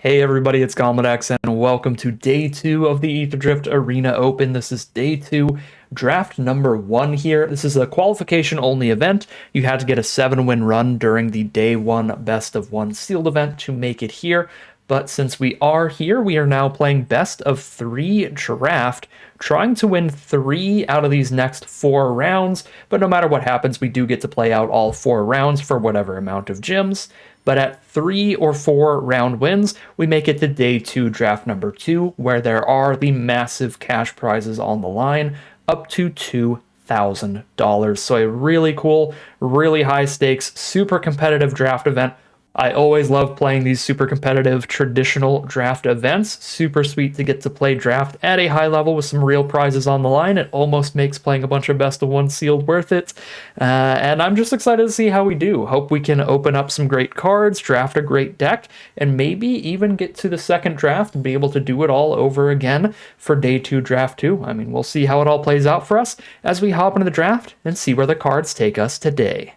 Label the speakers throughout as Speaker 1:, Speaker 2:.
Speaker 1: Hey everybody, it's GauntletX and welcome to day 2 of the Aetherdrift Arena Open. This is day 2, draft number 1 here. This is a qualification only event. You had to get a 7-win run during the day 1 best of 1 sealed event to make it here. But since we are here, we are now playing best of 3 draft, trying to win 3 out of these next 4 rounds. But no matter what happens, we do get to play out all 4 rounds for whatever amount of gems. But at 3 or 4 round wins, we make it to day 2, draft number 2, where there are the massive cash prizes on the line, up to $2,000. So a really cool, really high stakes, super competitive draft event. I always love playing these super competitive traditional draft events. Super sweet to get to play draft at a high level with some real prizes on the line. It almost makes playing a bunch of best of 1 sealed worth it. And I'm just excited to see how we do. Hope we can open up some great cards, draft a great deck, and maybe even get to the second draft and be able to do it all over again for day 2, draft 2. I mean, we'll see how it all plays out for us as we hop into the draft and see where the cards take us today.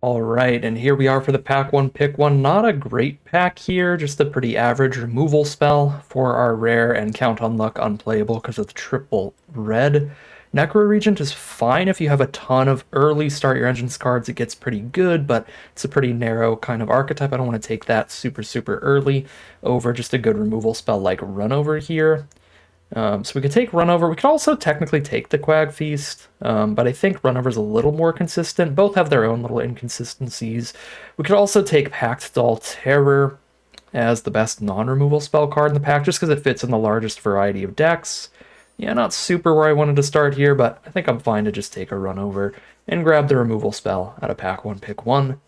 Speaker 1: All right, and here we are for the pack 1, pick 1. Not a great pack here, just a pretty average removal spell for our rare and count on luck unplayable because of the triple red. Necro Regent is fine if you have a ton of early start your engines cards. It gets pretty good, but it's a pretty narrow kind of archetype. I don't want to take that super early over just a good removal spell like Run Over here. So we could take Run Over. We could also technically take the Quag Feast, but I think Run Over is a little more consistent. Both have their own little inconsistencies. We could also take Pact Doll Terror as the best non-removal spell card in the pack, just because it fits in the largest variety of decks. Yeah, not super where I wanted to start here, but I think I'm fine to just take a Run Over and grab the removal spell out of pack 1, pick 1.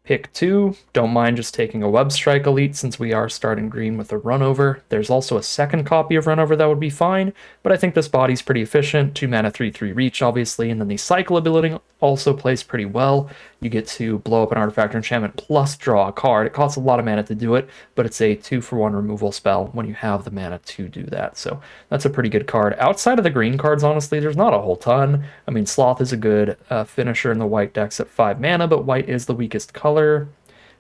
Speaker 1: Pick 2, don't mind just taking a Web Strike Elite since we are starting green with a Run Over. There's also a second copy of Run Over that would be fine, but I think this body's pretty efficient. 2 mana, 3/3 reach, obviously, and then the Cycle ability also plays pretty well. You get to blow up an artifact or enchantment plus draw a card. It costs a lot of mana to do it, but it's a 2-for-1 removal spell when you have the mana to do that. So that's a pretty good card. Outside of the green cards, honestly, there's not a whole ton. I mean, Sloth is a good finisher in the white decks at 5 mana, but white is the weakest color.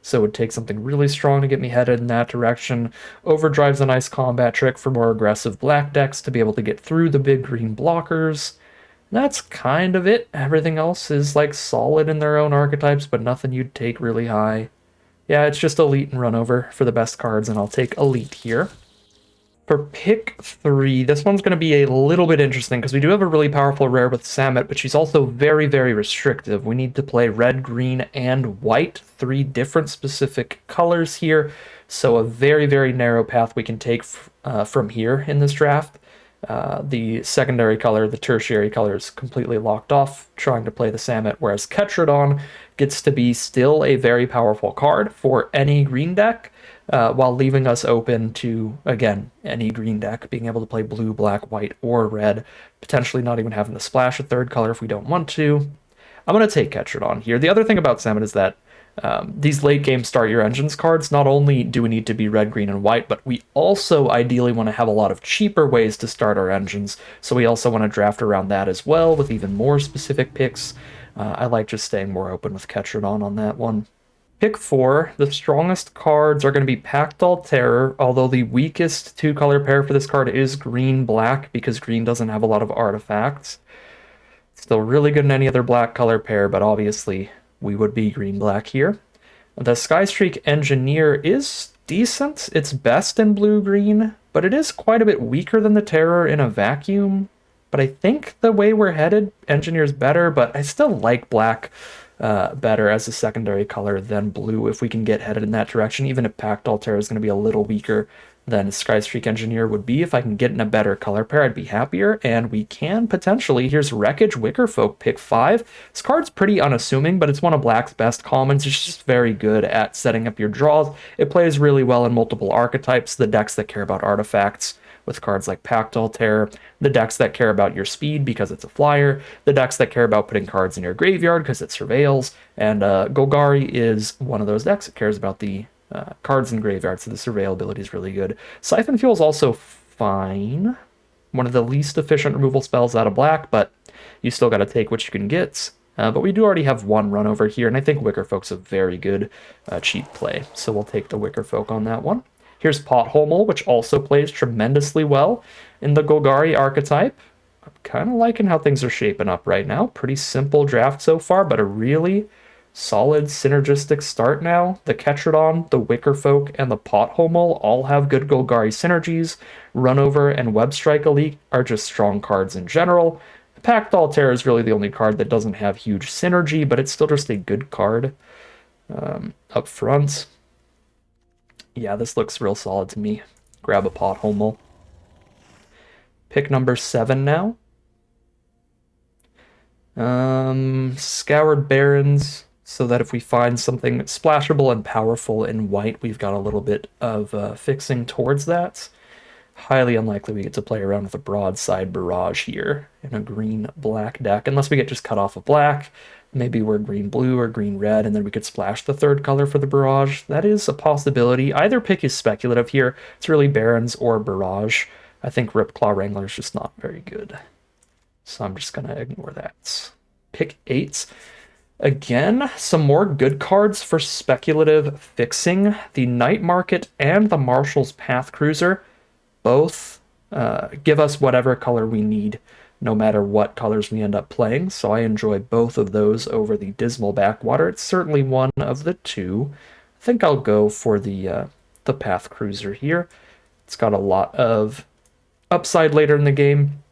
Speaker 1: So it would take something really strong to get me headed in that direction. Overdrive's a nice combat trick for more aggressive black decks to be able to get through the big green blockers. That's kind of it. Everything else is like solid in their own archetypes, but nothing you'd take really high. Yeah, it's just Elite and Run Over for the best cards, and I'll take Elite here. For pick 3, this one's going to be a little bit interesting because we do have a really powerful rare with Samet, but she's also very restrictive. We need to play red, green, and white, 3 different specific colors here. So a very narrow path we can take from here in this draft. The secondary color, the tertiary color is completely locked off, trying to play the Samet, whereas Ketradon gets to be still a very powerful card for any green deck, while leaving us open to, again, any green deck, being able to play blue, black, white, or red, potentially not even having to splash a third color if we don't want to. I'm going to take Ketradon here. The other thing about Samet is that these late game start your engines cards, not only do we need to be red, green, and white, but we also ideally want to have a lot of cheaper ways to start our engines. So we also want to draft around that as well with even more specific picks. I like just staying more open with Ketradon on that one. Pick 4, the strongest cards are going to be Pact Doll Terror, although the weakest 2-color pair for this card is green-black because green doesn't have a lot of artifacts. Still really good in any other black color pair, but obviously we would be green-black here. The Skystreak Engineer is decent. It's best in blue-green, but it is quite a bit weaker than the Terror in a vacuum. But I think the way we're headed, Engineer's better, but I still like black better as a secondary color than blue if we can get headed in that direction, even if Pact Doll Terror is going to be a little weaker than Skystreak Engineer would be. If I can get in a better color pair, I'd be happier, and we can potentially. Here's Wreckage Wickerfolk, pick 5. This card's pretty unassuming, but it's one of black's best commons. It's just very good at setting up your draws. It plays really well in multiple archetypes, the decks that care about artifacts, with cards like Pact Doll Terror, the decks that care about your speed because it's a flyer, the decks that care about putting cards in your graveyard because it surveils, and Golgari is one of those decks that cares about the cards in graveyard, so the surveil ability is really good. Siphon Fuel is also fine. One of the least efficient removal spells out of black, but you still got to take what you can get. But we do already have 1 Run Over here, and I think Wickerfolk's a very good cheap play, so we'll take the Wickerfolk on that one. Here's Potholmel, which also plays tremendously well in the Golgari archetype. I'm kind of liking how things are shaping up right now. Pretty simple draft so far, but a really solid synergistic start now. The Ketrodon, the Wickerfolk, and the Potholmel all have good Golgari synergies. Runover and Webstrike Elite are just strong cards in general. The Pact Altair is really the only card that doesn't have huge synergy, but it's still just a good card up front. Yeah, this looks real solid to me. Grab a Potholmel. Pick number 7 now. Scoured Barrens, so that if we find something splashable and powerful in white, we've got a little bit of fixing towards that. Highly unlikely we get to play around with a Broadside Barrage here in a green-black deck, unless we get just cut off of black. Maybe we're green-blue or green-red, and then we could splash the third color for the Barrage. That is a possibility. Either pick is speculative here. It's really Barrens or Barrage. I think Ripclaw Wrangler is just not very good. So I'm just going to ignore that. Pick 8. Again, some more good cards for speculative fixing. The Night Market and the Marshal's Path Cruiser both give us whatever color we need, no matter what colors we end up playing. So I enjoy both of those over the Dismal Backwater. It's certainly one of the two. I think I'll go for the Path Cruiser here. It's got a lot of upside later in the game.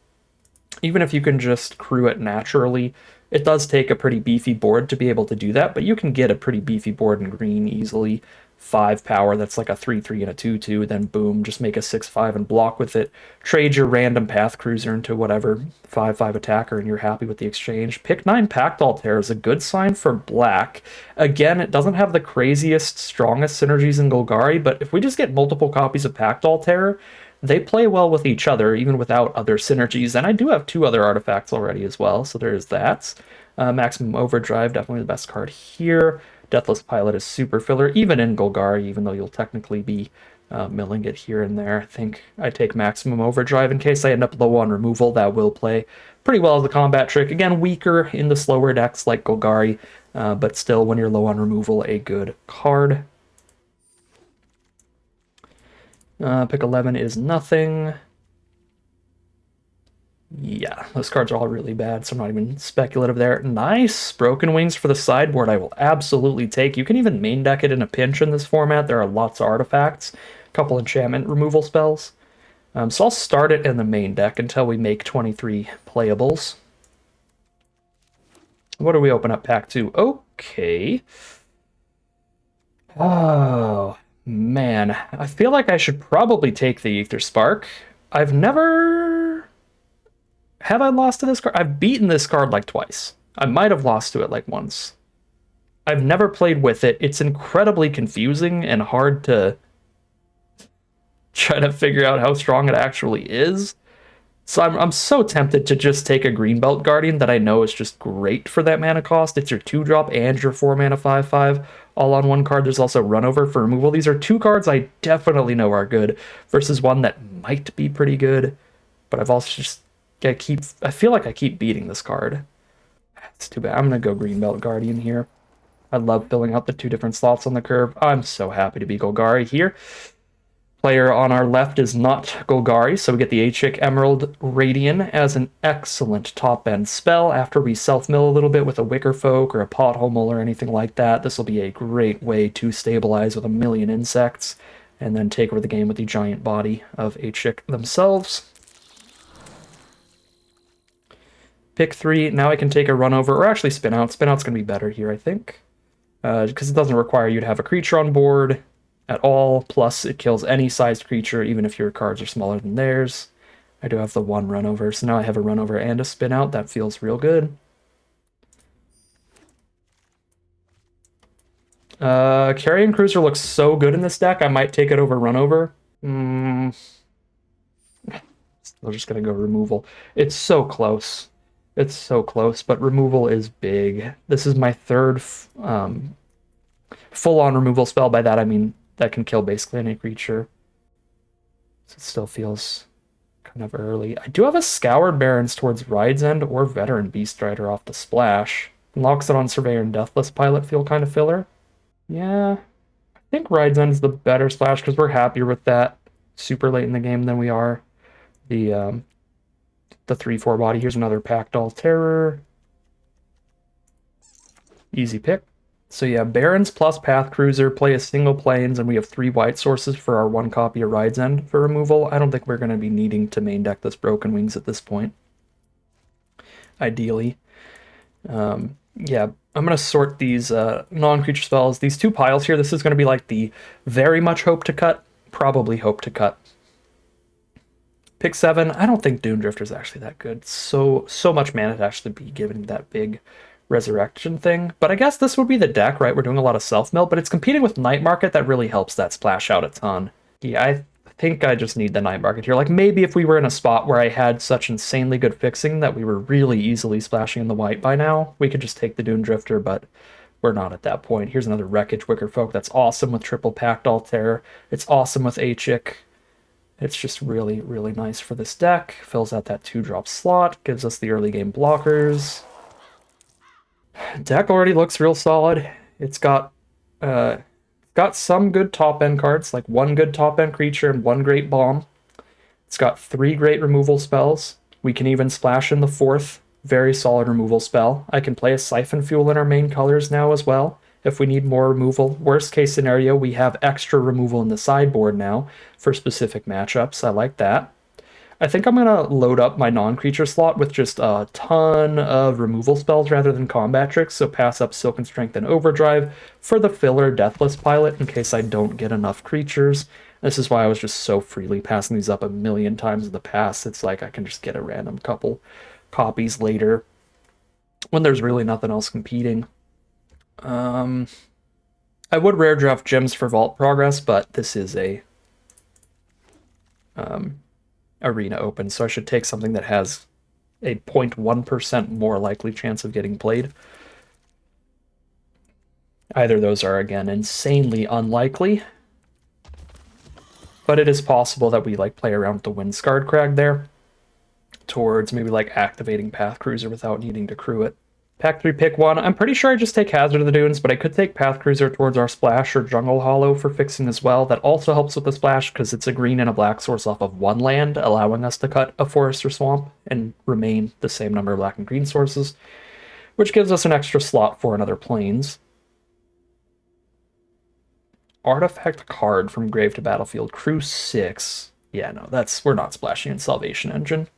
Speaker 1: Even if you can just crew it naturally, it does take a pretty beefy board to be able to do that, but you can get a pretty beefy board in green easily. 5 power, that's like a 3/3 and a 2/2, then boom, just make a 6/5 and block with it. Trade your random Path Cruiser into whatever 5/5 attacker, and you're happy with the exchange. Pick 9 Pact Altair is a good sign for black. Again, it doesn't have the craziest, strongest synergies in Golgari, but if we just get multiple copies of Pact Altair, they play well with each other, even without other synergies. And I do have 2 other artifacts already as well, so there's that. Maximum Overdrive, definitely the best card here. Deathless Pilot is super filler, even in Golgari, even though you'll technically be milling it here and there. I think I take Maximum Overdrive in case I end up low on removal. That will play pretty well as a combat trick. Again, weaker in the slower decks like Golgari, but still, when you're low on removal, a good card. Pick 11 is nothing. Yeah, those cards are all really bad, so I'm not even speculative there. Nice! Broken Wings for the sideboard I will absolutely take. You can even main deck it in a pinch in this format. There are lots of artifacts, a couple enchantment removal spells. So I'll start it in the main deck until we make 23 playables. What do we open up? Pack 2. Okay. Oh, man. I feel like I should probably take the Aether Spark. I've never... Have I lost to this card? I've beaten this card like twice. I might have lost to it like once. I've never played with it. It's incredibly confusing and hard to try to figure out how strong it actually is. So I'm so tempted to just take a Greenbelt Guardian that I know is just great for that mana cost. It's your 2-drop and your 4-mana 5/5 all on one card. There's also Runover for removal. These are 2 cards I definitely know are good versus one that might be pretty good. But I've also just... I feel like I keep beating this card. It's too bad. I'm going to go Greenbelt Guardian here. I love filling out the 2 different slots on the curve. I'm so happy to be Golgari here. Player on our left is not Golgari, so we get the Aatchik Emerald Radiant as an excellent top-end spell. After we self-mill a little bit with a Wickerfolk or a Potholmel or anything like that, this will be a great way to stabilize with a million insects and then take over the game with the giant body of Aatchik themselves. Pick 3, now I can take a Runover, or actually Spin Out. Spin Out's going to be better here, I think. Because it doesn't require you to have a creature on board at all, plus it kills any sized creature, even if your cards are smaller than theirs. I do have the 1 Runover, so now I have a Runover and a Spin Out. That feels real good. Carrion Cruiser looks so good in this deck, I might take it over Runover. Still just going to go removal. It's so close. It's so close, but removal is big. This is my 3rd full-on removal spell. By that, I mean that can kill basically any creature. So it still feels kind of early. I do have a Scoured Barrens towards Ride's End or Veteran Beast Rider off the splash. Locks it on Surveyor and Deathless Pilot feel kind of filler. Yeah, I think Ride's End's the better splash because we're happier with that super late in the game than we are the 3/4 body. Here's another Packdoll Terror. Easy pick. So yeah, Barons plus Path Cruiser, play a single planes, and we have 3 white sources for our 1 copy of Ride's End for removal. I don't think we're going to be needing to main deck this Broken Wings at this point. Ideally. Yeah, I'm going to sort these non-creature spells. These 2 piles here, this is going to be like the very much hope to cut, probably hope to cut. Pick 7, I don't think Dune Drifter is actually that good. So much mana to actually be given that big resurrection thing. But I guess this would be the deck, right? We're doing a lot of self-mill, but it's competing with Night Market that really helps that splash out a ton. Yeah, I think I just need the Night Market here. Like maybe if we were in a spot where I had such insanely good fixing that we were really easily splashing in the white by now, we could just take the Dune Drifter, but we're not at that point. Here's another Wreckage Wicker Folk. That's awesome with triple Packdoll Terror. It's awesome with Aatchik. It's just really, really nice for this deck. Fills out that 2-drop slot, gives us the early game blockers. Deck already looks real solid. It's got some good top end cards, like 1 good top end creature and 1 great bomb. It's got 3 great removal spells. We can even splash in the 4th very solid removal spell. I can play a Siphon Fuel in our main colors now as well if we need more removal. Worst case scenario, we have extra removal in the sideboard now for specific matchups. I like that. I think I'm going to load up my non-creature slot with just a ton of removal spells rather than combat tricks, so pass up Silken Strength and Overdrive for the filler Deathless Pilot in case I don't get enough creatures. This is why I was just so freely passing these up a million times in the past. It's like I can just get a random couple copies later when there's really nothing else competing. I would rare draft gems for Vault Progress, but this is a Arena Open, so I should take something that has a 0.1% more likely chance of getting played. Either of those are, again, insanely unlikely, but it is possible that we like play around with the Windscarred Crag there towards maybe like activating Path Cruiser without needing to crew it. Pack 3, pick 1. I'm pretty sure I just take Hazard of the Dunes, but I could take Path Cruiser towards our Splash or Jungle Hollow for fixing as well. That also helps with the Splash because it's a green and a black source off of 1 land, allowing us to cut a forest or swamp and remain the same number of black and green sources, which gives us an extra slot for another Plains. Artifact card from Grave to Battlefield. Crew 6. Yeah, no, we're not splashing in Salvation Engine.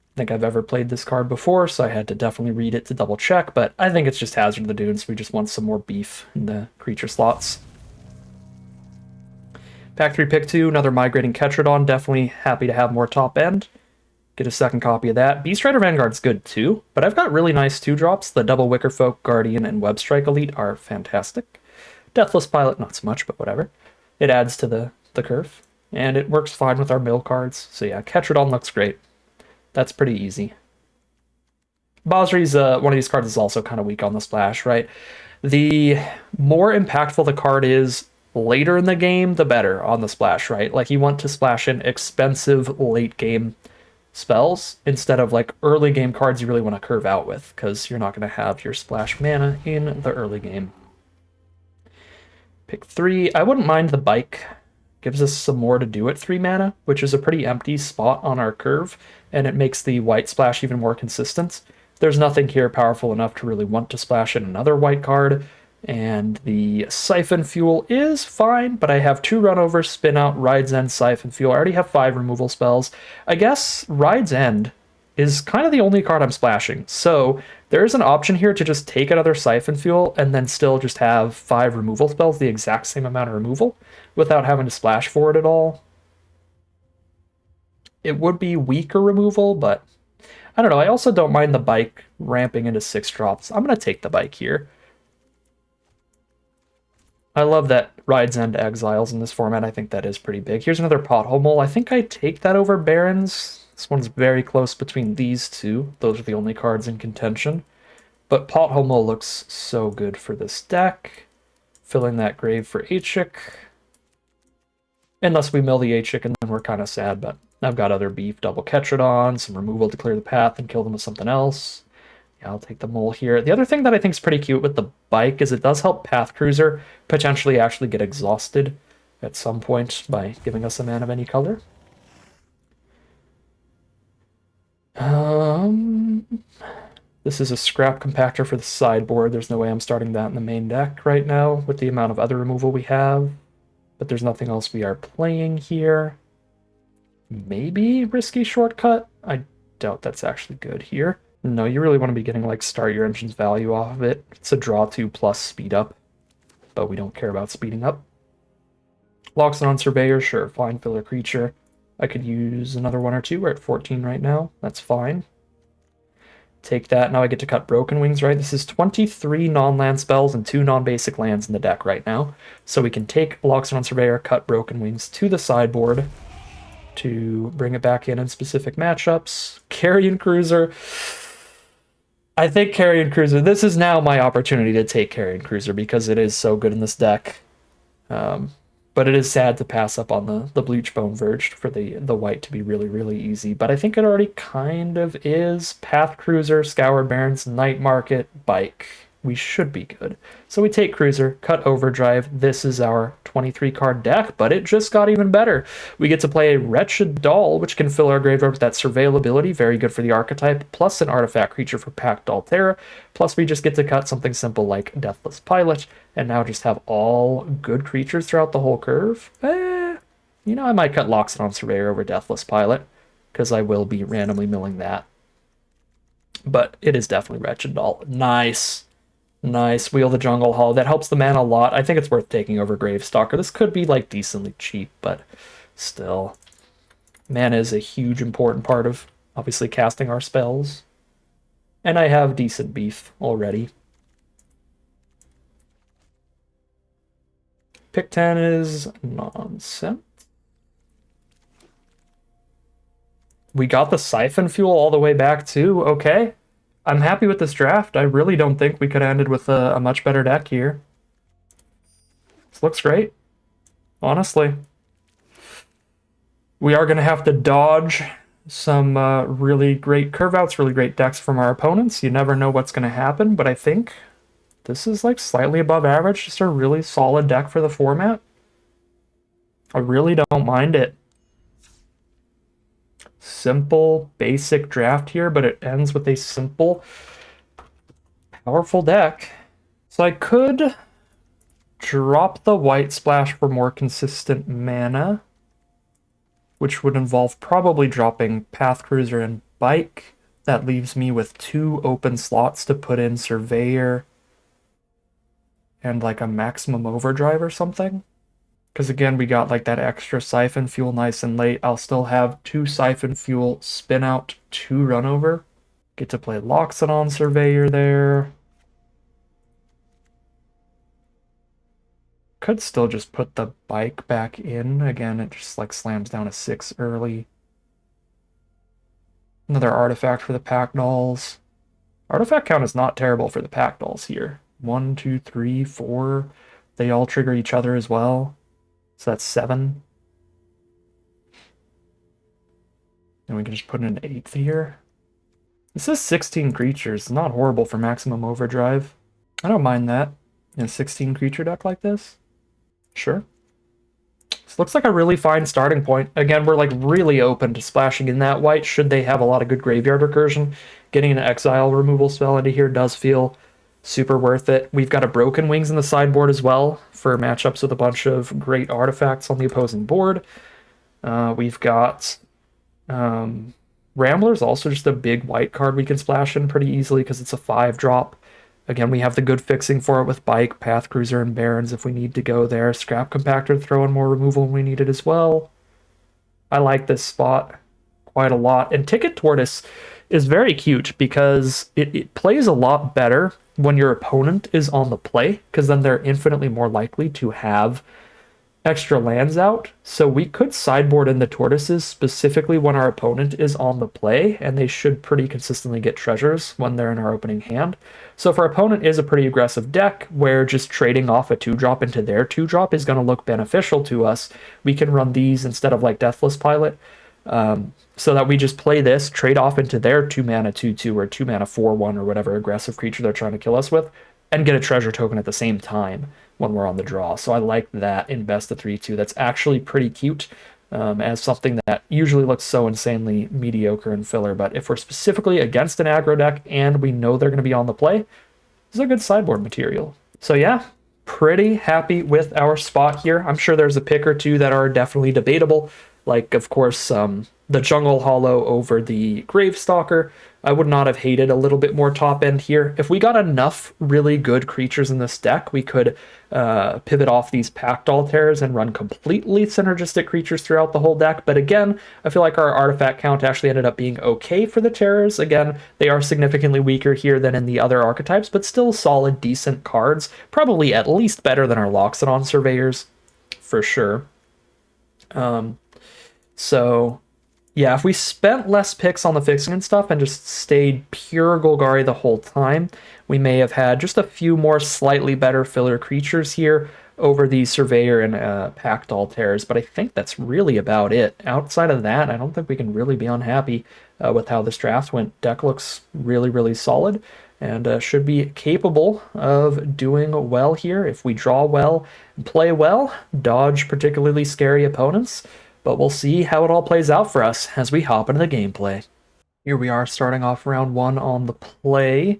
Speaker 1: I think I've ever played this card before, so I had to definitely read it to double check, but I think it's just Hazard of the Dunes. We just want some more beef in the creature slots. Pack 3, pick 2, another Migrating Ketrodon. Definitely happy to have more top end. Get a second copy of that. Beast Rider Vanguard's good too, but I've got really nice 2-drops. The double Wickerfolk, Guardian, and Web Strike Elite are fantastic. Deathless Pilot, not so much, but whatever. It adds to the curve, and it works fine with our mill cards. So yeah, Ketrodon looks great. That's pretty easy. Basri's one of these cards is also kind of weak on the splash, right? The more impactful the card is later in the game, the better on the splash, right? Like you want to splash in expensive late game spells instead of like early game cards you really want to curve out with because you're not going to have your splash mana in the early game. Pick 3. I wouldn't mind the bike. Gives us some more to do at 3 mana, which is a pretty empty spot on our curve, and it makes the white splash even more consistent. There's nothing here powerful enough to really want to splash in another white card, and the Siphon Fuel is fine, but I have 2 runovers, Spin Out, Ride's End, Siphon Fuel. I already have 5 removal spells. I guess Ride's End is kind of the only card I'm splashing, so there is an option here to just take another Siphon Fuel and then still just have 5 removal spells, the exact same amount of removal, without having to splash for it at all. It would be weaker removal, but I don't know. I also don't mind the bike ramping into 6 drops. I'm going to take the bike here. I love that Ride's End exiles in this format. I think that is pretty big. Here's another Pothole Mole. I think I take that over Barons. This one's very close between these 2. Those are the only cards in contention. But Pothole Mole looks so good for this deck. Filling that grave for Aatchik. Unless we mill the Aatchik and then we're kind of sad, but I've got other beef, double Ketrodon, some removal to clear the path and kill them with something else. Yeah, I'll take the mole here. The other thing that I think is pretty cute with the bike is it does help Path Cruiser potentially actually get exhausted at some point by giving us a man of any color. This is a scrap compactor for the sideboard. There's no way I'm starting that in the main deck right now with the amount of other removal we have. But there's nothing else we are playing here. Maybe risky shortcut? I doubt that's actually good here. No, you really want to be getting like start your engine's value off of it. It's a draw 2 plus speed up, but we don't care about speeding up. Loxodon Surveyor, sure, fine filler creature. I could use another 1 or 2. We're at 14 right now. That's fine. Take that. Now I get to cut Broken Wings, right? This is 23 non-land spells and 2 non-basic lands in the deck right now. So we can take Loxodon Surveyor, cut Broken Wings to the sideboard to bring it back in specific matchups. Carrion Cruiser. I think Carrion Cruiser, this is now my opportunity to take Carrion Cruiser because it is so good in this deck. But it is sad to pass up on the Bleachbone Verged for the white to be really, really easy. But I think it already kind of is. Path Cruiser, Scoured Barrens, Night Market, Bike. We should be good. So we take Cruiser, cut Overdrive. This is our 23 card deck, but it just got even better. We get to play a Wretched Doll, which can fill our graveyard with that Surveil ability, very good for the archetype, plus an artifact creature for Pact Altera, plus we just get to cut something simple like Deathless Pilot, and now just have all good creatures throughout the whole curve. You know, I might cut Loxodon Surveyor over Deathless Pilot, because I will be randomly milling that. But it is definitely Wretched Doll. Nice. Nice. Wheel the Jungle Hall. That helps the mana a lot. I think it's worth taking over Gravestalker. This could be, like, decently cheap, but still. Mana is a huge, important part of, obviously, casting our spells. And I have decent beef already. Pick 10 is nonsense. We got the Siphon Fuel all the way back, too. Okay. I'm happy with this draft. I really don't think we could have ended with a much better deck here. This looks great, honestly. We are going to have to dodge some really great curve outs, really great decks from our opponents. You never know what's going to happen, but I think this is like slightly above average, just a really solid deck for the format. I really don't mind it. Simple, basic draft here, but it ends with a simple, powerful deck. So I could drop the white splash for more consistent mana, which would involve probably dropping Path Cruiser and Bike. That leaves me with 2 open slots to put in Surveyor and like a Maximum Overdrive or something. Because again, we got like that extra Siphon Fuel nice and late. I'll still have 2 Siphon Fuel, spin out, 2 run over. Get to play Loxodon Surveyor there. Could still just put the Bike back in. Again, it just like slams down a 6 early. Another artifact for the Pack Dolls. Artifact count is not terrible for the Pack Dolls here. 1, 2, 3, 4. They all trigger each other as well. So that's 7. And we can just put in an 8th here. This is 16 creatures. It's not horrible for Maximum Overdrive. I don't mind that in a 16 creature deck like this. Sure. This looks like a really fine starting point. Again, we're like really open to splashing in that white should they have a lot of good graveyard recursion. Getting an exile removal spell into here does feel super worth it. We've got a Broken Wings in the sideboard as well for matchups with a bunch of great artifacts on the opposing board. We've got Rambler's also just a big white card we can splash in pretty easily because it's a 5-drop. Again, we have the good fixing for it with Bike, Path Cruiser, and Barrens if we need to go there. Scrap Compactor to throw in more removal when we need it as well. I like this spot quite a lot. And Ticket Tortoise is very cute because it plays a lot better when your opponent is on the play, because then they're infinitely more likely to have extra lands out. So we could sideboard in the Tortoises specifically when our opponent is on the play, and they should pretty consistently get treasures when they're in our opening hand. So if our opponent is a pretty aggressive deck where just trading off a 2-drop into their 2-drop is going to look beneficial to us, we can run these instead of like Deathless Pilot. so that we just play this, trade off into their 2-mana 2/2 or 2-mana 4/1 or whatever aggressive creature they're trying to kill us with, and get a treasure token at the same time when we're on the draw. So I like that in best of 3/2. That's actually pretty cute, as something that usually looks so insanely mediocre and filler. But if we're specifically against an aggro deck and we know they're going to be on the play, this is a good sideboard material. So yeah, pretty happy with our spot here. I'm sure there's a pick or two that are definitely debatable, like, of course, the Jungle Hollow over the Gravestalker. I would not have hated a little bit more top end here. If we got enough really good creatures in this deck, we could pivot off these Pact Altars and run completely synergistic creatures throughout the whole deck. But again, I feel like our artifact count actually ended up being okay for the Terrors. Again, they are significantly weaker here than in the other archetypes, but still solid, decent cards. Probably at least better than our Loxodon Surveyors, for sure. So yeah, if we spent less picks on the fixing and stuff and just stayed pure Golgari the whole time, we may have had just a few more slightly better filler creatures here over the Surveyor and Pact Altars, but I think that's really about it. Outside of that, I don't think we can really be unhappy with how this draft went. Deck looks really, really solid and should be capable of doing well here if we draw well, play well, dodge particularly scary opponents. But we'll see how it all plays out for us as we hop into the gameplay. Here we are starting off round 1 on the play.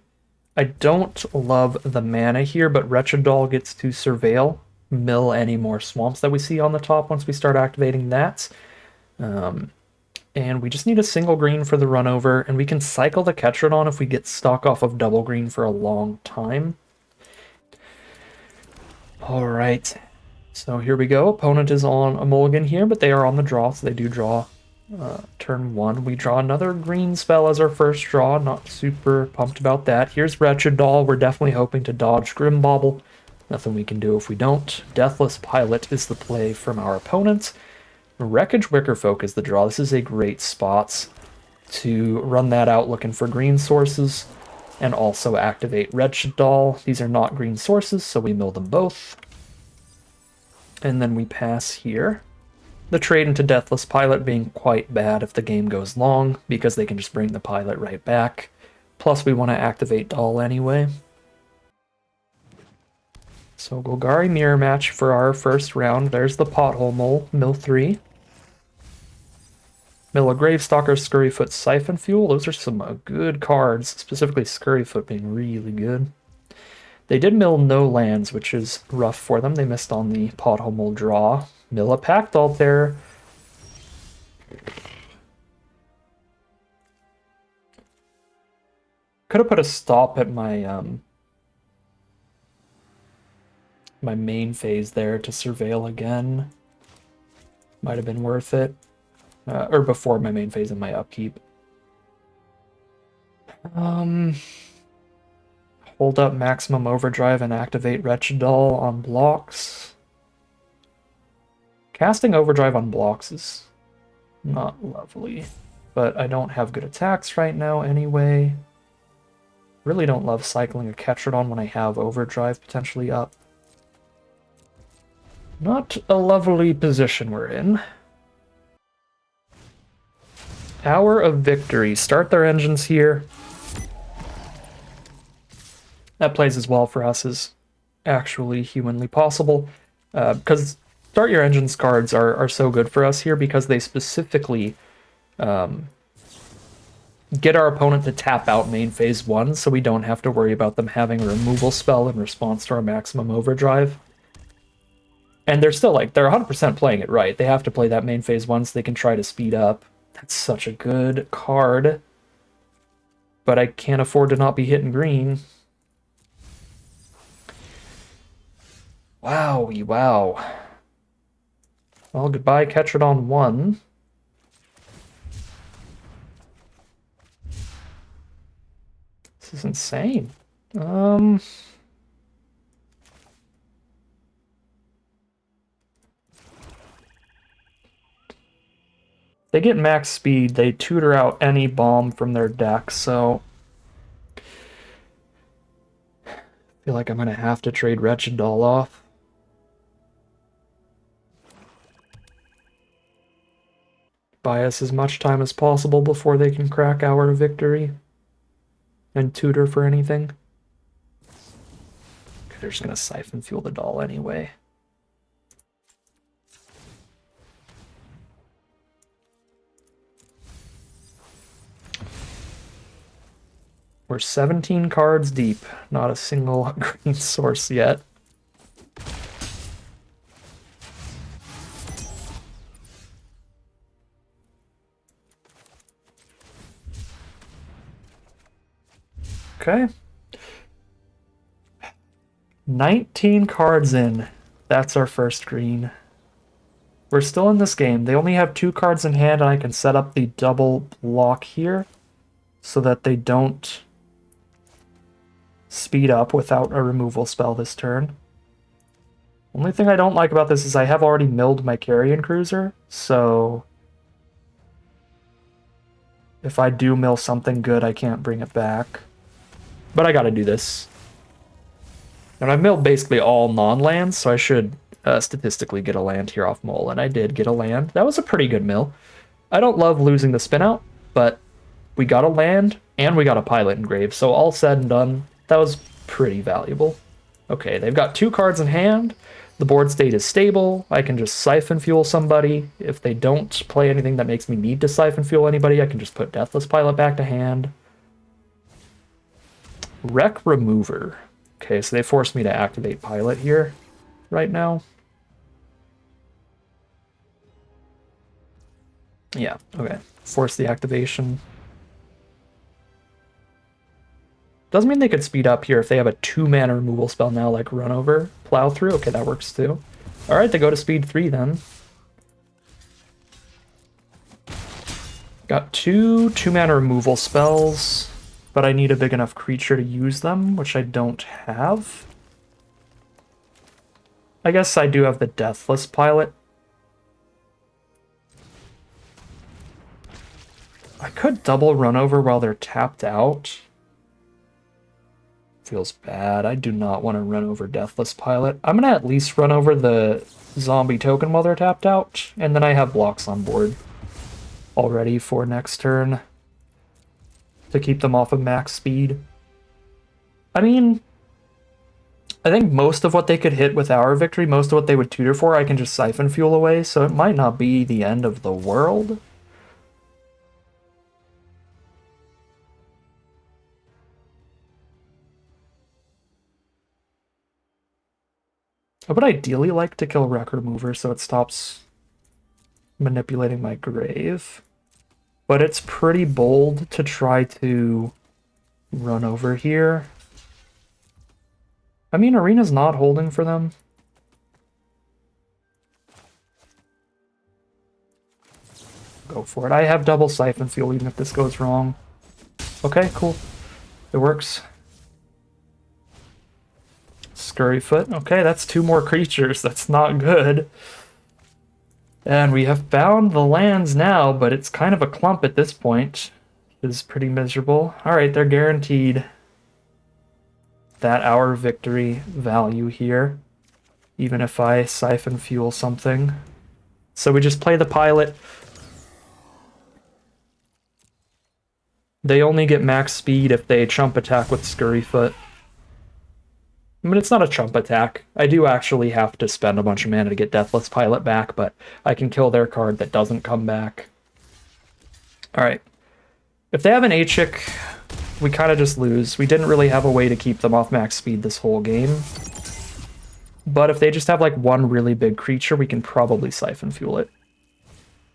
Speaker 1: I don't love the mana here, but Wretched Doll gets to Surveil, mill any more swamps that we see on the top once we start activating that. And we just need a single green for the run over, and we can cycle the Ketrodon if we get stuck off of double green for a long time. All right. So here we go. Opponent is on a mulligan here, but they are on the draw, so they do draw turn 1. We draw another green spell as our first draw. Not super pumped about that. Here's Wretched Doll. We're definitely hoping to dodge Grimbauble. Nothing we can do if we don't. Deathless Pilot is the play from our opponent. Wreckage Wickerfolk is the draw. This is a great spot to run that out looking for green sources and also activate Wretched Doll. These are not green sources, so we mill them both. And then we pass here. The trade into Deathless Pilot being quite bad if the game goes long, because they can just bring the Pilot right back. Plus we want to activate Doll anyway. So Golgari Mirror Match for our first round. There's the Pothole Mole, mill 3. Mill a Gravestalker, Scurryfoot, Siphon Fuel. Those are some good cards, specifically Scurryfoot being really good. They did mill no lands, which is rough for them. They missed on the Pothole Mole draw. Mill a Pact Altar. Could have put a stop at my my main phase there to Surveil again. Might have been worth it. Or before my main phase and my upkeep. Hold up Maximum Overdrive and activate Wretched Doll on blocks. Casting Overdrive on blocks is not lovely, but I don't have good attacks right now anyway. Really don't love cycling a Ketrodon when I have Overdrive potentially up. Not a lovely position we're in. Hour of Victory. Start their engines here. That plays as well for us as actually humanly possible, because Start Your Engines cards are so good for us here because they specifically get our opponent to tap out main phase 1, so we don't have to worry about them having a removal spell in response to our Maximum Overdrive. And they're still they're 100% playing it right. They have to play that main phase 1 so they can try to speed up. That's such a good card. But I can't afford to not be hitting green. Wowie, wow. Well, goodbye, Ketrodon 1. This is insane. They get max speed, they tutor out any bomb from their deck, so I feel like I'm gonna have to trade Wretched Doll off. buy us as much time as possible before they can crack our victory and tutor for anything. Okay, they're just gonna siphon fuel the doll anyway. We're 17 cards deep, not a single green source yet. Okay. 19 cards in. That's our first green. We're still in this game. They only have 2 cards in hand, and I can set up the double block here so that they don't speed up without a removal spell this turn. Only thing I don't like about this is I have already milled my Carrion Cruiser, so if I do mill something good, I can't bring it back. But I gotta do this. And I've milled basically all non-lands, so I should statistically get a land here off Mole, and I did get a land. That was a pretty good mill. I don't love losing the spin out, but we got a land, and we got a pilot engraved, so all said and done, that was pretty valuable. Okay, they've got 2 cards in hand. The board state is stable. I can just siphon fuel somebody. If they don't play anything that makes me need to siphon fuel anybody, I can just put Deathless Pilot back to hand. Wreck Remover. Okay, so they forced me to activate Pilot here right now. Yeah, okay. Force the activation. Doesn't mean they could speed up here if they have a 2-mana removal spell now, like Run Over, Plow Through. Okay, that works too. Alright, they go to speed 3 then. Got 2 2-mana removal spells, but I need a big enough creature to use them, which I don't have. I guess I do have the Deathless Pilot. I could double Run Over while they're tapped out. Feels bad. I do not want to run over Deathless Pilot. I'm going to at least run over the zombie token while they're tapped out, and then I have blocks on board already for next turn to keep them off of max speed. I mean, I think most of what they could hit with our victory, most of what they would tutor for, I can just siphon fuel away, so it might not be the end of the world. I would ideally like to kill Wreck Remover so it stops manipulating my grave. But it's pretty bold to try to run over here. I mean, Arena's not holding for them. Go for it. I have double siphon fuel even if this goes wrong. Okay, cool. It works. Scurryfoot. Okay, that's 2 more creatures. That's not good. And we have found the lands now, but it's kind of a clump at this point. It is pretty miserable. Alright, they're guaranteed that our victory value here, even if I siphon fuel something. So we just play the pilot. They only get max speed if they chump attack with Scurryfoot. I mean, it's not a chump attack. I do actually have to spend a bunch of mana to get Deathless Pilot back, but I can kill their card that doesn't come back. Alright. If they have an Aatchik, we kind of just lose. We didn't really have a way to keep them off max speed this whole game. But if they just have like one really big creature, we can probably siphon fuel it.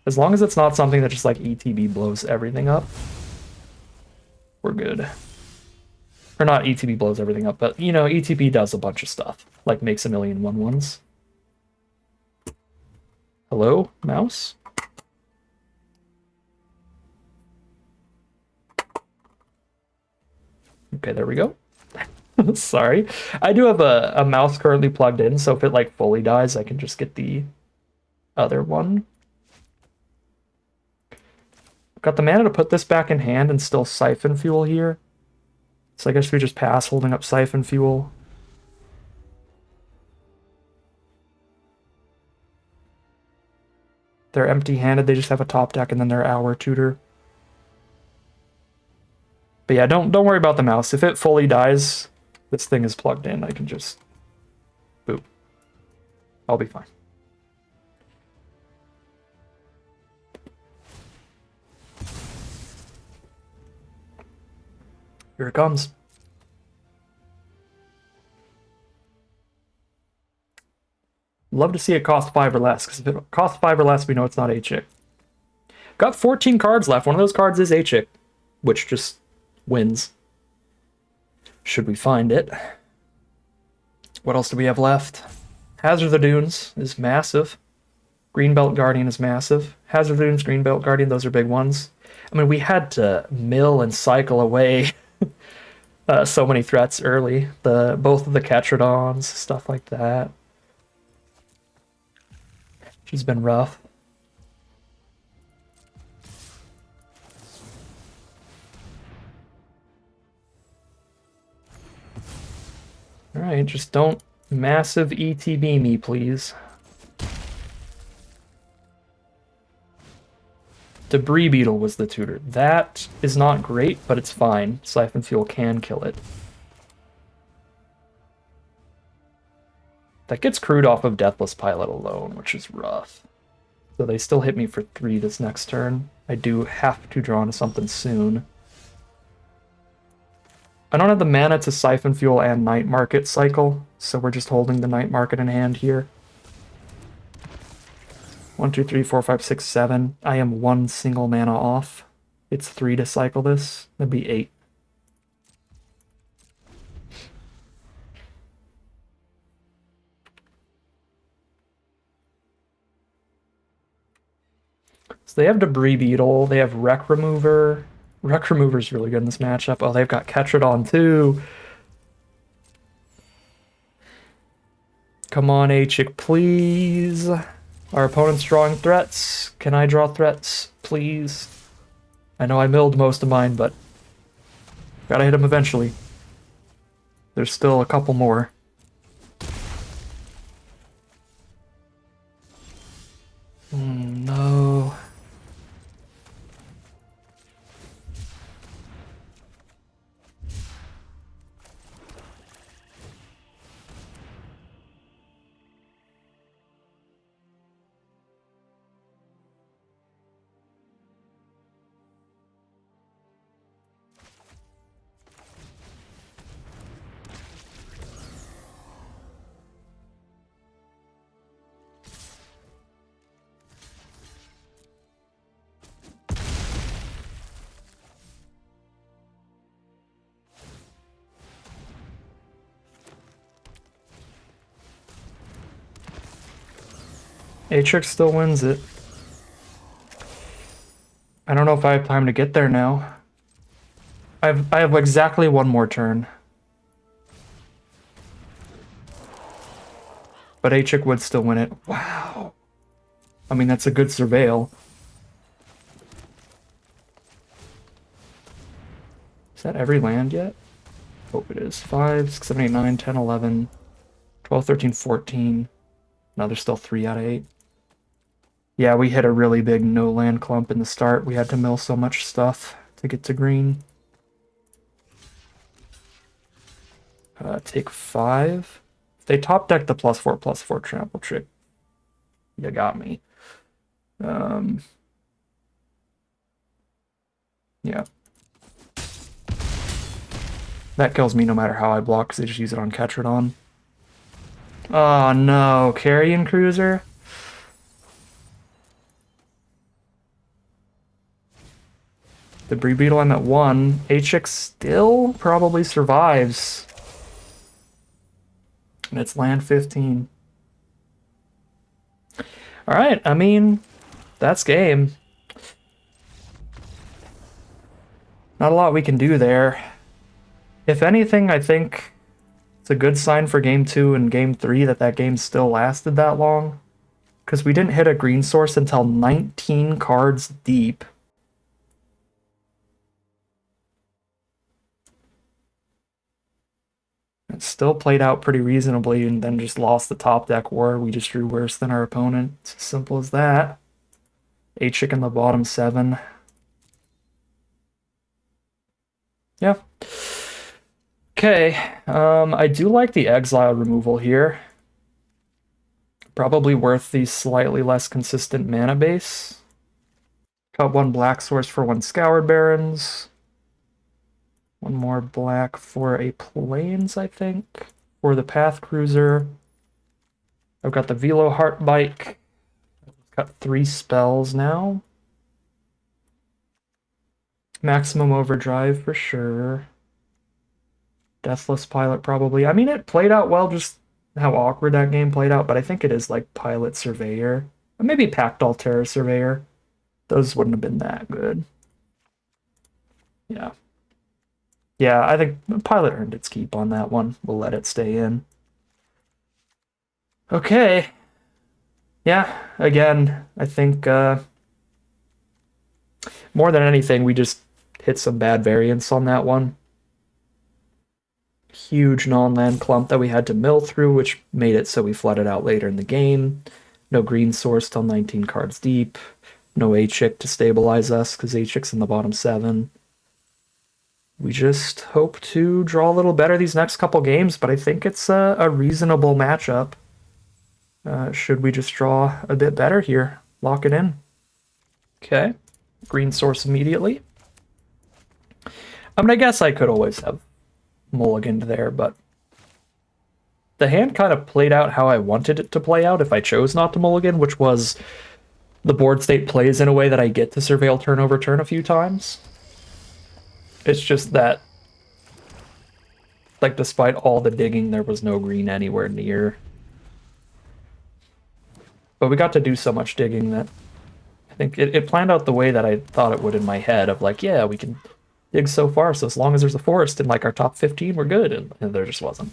Speaker 1: As long as it's not something that just like ETB blows everything up, we're good. Or not ETB blows everything up, but, you know, ETB does a bunch of stuff. Like, makes a million 1/1s. Hello, mouse? Okay, there we go. Sorry. I do have a mouse currently plugged in, so if it, like, fully dies, I can just get the other one. Got the mana to put this back in hand and still siphon fuel here. So I guess we just pass holding up siphon fuel. they're empty-handed. They just have a top deck and then their Hour Tutor. But yeah, don't worry about the mouse. If it fully dies, this thing is plugged in. I can just boop. I'll be fine. Here it comes. Love to see it cost 5 or less, because if it costs 5 or less, we know it's not Aatchik. Got 14 cards left. One of those cards is Aatchik, which just wins. Should we find it? What else do we have left? Hazard of the Dunes is massive. Greenbelt Guardian is massive. Hazard of the Dunes, Greenbelt Guardian, those are big ones. I mean, we had to mill and cycle away so many threats early. Both of the Ketrodons, stuff like that. She's been rough. Alright, just don't massive ETB me, please. Debris Beetle was the tutor. That is not great, but it's fine. Siphon Fuel can kill it. That gets crewed off of Deathless Pilot alone, which is rough. So they still hit me for 3 this next turn. I do have to draw into something soon. I don't have the mana to Siphon Fuel and Night Market cycle, so we're just holding the Night Market in hand here. 1, 2, 3, 4, 5, 6, 7. I am 1 single mana off. It's 3 to cycle this. That'd be 8. So they have Debris Beetle, they have Wreck Remover. Wreck Remover's really good in this matchup. Oh, they've got Ketrodon too. Come on, Aatchik, please. Our opponent's drawing threats. Can I draw threats, please? I know I milled most of mine, but gotta hit him eventually. There's still a couple more. No. Aatchik still wins it. I don't know if I have time to get there now. I have exactly 1 more turn. But Aatchik would still win it. Wow. I mean, that's a good surveil. Is that every land yet? Hope it is. 5, 6, 7, 8, 9, 10, 11, 12, 13, 14. No, there's still 3 out of 8. Yeah, we hit a really big no land clump in the start. We had to mill so much stuff to get to green. Take 5. If they top deck the +4/+4 trample trick, you got me. Yeah. That kills me no matter how I block, because they just use it on Ketrodon. Oh no, Carrion Cruiser? Debris Beetle, I'm at 1. Aatchik still probably survives. And it's land 15. Alright, I mean, that's game. Not a lot we can do there. If anything, I think it's a good sign for Game 2 and Game 3 that game still lasted that long. Because we didn't hit a green source until 19 cards deep. It still played out pretty reasonably and then just lost the top deck war. We just drew worse than our opponent. It's as simple as that. Aatchik in the bottom 7. Yeah. Okay. I do like the exile removal here. Probably worth the slightly less consistent mana base. Got 1 black source for 1 Scoured Barrens. 1 more black for a Plains, I think. For the Path Cruiser. I've got the Velo Heart Bike. Got 3 spells now. Maximum Overdrive for sure. Deathless Pilot probably. I mean, it played out well, just how awkward that game played out, but I think it is like Pilot Surveyor. Or maybe Pact Altera Surveyor. Those wouldn't have been that good. Yeah. Yeah, I think Pilot earned its keep on that one. We'll let it stay in. Okay. Yeah, again, I think more than anything, we just hit some bad variance on that one. Huge non-land clump that we had to mill through, which made it so we flooded out later in the game. No green source till 19 cards deep. No Aatchik to stabilize us, because Aatchik's in the bottom 7. We just hope to draw a little better these next couple games, but I think it's a reasonable matchup. Should we just draw a bit better here? Lock it in. Okay. Green source immediately. I mean, I guess I could always have mulliganed there, but the hand kind of played out how I wanted it to play out if I chose not to mulligan, which was the board state plays in a way that I get to surveil turn over turn a few times. It's just that, like, despite all the digging, there was no green anywhere near. But we got to do so much digging that I think it planned out the way that I thought it would in my head of like, yeah, we can dig so far, so as long as there's a forest in like our top 15, we're good, and there just wasn't.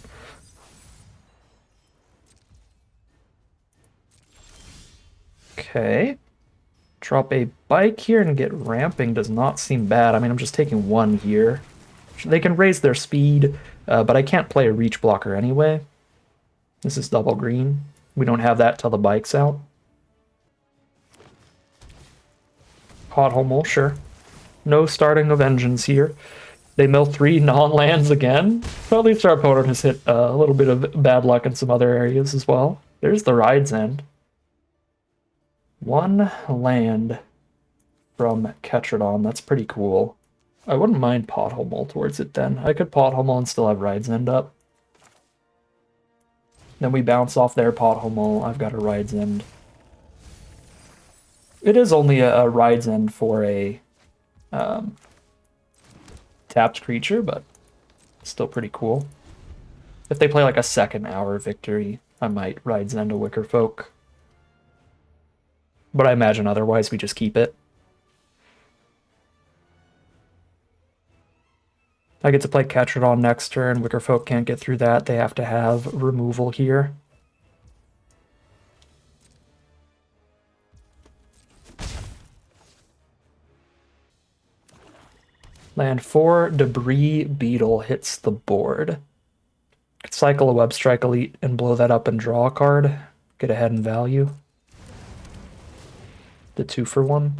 Speaker 1: Okay. Drop a bike here and get ramping does not seem bad. I mean, I'm just taking 1 here. They can raise their speed, but I can't play a reach blocker anyway. This is double green. We don't have that till the bike's out. Pothole Mole, sure. No starting of engines here. They mill 3 non-lands again. Well, at least our opponent has hit a little bit of bad luck in some other areas as well. There's the Ride's End. 1 land from Ketradon. That's pretty cool. I wouldn't mind Pothole Mole towards it then. I could Pothole Mole and still have Ride's End up. Then we bounce off their Pothole Mole. I've got a Ride's End. It is only a Ride's End for a tapped creature, but still pretty cool. If they play like a second hour victory, I might Ride's End a Wicker Folk. But I imagine otherwise we just keep it. I get to play Ketradon next turn. Wicker Folk can't get through that. They have to have removal here. Land 4, Debris Beetle hits the board. Cycle a Web Strike Elite and blow that up and draw a card. Get ahead in value. The 2 for 1.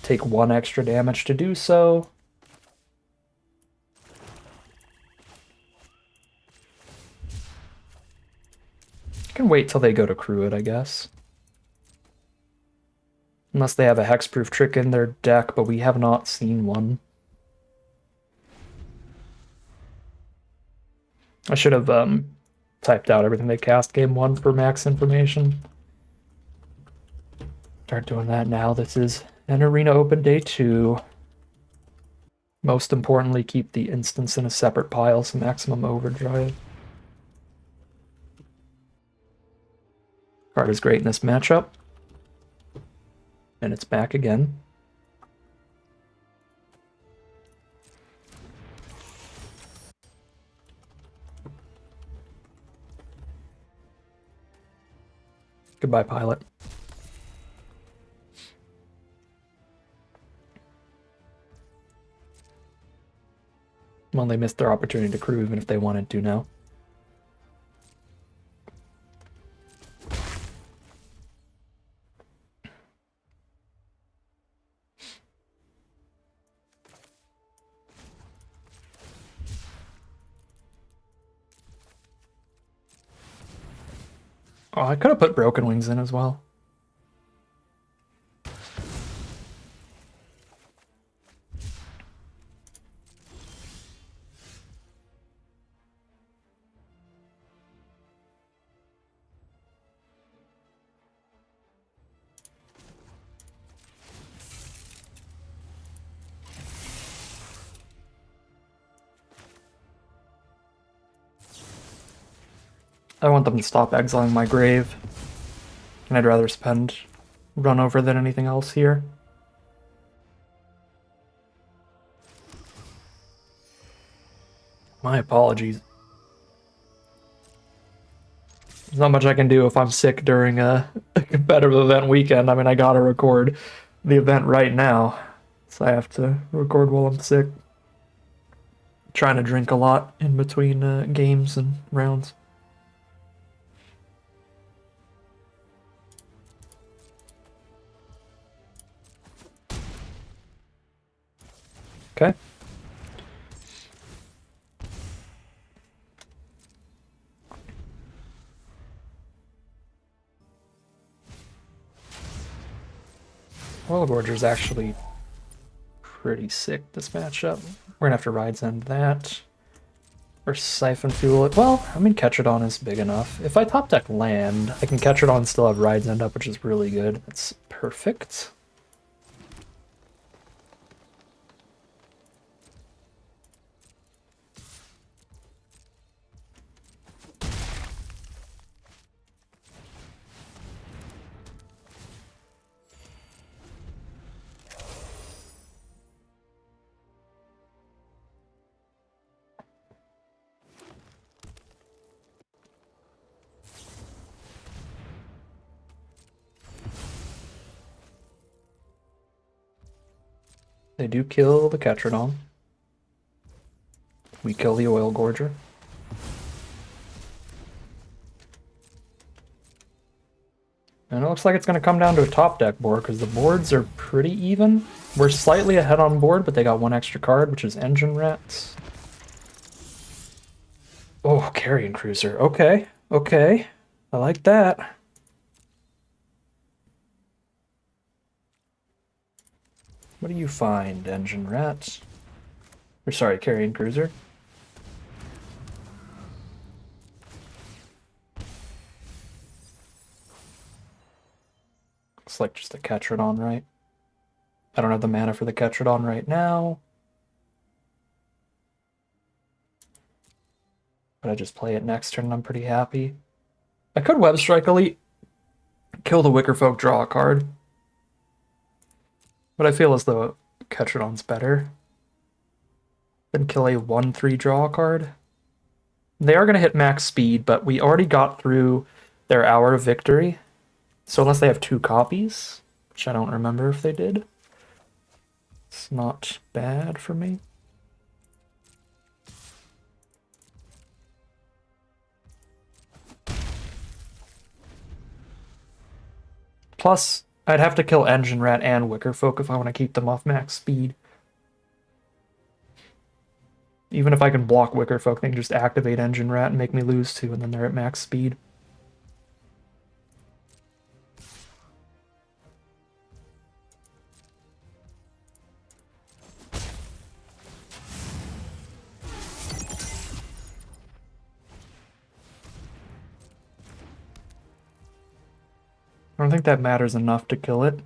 Speaker 1: Take 1 extra damage to do so. Can wait till they go to crew it, I guess. Unless they have a hexproof trick in their deck, but we have not seen one. I should have typed out everything they cast game 1 for max information. Start doing that now. This is an Arena Open Day 2. Most importantly, keep the instance in a separate pile, so maximum overdrive. Card is great in this matchup. And it's back again. Goodbye, Pilot. Well, they missed their opportunity to crew even if they wanted to now. Oh, I could have put Broken Wings in as well. I want them to stop exiling my grave. And I'd rather spend run over than anything else here. My apologies. There's not much I can do if I'm sick during a competitive event weekend. I mean, I gotta record the event right now. So I have to record while I'm sick. Trying to drink a lot in between games and rounds. Okay. Oil Gorger's actually pretty sick this matchup. We're gonna have to Ride's End that. Or Siphon Fuel it. Well, I mean, Ketradon is big enough. If I top deck land, I can Ketradon and still have Ride's End up, which is really good. That's perfect. They do kill the Ketradon. We kill the Oil Gorger. And it looks like it's going to come down to a top deck board because the boards are pretty even. We're slightly ahead on board, but they got one extra card, which is Engine Rats. Oh, Carrion Cruiser. Okay, okay. I like that. What do you find, Engine Rats? Or sorry, Carrion Cruiser. Looks like just a Ketradon, right? I don't have the mana for the Ketradon right now. But I just play it next turn and I'm pretty happy. I could Web Strike Elite, kill the Wicker Folk, draw a card. But I feel as though Ketradon's better than kill a 1/3 draw card. They are going to hit max speed, but we already got through their Hour of Victory. So unless they have 2 copies, which I don't remember if they did, it's not bad for me. Plus, I'd have to kill Engine Rat and Wicker Folk if I want to keep them off max speed. Even if I can block Wicker Folk, they can just activate Engine Rat and make me lose 2, and then they're at max speed. I don't think that matters enough to kill it.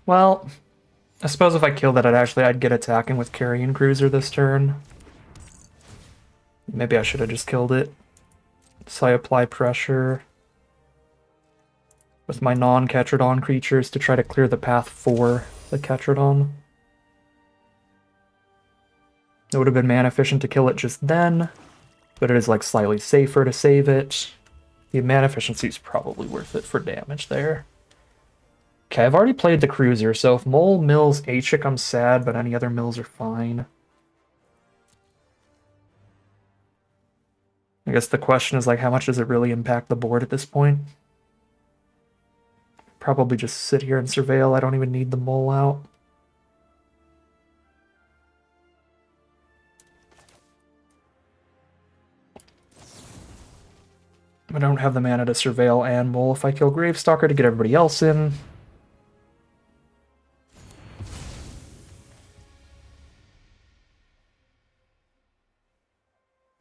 Speaker 1: Well, I suppose if I kill that, I'd get attacking with Carrion Cruiser this turn. Maybe I should have just killed it. So I apply pressure with my non-Ketradon creatures to try to clear the path for the Ketradon. It would have been mana efficient to kill it just then, but it is like slightly safer to save it. The mana efficiency is probably worth it for damage there. Okay, I've already played the Cruiser, so if Mole mills Aatchik, I'm sad, but any other mills are fine. guess the question is, like, how much does it really impact the board at this point? Probably just sit here and surveil. I don't even need the mole out. I don't have the mana to surveil and mole if I kill Gravestalker to get everybody else in.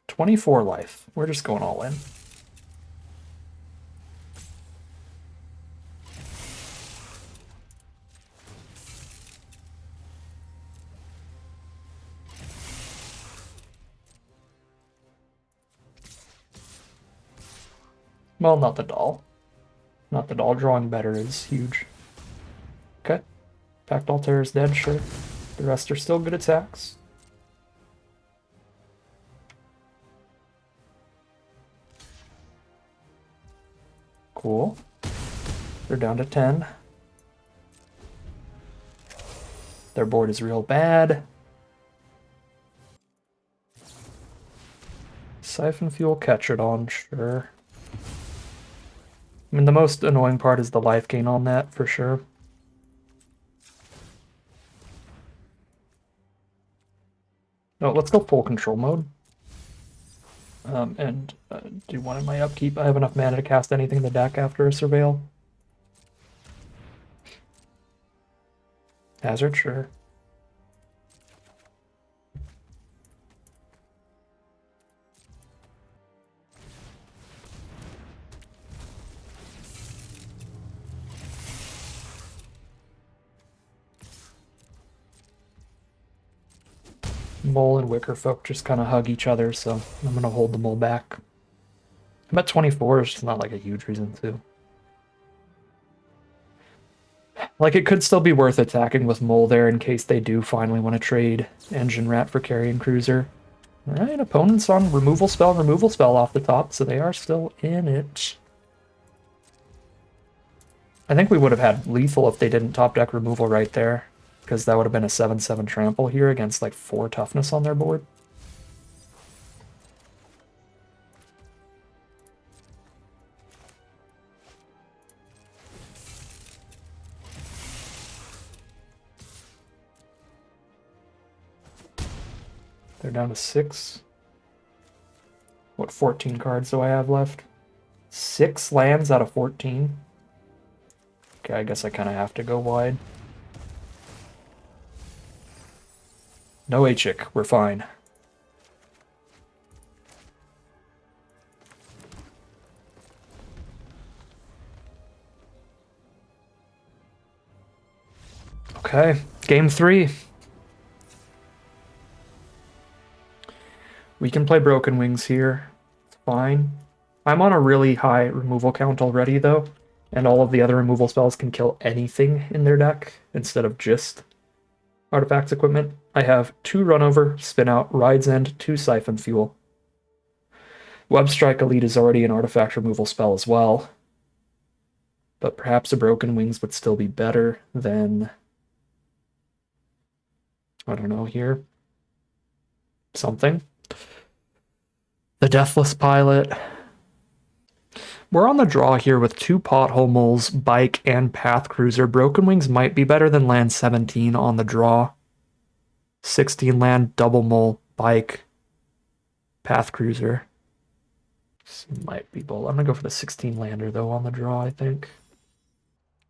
Speaker 1: $24 life. We're just going all in. Well, not the doll. Not the doll. Drawing better is huge. Okay. Pact Altair is dead, sure. The rest are still good attacks. Cool. They're down to 10. Their board is real bad. Siphon Fuel, catch it on, sure. I mean, the most annoying part is the life gain on that, for sure. No, let's go full control mode. And do one in my upkeep. I have enough mana to cast anything in the deck after a surveil. Hazard, sure. Mole and Wicker Folk just kind of hug each other, so I'm going to hold the mole back. I'm at 24, it's just not like a huge reason to. Like, it could still be worth attacking with mole there in case they do finally want to trade Engine Rat for Carrion Cruiser. Alright, opponent's on removal spell off the top, so they are still in it. I think we would have had lethal if they didn't top deck removal right there, because that would have been a 7/7 trample here against like 4 toughness on their board. They're down to 6. What 14 cards do I have left? 6 lands out of 14. Okay, I guess I kind of have to go wide. No Aatchik, we're fine. Okay, game 3. We can play Broken Wings here. It's fine. I'm on a really high removal count already, though, and all of the other removal spells can kill anything in their deck instead of just artifacts equipment. I have 2 Runover, Spin Out, Ride's End, 2 Siphon Fuel. Web Strike Elite is already an artifact removal spell as well, but perhaps a Broken Wings would still be better than, I don't know here, something. The Deathless Pilot. We're on the draw here with 2 Pothole Moles, Bike, and Path Cruiser. Broken Wings might be better than land 17 on the draw. 16 land, double mole, Bike, Path Cruiser. This might be bold. I'm going to go for the 16 lander, though, on the draw, I think.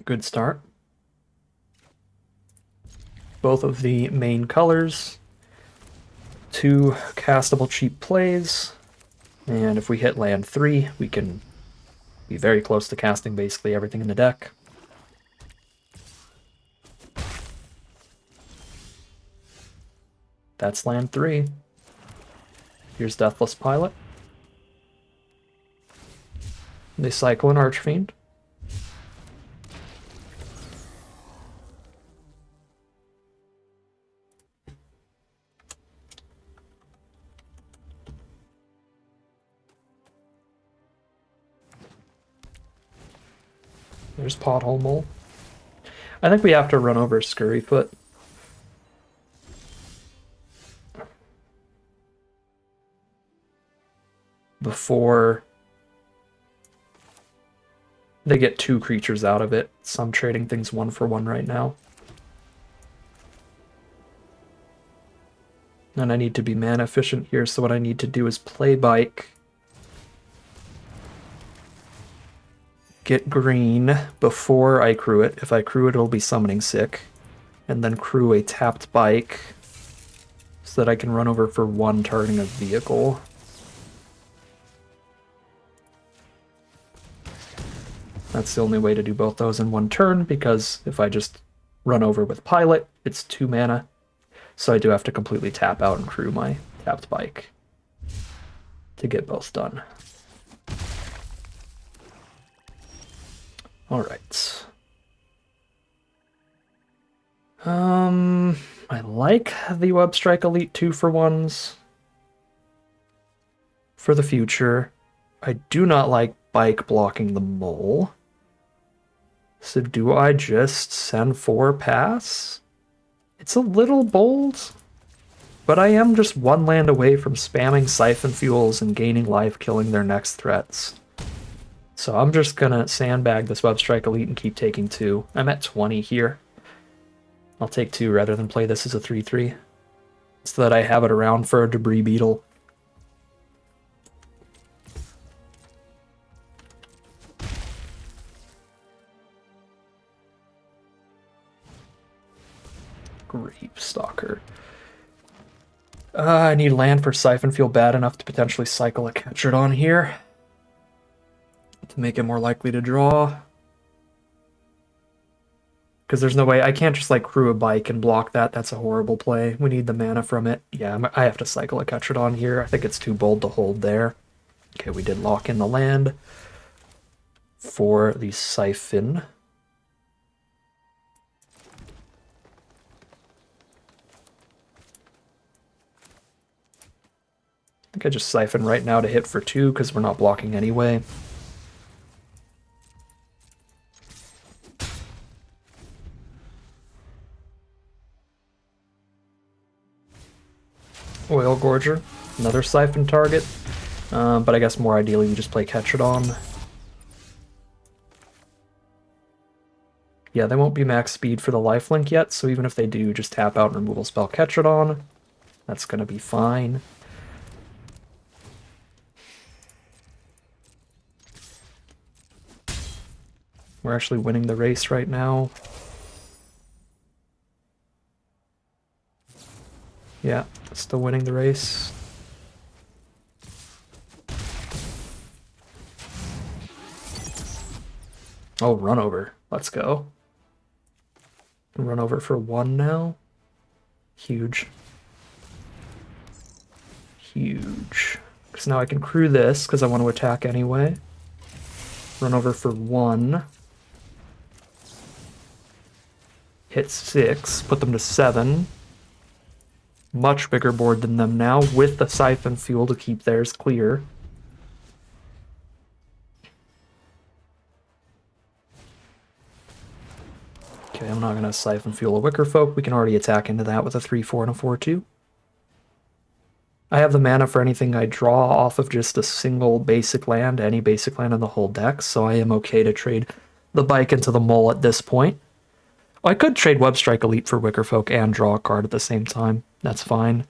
Speaker 1: Good start. Both of the main colors. 2 castable cheap plays. And if we hit land 3, we can be very close to casting basically everything in the deck. That's land 3. Here's Deathless Pilot. They cycle an Archfiend. There's Pothole Mole. I think we have to run over Scurryfoot. before they get 2 creatures out of it. So I'm trading things 1 for 1 right now. And I need to be mana efficient here, so what I need to do is play Bike, get green before I crew it. If I crew it, it'll be Summoning Sick. And then crew a tapped Bike so that I can run over for 1 targeting a vehicle. That's the only way to do both those in 1 turn, because if I just run over with Pilot, it's 2 mana. So I do have to completely tap out and crew my tapped Bike to get both done. All right. I like the Web Strike Elite 2 for 1s for the future. I do not like Bike blocking the Mole. So do I just send 4 pass? It's a little bold, but I am just 1 land away from spamming Siphon Fuels and gaining life, killing their next threats. So I'm just gonna sandbag this Web Strike Elite and keep taking 2. I'm at 20 here. I'll take 2 rather than play this as a 3/3, so that I have it around for a Debris Beetle. Gravestalker. I need land for Siphon Fuel bad enough to potentially cycle a Catcher on here to make it more likely to draw. Because there's no way, I can't just like crew a Bike and block that. That's a horrible play. We need the mana from it. Yeah, I have to cycle a Catcher on here. I think it's too bold to hold there. Okay, we did lock in the land for the Siphon. I think I just Siphon right now to hit for 2 because we're not blocking anyway. Oil Gorger, another Siphon target, but I guess more ideally we just play Ketradon. Yeah, they won't be max speed for the lifelink yet, so even if they do, just tap out and removal spell Ketradon. That's going to be fine. We're actually winning the race right now. Yeah, still winning the race. Oh, run over. Let's go. Run over for 1 now. Huge. Huge. Because now I can crew this because I want to attack anyway. Run over for 1. Hit 6. Put them to 7. Much bigger board than them now, with the Siphon Fuel to keep theirs clear. Okay, I'm not going to Siphon Fuel a Wicker Folk. We can already attack into that with a 3/4 and a 4/2. I have the mana for anything I draw off of just a single basic land, any basic land in the whole deck, so I am okay to trade the Bike into the Mole at this point. I could trade Web Strike Elite for Wicker Folk and draw a card at the same time. That's fine.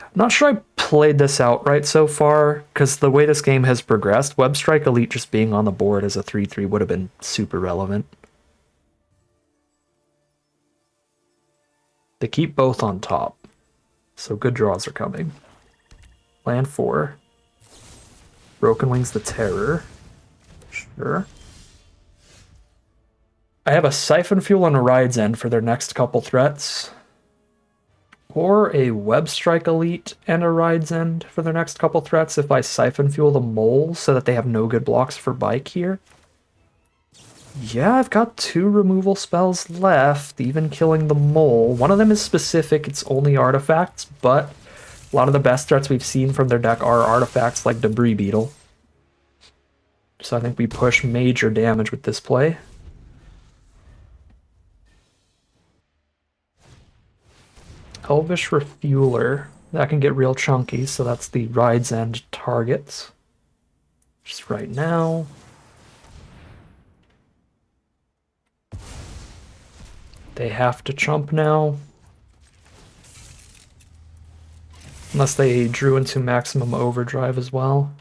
Speaker 1: I'm not sure I played this out right so far, because the way this game has progressed, Web Strike Elite just being on the board as a 3/3 would have been super relevant. They keep both on top, so good draws are coming. Land 4. Broken Wings the Terror. Sure. I have a Siphon Fuel and a Ride's End for their next couple threats. Or a Web Strike Elite and a Ride's End for their next couple threats if I Siphon Fuel the Mole so that they have no good blocks for Bike here. Yeah, I've got 2 removal spells left, even killing the Mole. One of them is specific, it's only artifacts, but a lot of the best threats we've seen from their deck are artifacts like Debris Beetle. So I think we push major damage with this play. Elvish Refueler. That can get real chunky, so that's the Ride's End target. Just right now. They have to chump now. Unless they drew into maximum overdrive as well.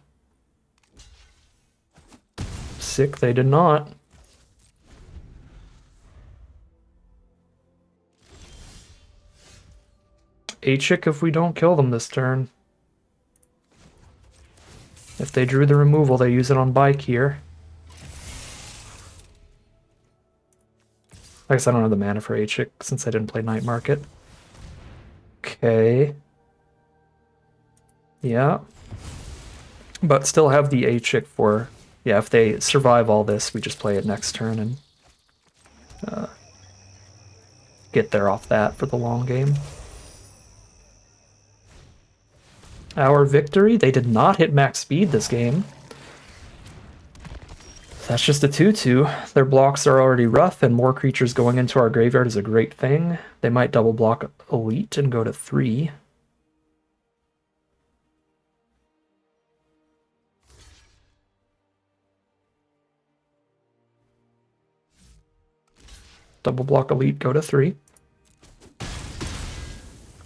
Speaker 1: Sick, they did not. Aatchik if we don't kill them this turn. If they drew the removal, they use it on bike here. I guess I don't have the mana for Aatchik since I didn't play Night Market. Okay. Yeah. But still have the Aatchik for... Yeah, if they survive all this, we just play it next turn and get there off that for the long game. Our victory, they did not hit max speed this game. That's just a 2-2. Their blocks are already rough, and more creatures going into our graveyard is a great thing. They might double block Elite and go to 3. Double block Elite, go to 3.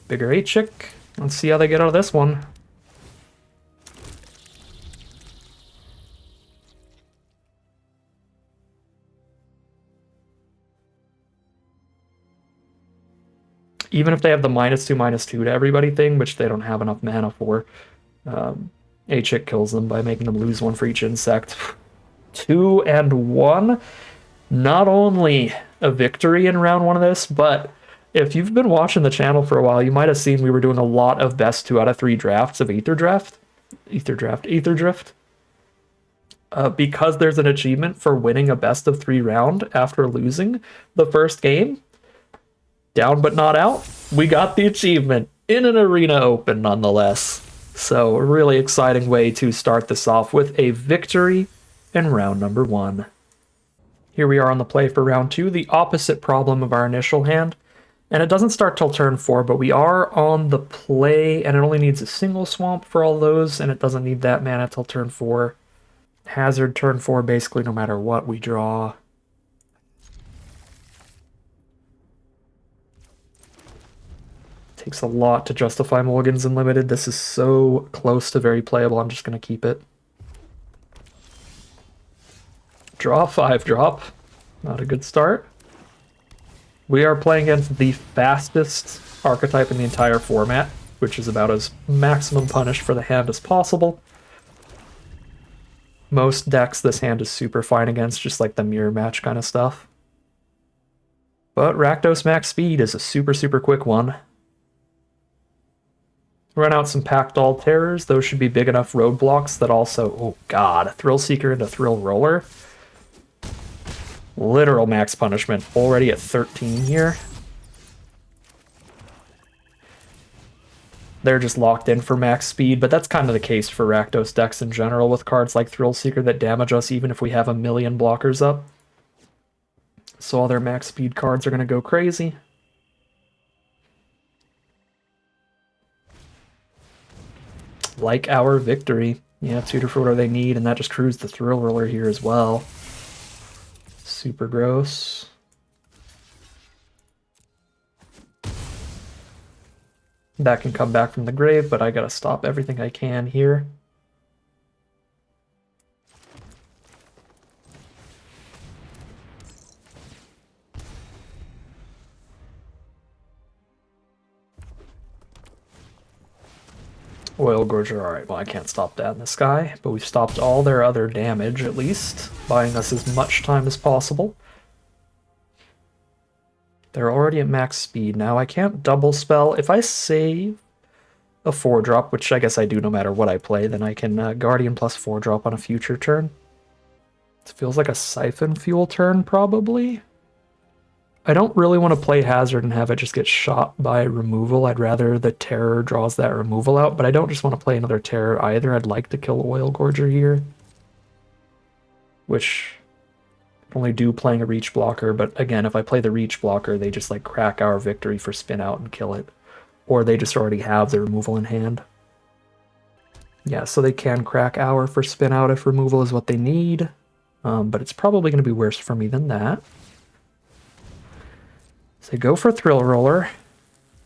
Speaker 1: Bigger Aatchik. Let's see how they get out of this one. Even if they have the -2/-2 to everybody thing, which they don't have enough mana for, Aatchik kills them by making them lose 1 for each insect. 2 and 1. Not only a victory in round 1 of this, but if you've been watching the channel for a while, you might have seen we were doing a lot of best 2 out of 3 drafts of Aetherdrift. Because there's an achievement for winning a best of 3 round after losing the first game. Down but not out, we got the achievement in an arena open nonetheless. So a really exciting way to start this off with a victory in round number 1. Here we are on the play for round 2, the opposite problem of our initial hand. And it doesn't start till turn 4, but we are on the play, and it only needs a single swamp for all those, and it doesn't need that mana till turn 4. Hazard turn 4, basically no matter what we draw. Takes a lot to justify mulligans in limited. This is so close to very playable, I'm just going to keep it. Draw 5 drop. Not a good start. We are playing against the fastest archetype in the entire format, which is about as maximum punish for the hand as possible. Most decks this hand is super fine against, just like the mirror match kind of stuff. But Rakdos max speed is a super quick one. Run out some Packed All Terrors. Those should be big enough roadblocks that also... Oh god, Thrill Seeker into Thrill Roller. Literal max punishment. Already at 13 here. They're just locked in for max speed, but that's kind of the case for Rakdos decks in general with cards like Thrill Seeker that damage us even if we have a million blockers up. So all their max speed cards are going to go crazy. Like our victory. Yeah, tutor for whatever they need, and that just crews the Thrill Roller here as well. Super gross. That can come back from the grave, but I gotta stop everything I can here. Oil Gorger, alright, well I can't stop that in the sky, but we've stopped all their other damage at least, buying us as much time as possible. They're already at max speed now. I can't double spell. If I save a 4-drop, which I guess I do no matter what I play, then I can Guardian plus 4-drop on a future turn. It feels like a Siphon Fuel turn, probably. I don't really want to play Hazard and have it just get shot by removal. I'd rather the Terror draws that removal out, but I don't just want to play another Terror either. I'd like to kill Oil Gorger here, which I only do playing a Reach blocker, but again, if I play the Reach blocker, they just like crack our victory for spin out and kill it, or they just already have the removal in hand. Yeah, so they can crack Hour for spin out if removal is what they need. But it's probably going to be worse for me than that. So go for Thrill Roller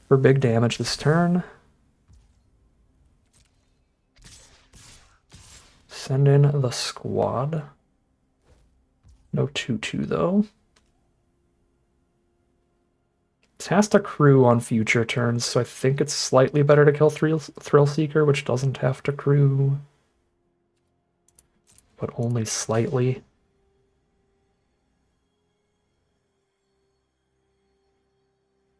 Speaker 1: for big damage this turn. Send in the squad. No 2/2 though. It has to crew on future turns, so I think it's slightly better to kill Thrill Seeker, which doesn't have to crew. But only slightly.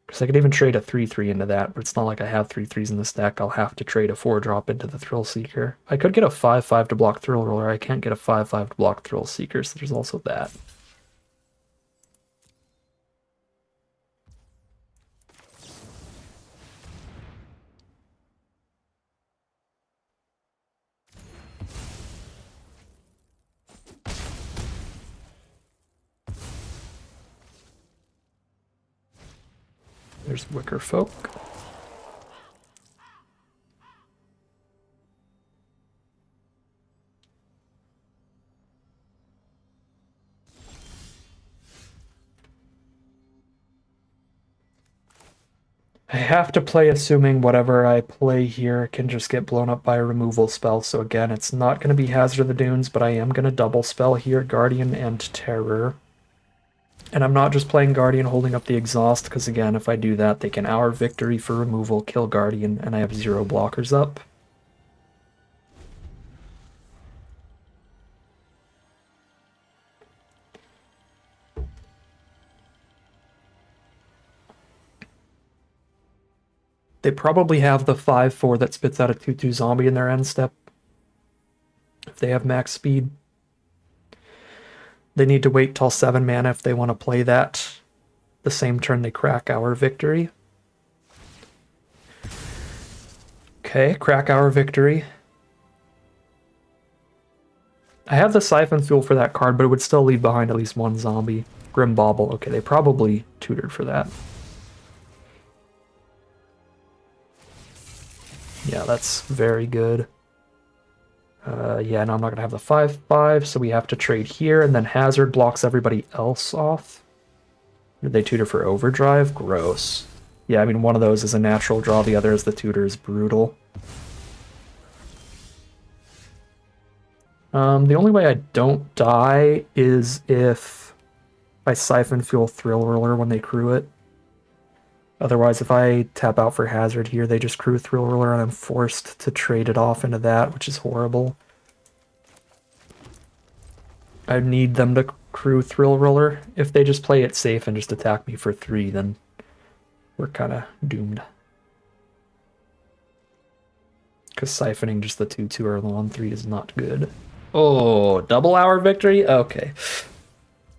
Speaker 1: Because I could even trade a 3/3 into that, but it's not like I have 3/3s in this deck. I'll have to trade a 4-drop into the Thrill Seeker. I could get a 5/5 to block Thrill Roller. I can't get a 5/5 to block Thrill Seeker, so there's also that. There's Wicker Folk. I have to play assuming whatever I play here can just get blown up by a removal spell. So again, it's not going to be Hazard of the Dunes, but I am going to double spell here, Guardian and Terror. And I'm not just playing Guardian holding up the exhaust, because again, if I do that, they can Hour Victory for removal, kill Guardian, and I have 0 blockers up. They probably have the 5/4 that spits out a 2/2 zombie in their end step. If they have max speed. They need to wait till 7 mana if they want to play that the same turn they crack Hour Victory. Okay, crack Hour Victory. I have the Siphon Fuel for that card, but it would still leave behind at least 1 zombie. Grim Bauble. Okay, they probably tutored for that. Yeah, that's very good. Yeah, no, I'm not going to have the 5/5, so we have to trade here, and then Hazard blocks everybody else off. Did they tutor for Overdrive? Gross. Yeah, I mean, one of those is a natural draw, the other is the tutor is brutal. The only way I don't die is if I Siphon Fuel Thrill Roller when they crew it. Otherwise, if I tap out for Hazard here, they just crew Thrill Roller and I'm forced to trade it off into that, which is horrible. I need them to crew Thrill Roller. If they just play it safe and just attack me for 3, then we're kind of doomed. Because siphoning just the 2/2 or on 3 is not good. Oh, double Hour Victory? Okay.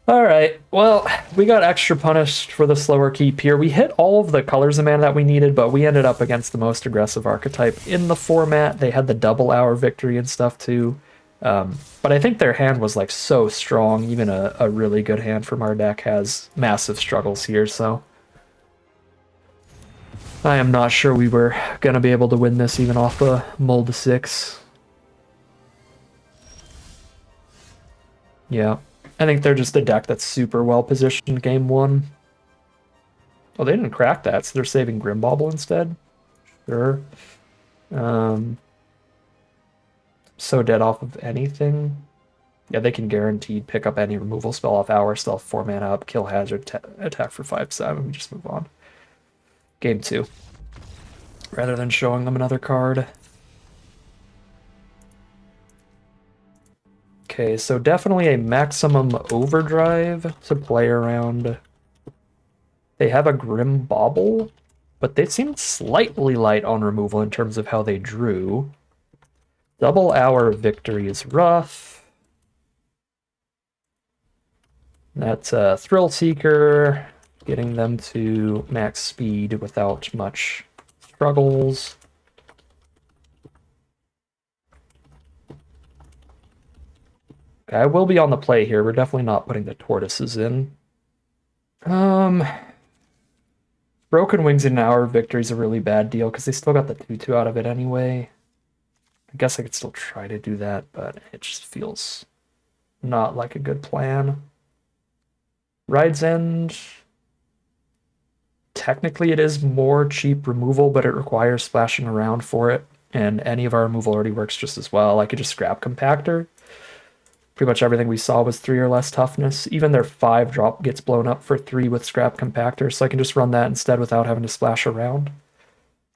Speaker 1: Alright, well, we got extra punished for the slower keep here. We hit all of the colors of mana that we needed, but we ended up against the most aggressive archetype in the format. They had the double Hour Victory and stuff too. But I think their hand was like so strong. Even a really good hand from our deck has massive struggles here, so I am not sure we were going to be able to win this even off a mold 6. Yeah. I think they're just a deck that's super well positioned game 1. Oh, they didn't crack that, so they're saving Grimbauble instead. Sure. So dead off of anything. Yeah, they can guaranteed pick up any removal spell off Hour, still 4 mana up, kill Hazard, attack for 5/7. We just move on. Game 2. Rather than showing them another card. Okay, so definitely a maximum overdrive to play around. They have a Grim Bauble, but they seemed slightly light on removal in terms of how they drew. Double Hour Victory is rough. That's a Thrill Seeker, getting them to max speed without much struggles. I will be on the play here. We're definitely not putting the tortoises in. Broken Wings in Hour Victory is a really bad deal because they still got the 2/2 out of it anyway. I guess I could still try to do that, but it just feels not like a good plan. Ride's End. Technically, it is more cheap removal, but it requires splashing around for it, and any of our removal already works just as well. I could just scrap Compactor. Pretty much everything we saw was 3 or less toughness. Even their 5 drop gets blown up for 3 with Scrap Compactor, so I can just run that instead without having to splash around.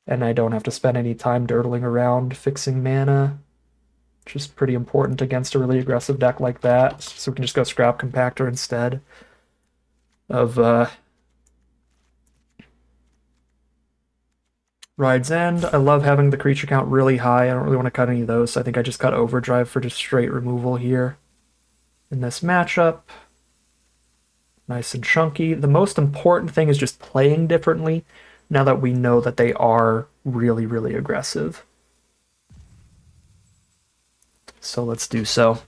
Speaker 1: And I don't have to spend any time dirtling around fixing mana, which is pretty important against a really aggressive deck like that. So we can just go Scrap Compactor instead of Ride's End. I love having the creature count really high. I don't really want to cut any of those, so I think I just cut Overdrive for just straight removal here. In this matchup, nice and chunky. The most important thing is just playing differently now that we know that they are really, really aggressive. So let's do so.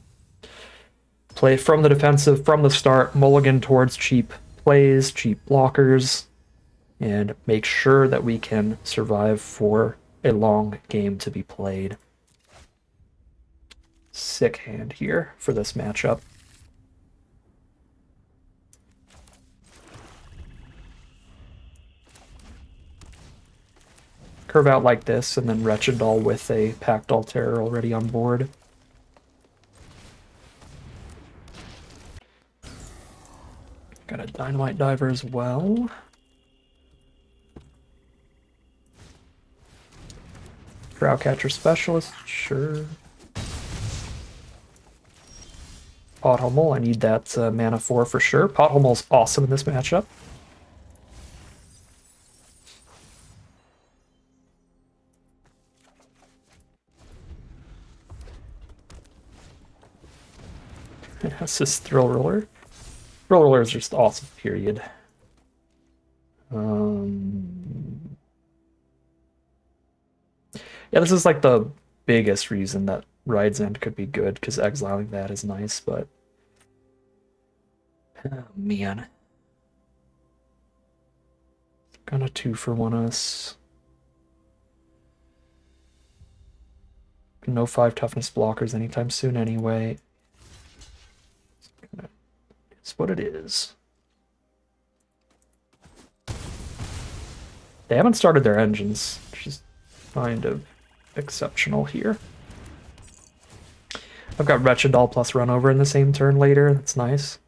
Speaker 1: Play from the defensive from the start, mulligan towards cheap plays, cheap blockers, and make sure that we can survive for a long game to be played. Sick hand here for this matchup. Curve out like this, and then Wretched Doll with a Packed Altair already on board. Got a Dynamite Diver as well. Crowdcatcher Specialist, sure. Pothummel, I need that mana for sure. Pothummel's awesome in this matchup. That's this Thrill Roller. Thrill Roller is just awesome, period. Yeah, this is like the biggest reason that Ride's End could be good, because exiling that is nice, but... Oh, man. Gonna 2-for-1 us. No 5 toughness blockers anytime soon anyway. It's what it is. They haven't started their engines, which is kind of exceptional here. I've got Wretched Doll plus Run Over in the same turn later. That's nice.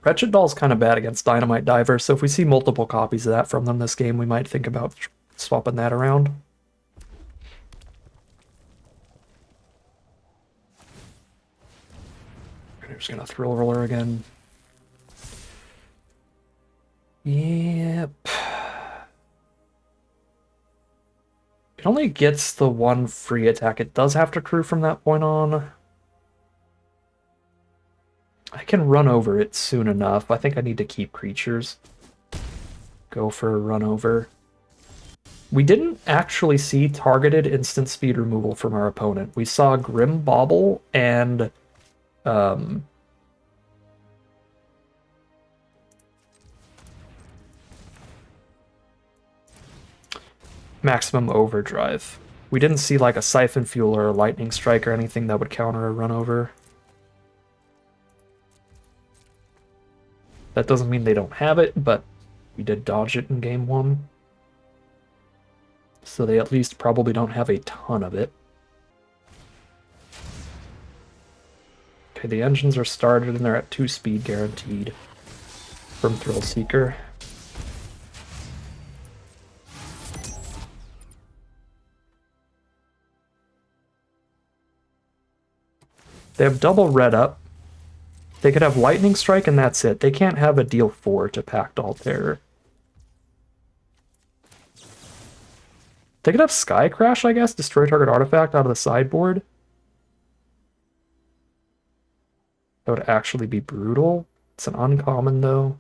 Speaker 1: Wretched Doll's kind of bad against Dynamite Diver, so if we see multiple copies of that from them this game, we might think about swapping that around. I'm just gonna Thrill Roller again. Yep. It only gets the 1 free attack. It does have to crew from that point on. I can run over it soon enough. I think I need to keep creatures. Go for a run over. We didn't actually see targeted instant speed removal from our opponent. We saw Grim Bauble and Maximum Overdrive. We didn't see like a Siphon Fuel or a Lightning Strike or anything that would counter a run over. That doesn't mean they don't have it, but we did dodge it in game 1. So they at least probably don't have a ton of it. Okay, the engines are started and they're at 2 speed guaranteed from Thrill Seeker. They have double red up. They could have Lightning Strike and that's it. They can't have a deal 4 to Packed Altair. They could have Sky Crash, I guess. Destroy target artifact out of the sideboard. That would actually be brutal. It's an uncommon, though.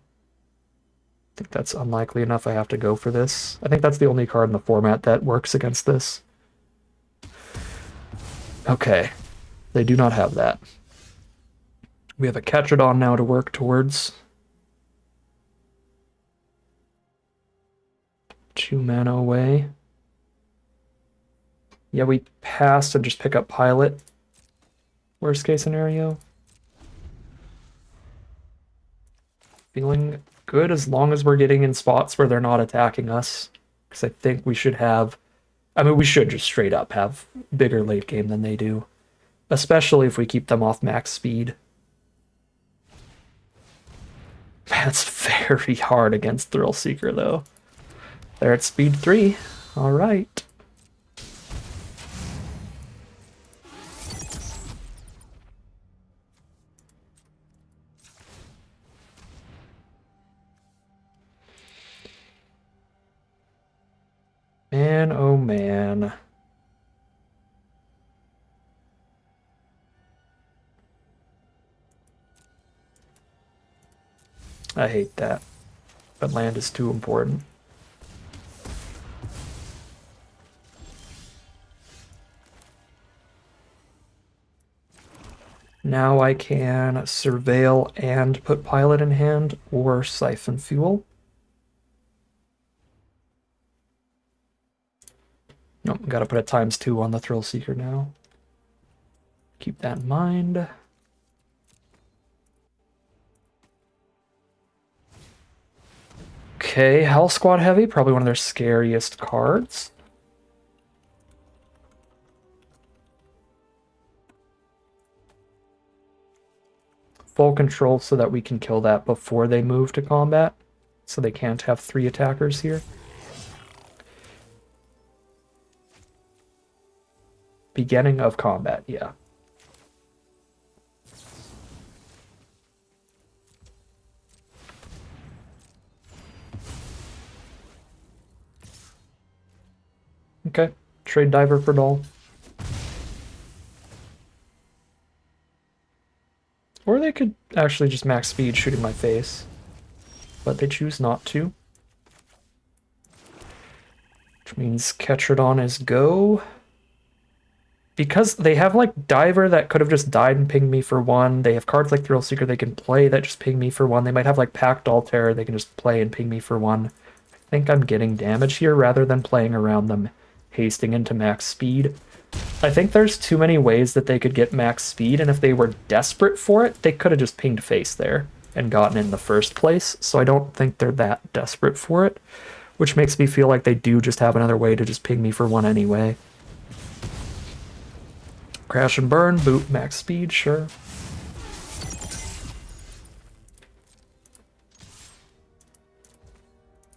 Speaker 1: I think that's unlikely enough. I have to go for this. I think that's the only card in the format that works against this. Okay. They do not have that. We have a Catcherdon now to work towards. 2 mana away. Yeah, we passed and just pick up Pilot. Worst case scenario. Feeling good as long as we're getting in spots where they're not attacking us. Because I think we should have... I mean, we should just straight up have bigger late game than they do. Especially if we keep them off max speed. That's very hard against Thrill Seeker, though. They're at speed 3. All right. Man, oh man. I hate that. But land is too important. Now I can surveil and put Pilot in hand or Siphon Fuel. Nope, gotta put a ×2 on the Thrill Seeker now. Keep that in mind. Okay, Hell Squad Heavy, probably one of their scariest cards. Full control so that we can kill that before they move to combat. So they can't have 3 attackers here. Beginning of combat, yeah. Okay, trade Diver for Doll. Or they could actually just max speed shooting my face. But they choose not to. Which means Ketradon is go. Because they have like Diver that could have just died and pinged me for 1. They have cards like Thrill Seeker they can play that just ping me for 1. They might have like Pact Altair they can just play and ping me for 1. I think I'm getting damage here rather than playing around them hasting into max speed. I think there's too many ways that they could get max speed, and if they were desperate for it, they could have just pinged face there and gotten in the first place, so I don't think they're that desperate for it, which makes me feel like they do just have another way to just ping me for 1 anyway. Crash and burn, boot, max speed, sure.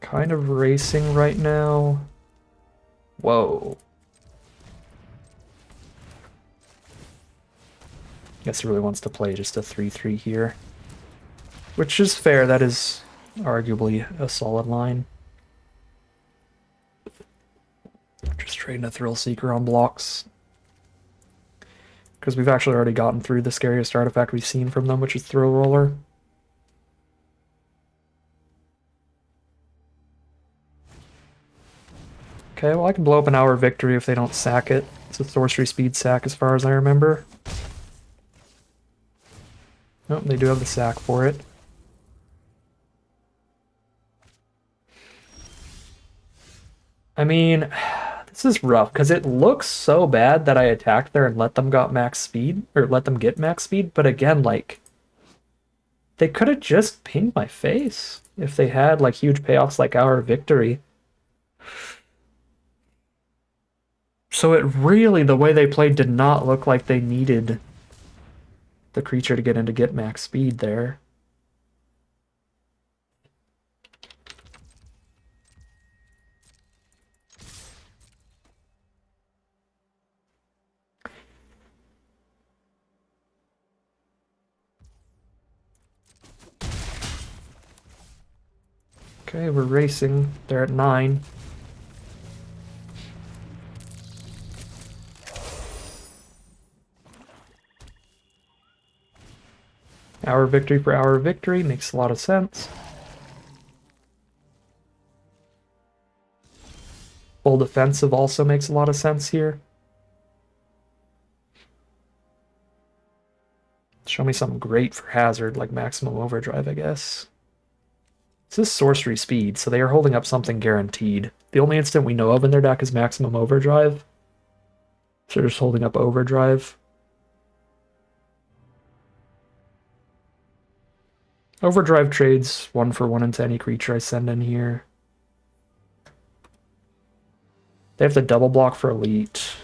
Speaker 1: Kind of racing right now. Whoa. Guess he really wants to play just a 3-3 here. Which is fair, that is arguably a solid line. Just trading a Thrill Seeker on blocks. Because we've actually already gotten through the scariest artifact we've seen from them, which is Thrill Roller. Okay, well I can blow up an Hour Victory if they don't sack it. It's a sorcery speed sack as far as I remember. Nope, they do have the sack for it. I mean, this is rough because it looks so bad that I attacked there and let them get max speed, but again, like, they could have just pinged my face if they had like huge payoffs like Hour Victory. So it really, the way they played did not look like they needed the creature to get max speed there. Okay, we're racing. They're at 9. Hour Victory for Hour Victory makes a lot of sense. Full defensive also makes a lot of sense here. Show me something great for Hazard, like Maximum Overdrive, I guess. This is sorcery speed, so they are holding up something guaranteed. The only instant we know of in their deck is Maximum Overdrive. So they're just holding up Overdrive. Overdrive trades 1-for-1 into any creature I send in here. They have to double block for Elite.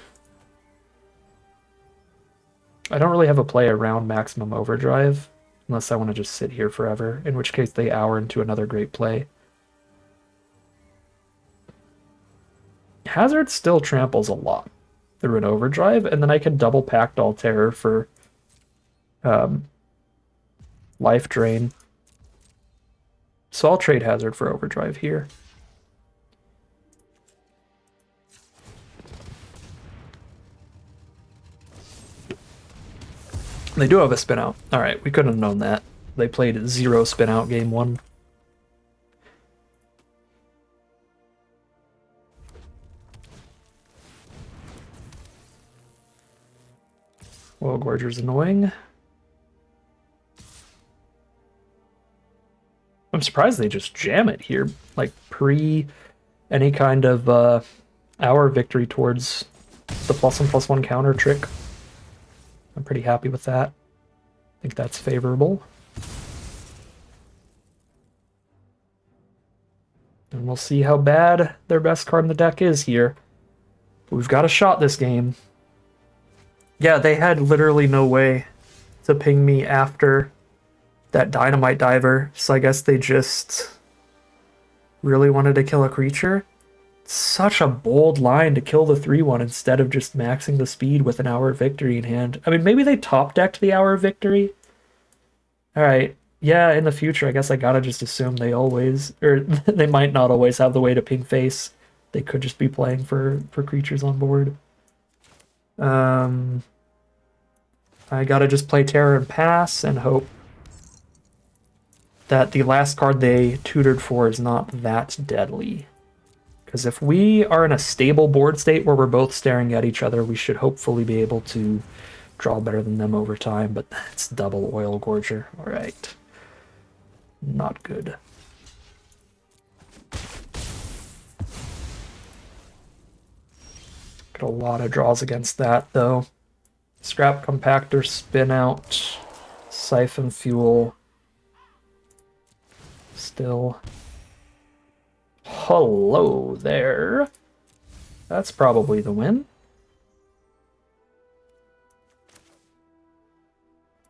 Speaker 1: I don't really have a play around Maximum Overdrive, unless I want to just sit here forever, in which case they hour into another great play. Hazard still tramples a lot through an Overdrive, and then I can double Pact All Terror for life drain. So I'll trade Hazard for Overdrive here. They do have a spin out. All right, we couldn't have known that. They played 0 spin out game 1. Well, Gorger's annoying. I'm surprised they just jam it here, like pre any kind of hour victory towards the +1/+1 counter trick. I'm pretty happy with that. I think that's favorable. And we'll see how bad their best card in the deck is here. We've got a shot this game. Yeah, they had literally no way to ping me after that Dynamite Diver, so I guess they just really wanted to kill a creature. Such a bold line to kill the 3/1 instead of just maxing the speed with an Hour of Victory in hand. I mean, maybe they top decked the Hour of Victory. Alright, yeah, in the future, I guess I gotta just assume they always, or they might not always have the way to ping face. They could just be playing for creatures on board. I gotta just play Terror and pass and hope that the last card they tutored for is not that deadly. Because if we are in a stable board state where we're both staring at each other, we should hopefully be able to draw better than them over time, but that's double Oil Gorger. All right. Not good. Got a lot of draws against that, though. Scrap Compactor, Spin Out, Siphon Fuel. Still. Hello there. That's probably the win.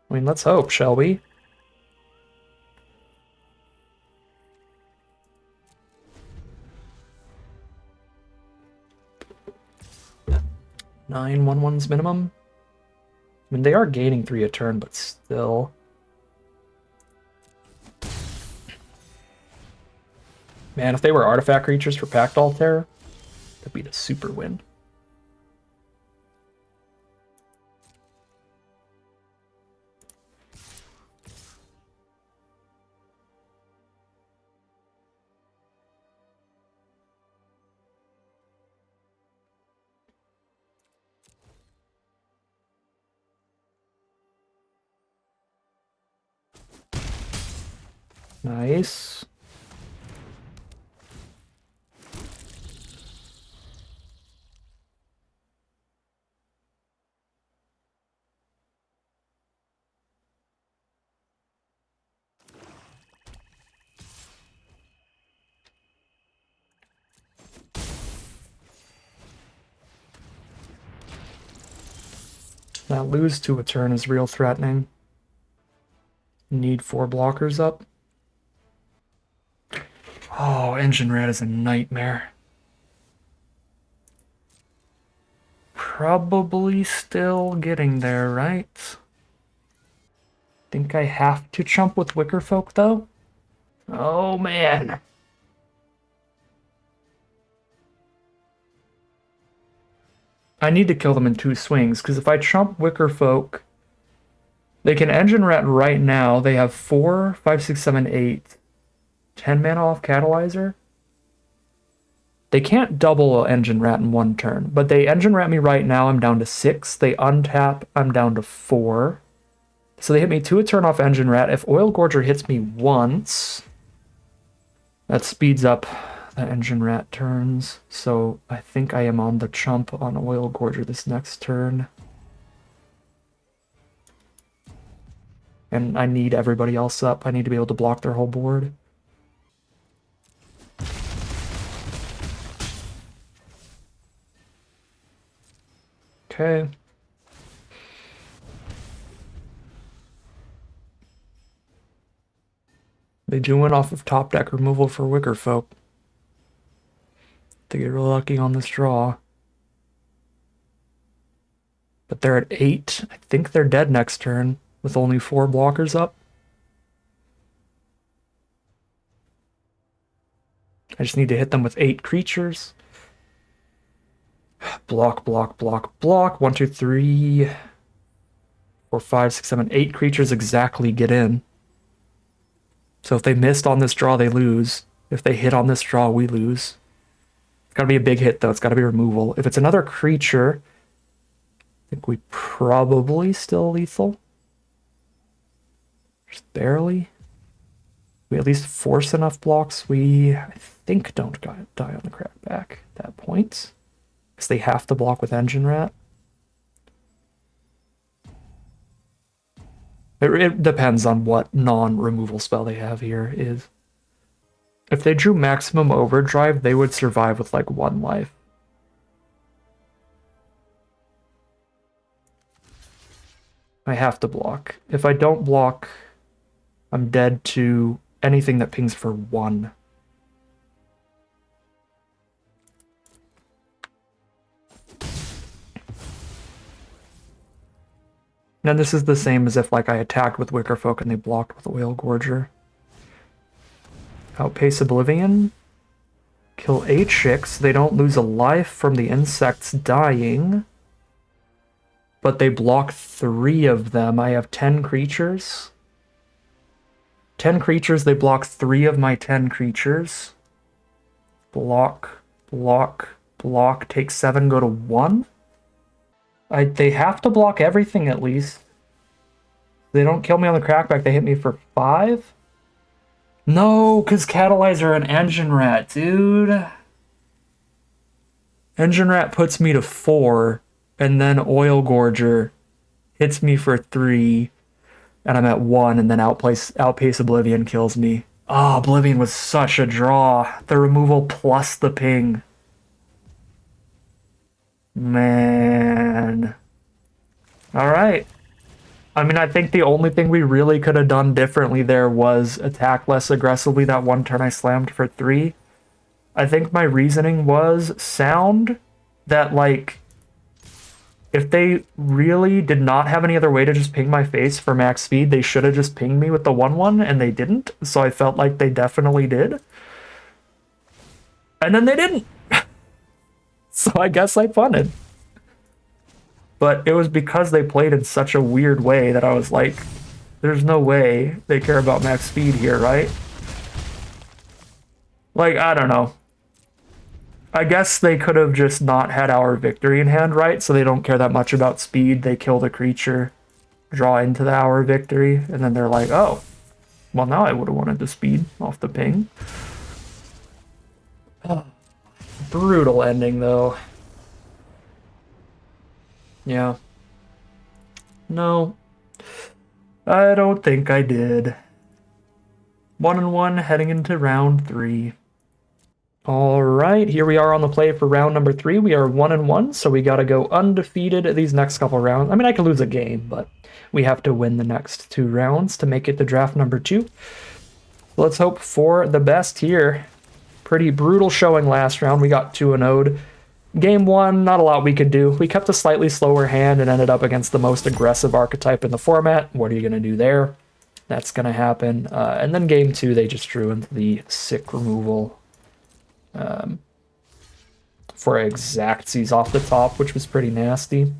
Speaker 1: I mean, let's hope, shall we? Nine 1/1s minimum. I mean, they are gaining 3 a turn, but still. Man, if they were artifact creatures for Pact All Terror, that'd be the super win. Nice. That lose to a turn is real threatening. Need 4 blockers up. Oh, Engine Rat is a nightmare. Probably still getting there, right? Think I have to chump with Wicker Folk, though? Oh, man. I need to kill them in 2 swings, because if I chump Wicker Folk, they can Engine Rat right now. They have 4, 5, 6, 7, 8, 10 mana off Catalyzer. They can't double Engine Rat in 1 turn, but they Engine Rat me right now, I'm down to 6. They untap, I'm down to 4. So they hit me 2 a turn off Engine Rat. If Oil Gorger hits me once, That speeds up the engine rat turns, so I think I am on the chump on Oil Gorger this next turn. And I need everybody else up. I need to be able to block their whole board. Okay. They do win off of top deck removal for Wicker Folk. They get real lucky on this draw. But they're at 8. I think they're dead next turn with only 4 blockers up. I just need to hit them with 8 creatures. Block, block, block, block. 1, 2, 3, 4, 5, 6, 7, 8 creatures exactly get in. So if they missed on this draw, they lose. If they hit on this draw, we lose. It's gotta be a big hit, though. It's gotta be removal. If it's another creature, I think we probably still lethal. Just barely. We at least force enough blocks. We, I think, don't die on the crackback at that point. Because they have to block with Engine Rat. It depends on what non-removal spell they have here is. If they drew Maximum Overdrive, they would survive with like 1 life. I have to block. If I don't block, I'm dead to anything that pings for 1. And this is the same as if like I attacked with Wicker Folk and they blocked with Oil Gorger. Outpace Oblivion. Kill Aatchik. They don't lose a life from the insects dying. But they block 3 of them. I have 10 creatures. 10 creatures, they block 3 of my 10 creatures. Block, block, block. Take 7, go to 1. They have to block everything at least. They don't kill me on the crackback, they hit me for 5? No, because Catalyzer and Engine Rat, dude. Engine Rat puts me to 4, and then Oil Gorger hits me for 3, and I'm at 1, and then Outpace Oblivion kills me. Oh, Oblivion was such a draw. The removal plus the ping. Man. Alright. I mean, I think the only thing we really could have done differently there was attack less aggressively that one turn I slammed for 3. I think my reasoning was sound, that, like, if they really did not have any other way to just ping my face for max speed, they should have just pinged me with the 1/1, and they didn't, so I felt like they definitely did. And then they didn't. So I guess I punted. But it was because they played in such a weird way that I was like, there's no way they care about max speed here, right? Like, I don't know. I guess they could have just not had our victory in hand, right? So they don't care that much about speed. They kill the creature, draw into the our victory, and then they're like, oh, well, now I would have wanted the speed off the ping. Oh, brutal ending, though. Yeah. No. I don't think I did. 1-1 heading into round 3. All right, here we are on the play for round number 3. We are 1-1, so we got to go undefeated these next couple rounds. I mean, I could lose a game, but we have to win the next 2 rounds to make it to draft number 2. Let's hope for the best here. Pretty brutal showing last round. We got 2-0'd. Game 1, not a lot we could do. We kept a slightly slower hand and ended up against the most aggressive archetype in the format. What are you going to do there? That's going to happen. And then game 2, they just drew into the sick removal for Exactsies off the top, which was pretty nasty.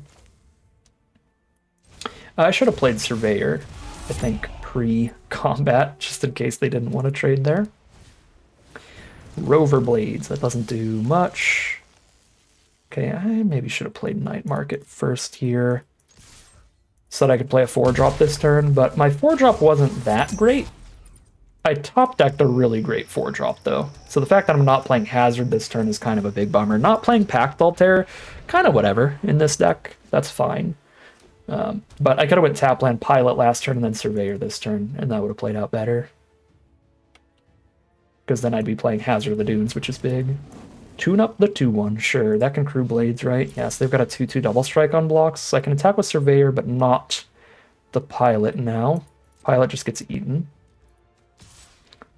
Speaker 1: I should have played Surveyor, I think, pre-combat, just in case they didn't want to trade there. Rover Blades, that doesn't do much. Okay, I maybe should have played Night Market first here, so that I could play a 4-drop this turn, but my 4-drop wasn't that great. I top decked a really great 4-drop though. So the fact that I'm not playing Hazard this turn is kind of a big bummer. Not playing Pact Altair, kind of whatever in this deck. That's fine. But I could have went Tapland Pilot last turn and then Surveyor this turn, and that would have played out better. Because then I'd be playing Hazard of the Dunes, which is big. Tune up the 2-1, sure. That can crew Blades, right? Yeah, so they've got a 2-2 double strike on blocks. So I can attack with Surveyor, but not the Pilot now. Pilot just gets eaten.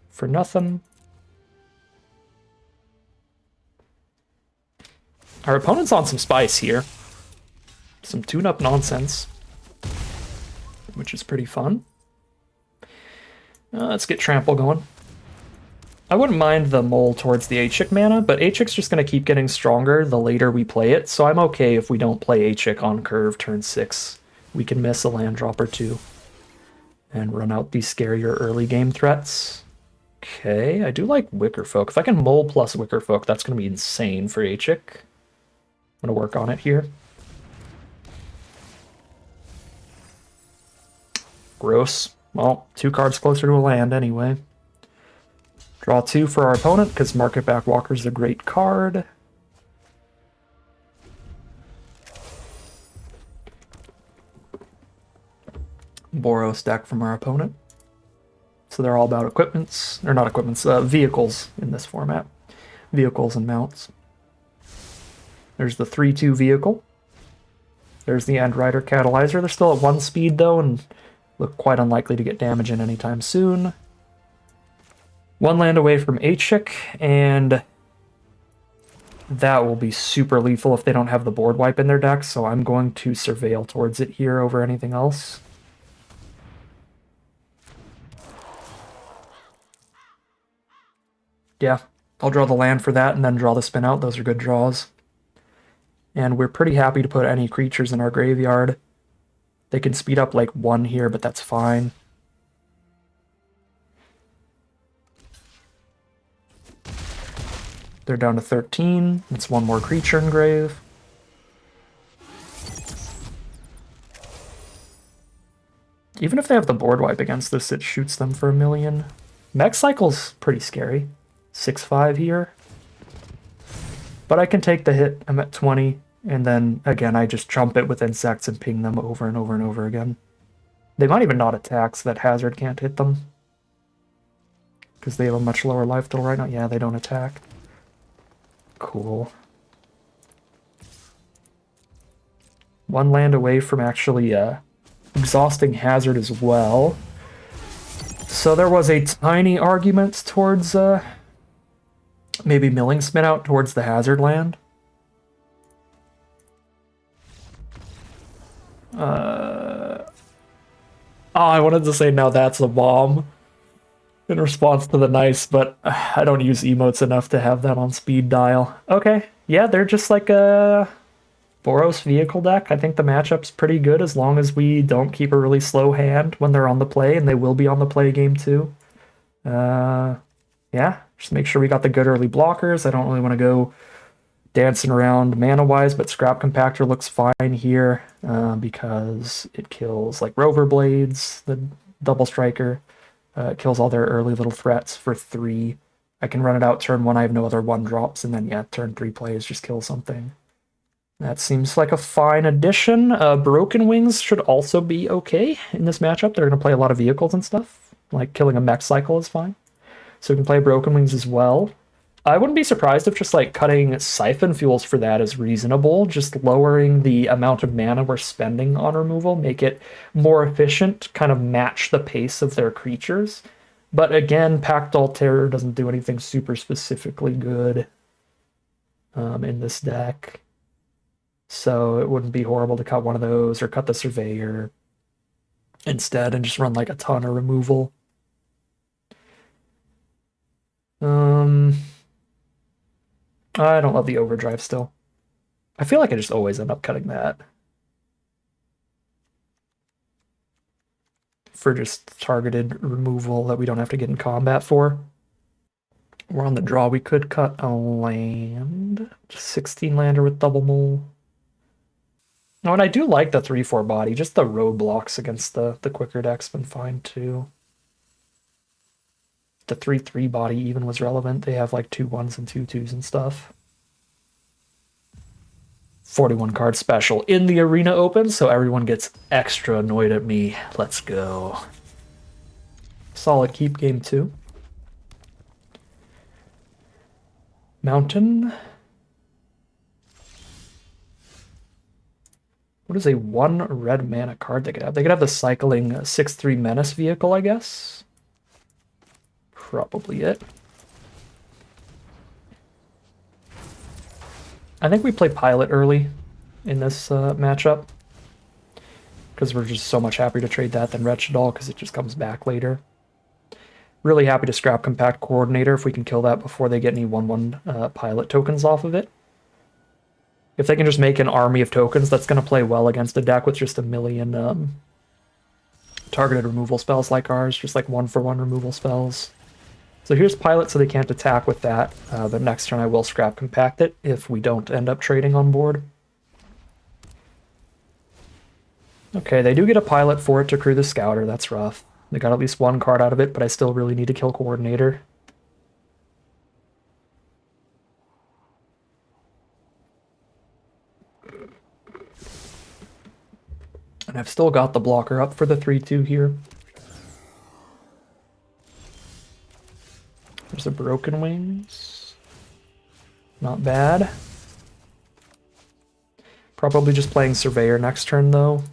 Speaker 1: For nothing. Our opponent's on some spice here. Some tune-up nonsense. Which is pretty fun. Let's get Trample going. I wouldn't mind the mole towards the Aatchik mana, but Aatchik's just going to keep getting stronger the later we play it, so I'm okay if we don't play Aatchik on curve turn 6. We can miss a land drop or two. And run out these scarier early game threats. Okay, I do like Wickerfolk. If I can mole plus Wickerfolk, that's going to be insane for Aatchik. I'm going to work on it here. Gross. Well, 2 cards closer to a land anyway. Draw 2 for our opponent, because Market Back Walker's a great card. Boros deck from our opponent. So they're all about equipments, or not equipments, vehicles in this format. Vehicles and mounts. There's the 3-2 vehicle. There's the End Rider Catalyzer. They're still at 1 speed though, and look quite unlikely to get damage in anytime soon. 1 land away from Aatchik, and that will be super lethal if they don't have the board wipe in their deck, so I'm going to Surveil towards it here over anything else. Yeah, I'll draw the land for that and then draw the spin out. Those are good draws. And we're pretty happy to put any creatures in our graveyard. They can speed up like 1 here, but that's fine. They're down to 13. It's 1 more creature in grave. Even if they have the board wipe against this, it shoots them for 1,000,000. Mech Cycle's pretty scary. 6-5 here. But I can take the hit. I'm at 20. And then, again, I just chump it with insects and ping them over and over and over again. They might even not attack so that Hazard can't hit them. Because they have a much lower life total right now. Yeah, they don't attack. Cool. 1 land away from actually exhausting Hazard as well. So there was a tiny argument towards maybe milling Spin Out towards the Hazard land. Oh, I wanted to say now that's a bomb in response to the nice, but I don't use emotes enough to have that on speed dial. Okay, yeah, they're just like a Boros vehicle deck. I think the matchup's pretty good as long as we don't keep a really slow hand when they're on the play, and they will be on the play game too. Yeah, just make sure we got the good early blockers. I don't really want to go dancing around mana-wise, but Scrap Compactor looks fine here because it kills like Rover Blades, the double striker. It kills all their early little threats for 3. I can run it out turn 1, I have no other 1-drops, and then yeah, turn 3 plays, just kill something. That seems like a fine addition. Broken Wings should also be okay in this matchup. They're going to play a lot of vehicles and stuff. Like killing a Mech Cycle is fine. So we can play Broken Wings as well. I wouldn't be surprised if just like cutting Siphon Fuels for that is reasonable. Just lowering the amount of mana we're spending on removal, make it more efficient, kind of match the pace of their creatures. But again, Pact Altair doesn't do anything super specifically good in this deck. So it wouldn't be horrible to cut one of those or cut the Surveyor instead and just run like a ton of removal. I don't love the Overdrive still. I feel like I just always end up cutting that. For just targeted removal that we don't have to get in combat for. We're on the draw. We could cut a land. Just 16 lander with double mole. Oh, and I do like the 3-4 body. Just the roadblocks against the quicker deck's been fine too. the 3/3 body even was relevant. They have like 2 1s and 2 2s and stuff. 41 card special in the Arena Open, so everyone gets extra annoyed at me. Let's go. Solid keep game 2. Mountain. What is a 1 red mana card they could have? They could have the cycling 6/3 Menace vehicle, I guess. Probably it. I think we play Pilot early in this matchup, because we're just so much happier to trade that than Wretched Doll, because it just comes back later. Really happy to scrap Compact Coordinator if we can kill that before they get any 1/1 Pilot tokens off of it. If they can just make an army of tokens, that's going to play well against a deck with just a million targeted removal spells like ours, just like 1-for-1 removal spells. So here's Pilot, so they can't attack with that, but next turn I will scrap Compact it if we don't end up trading on board. Okay, they do get a Pilot for it to crew the Scouter, that's rough. They got at least 1 card out of it, but I still really need to kill Coordinator. And I've still got the blocker up for the 3/2 here. There's a Broken Wings. Not bad. Probably just playing Surveyor next turn, though.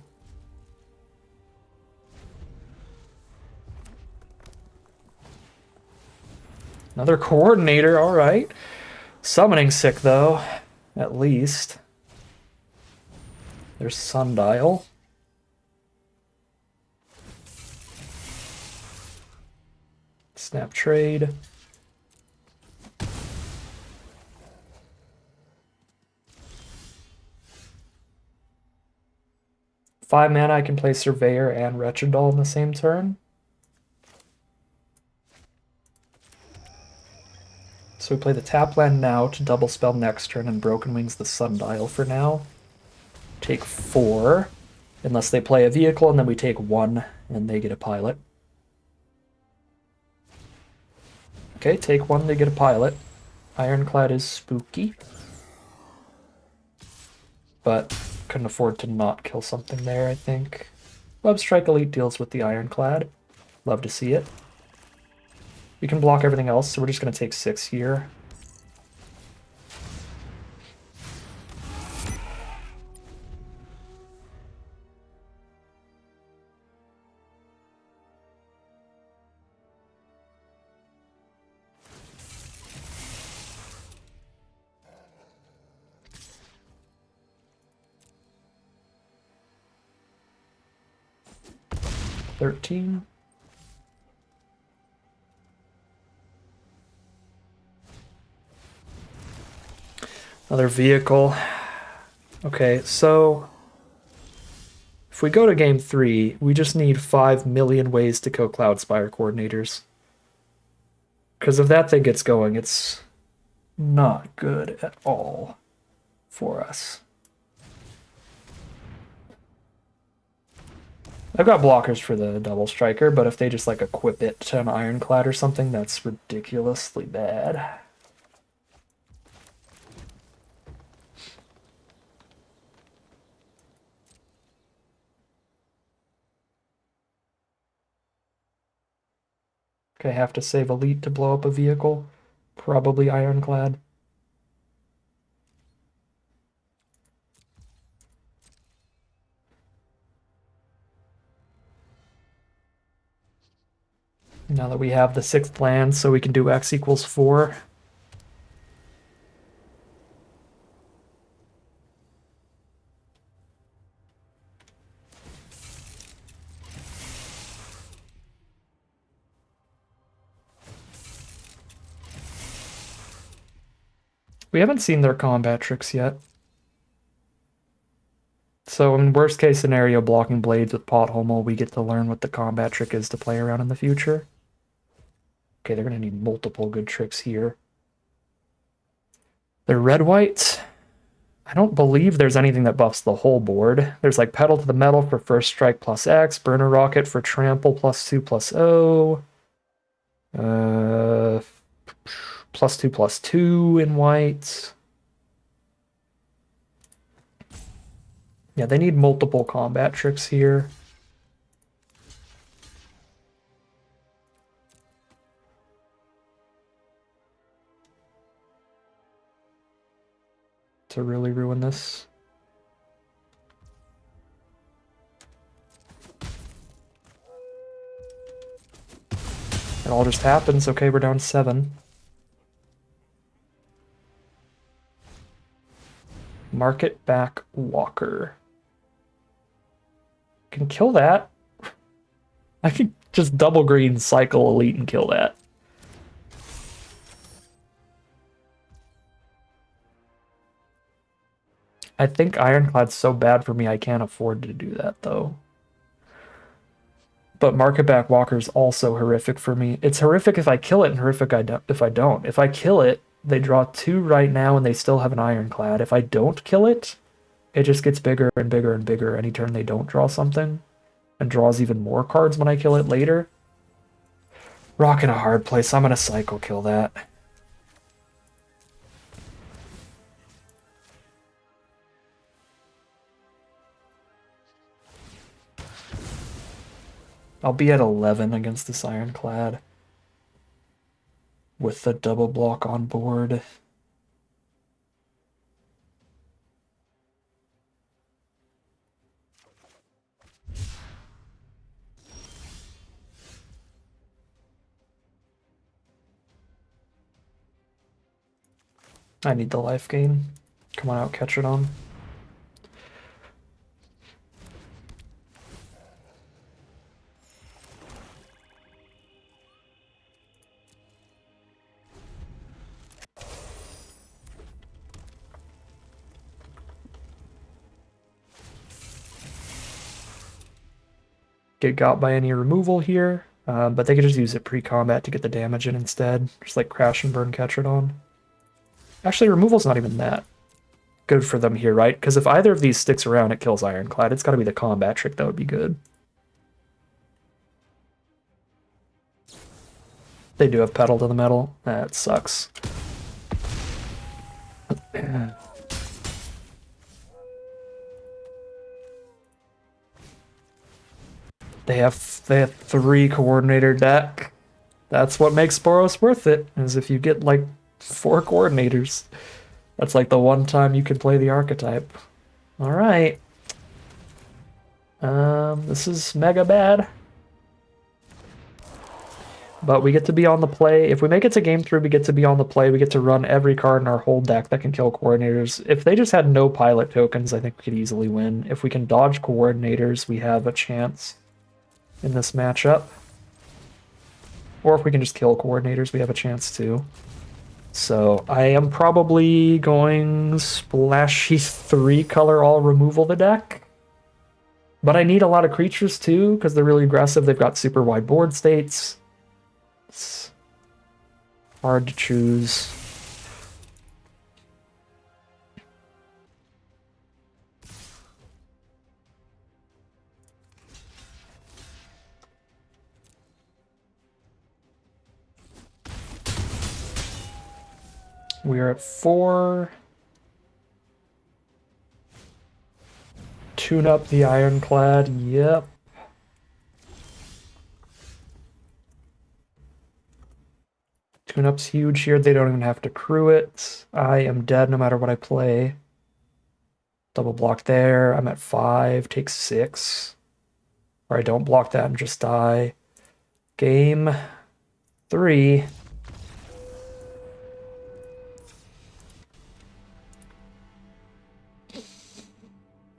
Speaker 1: Another Coordinator, alright. Summoning sick, though, at least. There's Sundial. Snap trade. Five mana, I can play Surveyor and Wretched Doll in the same turn. So we play the tap land now to double spell next turn, and Broken Wings the Sundial for now. Take 4, unless they play a vehicle, and then we take 1, and they get a Pilot. Okay, take 1, they get a Pilot. Ironclad is spooky. But couldn't afford to not kill something there, I think. Web Strike Elite deals with the Ironclad. Love to see it. We can block everything else, so we're just going to take 6 here. $13. Another vehicle. Okay, so if we go to game 3, we just need 5 million ways to kill Cloudspire Coordinators. Because if that thing gets going, it's not good at all for us. I've got blockers for the Double Striker, but if they just like equip it to an Ironclad or something, that's ridiculously bad. Okay, have to save Elite to blow up a vehicle. Probably Ironclad. Now that we have the 6th land, so we can do X equals 4. We haven't seen their combat tricks yet. So in worst case scenario, blocking blades with Pothomo, we get to learn what the combat trick is to play around in the future. Okay, they're going to need multiple good tricks here. They're red-white. I don't believe there's anything that buffs the whole board. There's like Pedal to the Metal for first strike plus X, Burner Rocket for trample +2/+0. +2/+2 in white. Yeah, they need multiple combat tricks here. To really ruin this. It all just happens. Okay, we're down 7. Market back Walker. Can kill that. I could just double green, cycle elite, and kill that. I think Ironclad's so bad for me I can't afford to do that, though. But Market back Walker's also horrific for me. It's horrific if I kill it and horrific if I don't. If I kill it, they draw 2 right now and they still have an Ironclad. If I don't kill it, it just gets bigger and bigger and bigger any turn they don't draw something. And draws even more cards when I kill it later. Rock in a hard place. I'm going to cycle kill that. I'll be at 11 against this Ironclad. With the double block on board. I need the life gain. Come on out, catch it on. Get got by any removal here, but they could just use it pre-combat to get the damage in instead. Just like crash and burn, catch it on. Actually, removal's not even that good for them here, right? Because if either of these sticks around, it kills Ironclad. It's got to be the combat trick that would be good. They do have pedal to the metal. That sucks. They have 3 coordinator deck. That's what makes Boros worth it, is if you get like 4 coordinators. That's like the one time you can play the archetype. Alright. This is mega bad. But we get to be on the play. If we make it to game 3, we get to be on the play. We get to run every card in our whole deck that can kill coordinators. If they just had no pilot tokens, I think we could easily win. If we can dodge coordinators, we have a chance in this matchup. Or if we can just kill coordinators, we have a chance too. So I am probably going splashy 3-color all removal the deck. But I need a lot of creatures too, because they're really aggressive. They've got super wide board states. It's hard to choose. We are at 4. Tune up the Ironclad. Yep. Tune-up's huge here. They don't even have to crew it. I am dead no matter what I play. Double block there. I'm at 5. Take 6. Or I don't block that and just die. Game 3.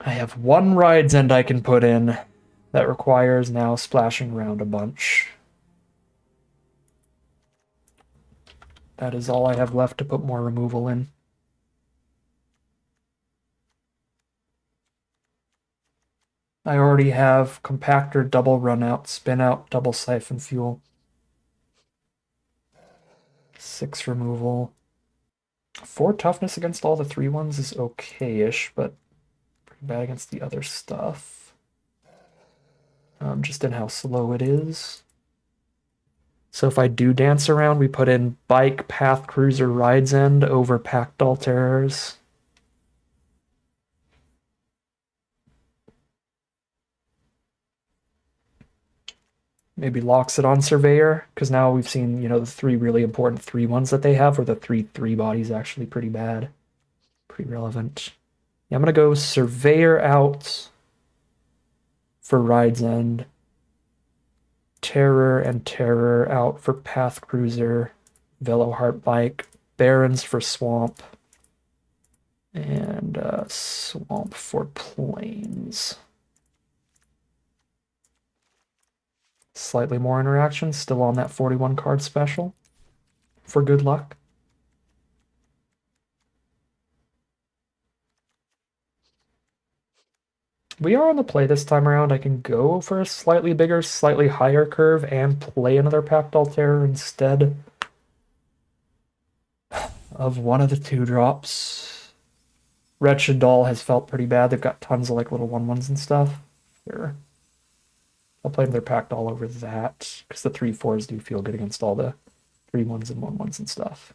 Speaker 1: I have 1 Ride's End I can put in that requires now splashing around a bunch. That is all I have left to put more removal in. I already have Compactor, double run out, spin out, double siphon fuel. 6 removal. 4 toughness against all the 3 ones is okay-ish, but pretty bad against the other stuff. Just in how slow it is. So if I do dance around, we put in Bike, Path, Cruiser, Rides End over Packed Alterers. Maybe locks it on Surveyor, because now we've seen, the 3 really important 3/1s that they have, where the 3/3 body's actually pretty bad. Pretty relevant. Yeah, I'm going to go Surveyor out for Rides End. Terror and Terror out for Path Cruiser. Veloheart Bike. Barons for Swamp. And Swamp for Plains. Slightly more interaction, still on that 41 card special for good luck. We are on the play this time around. I can go for a slightly bigger, slightly higher curve and play another Packed Altair instead of one of the 2 drops. Wretched Doll has felt pretty bad. They've got tons of like little 1/1s and stuff. Here. I'll play their Packed all over that, because the 3/4s do feel good against all the 3/1s and 1/1s and stuff.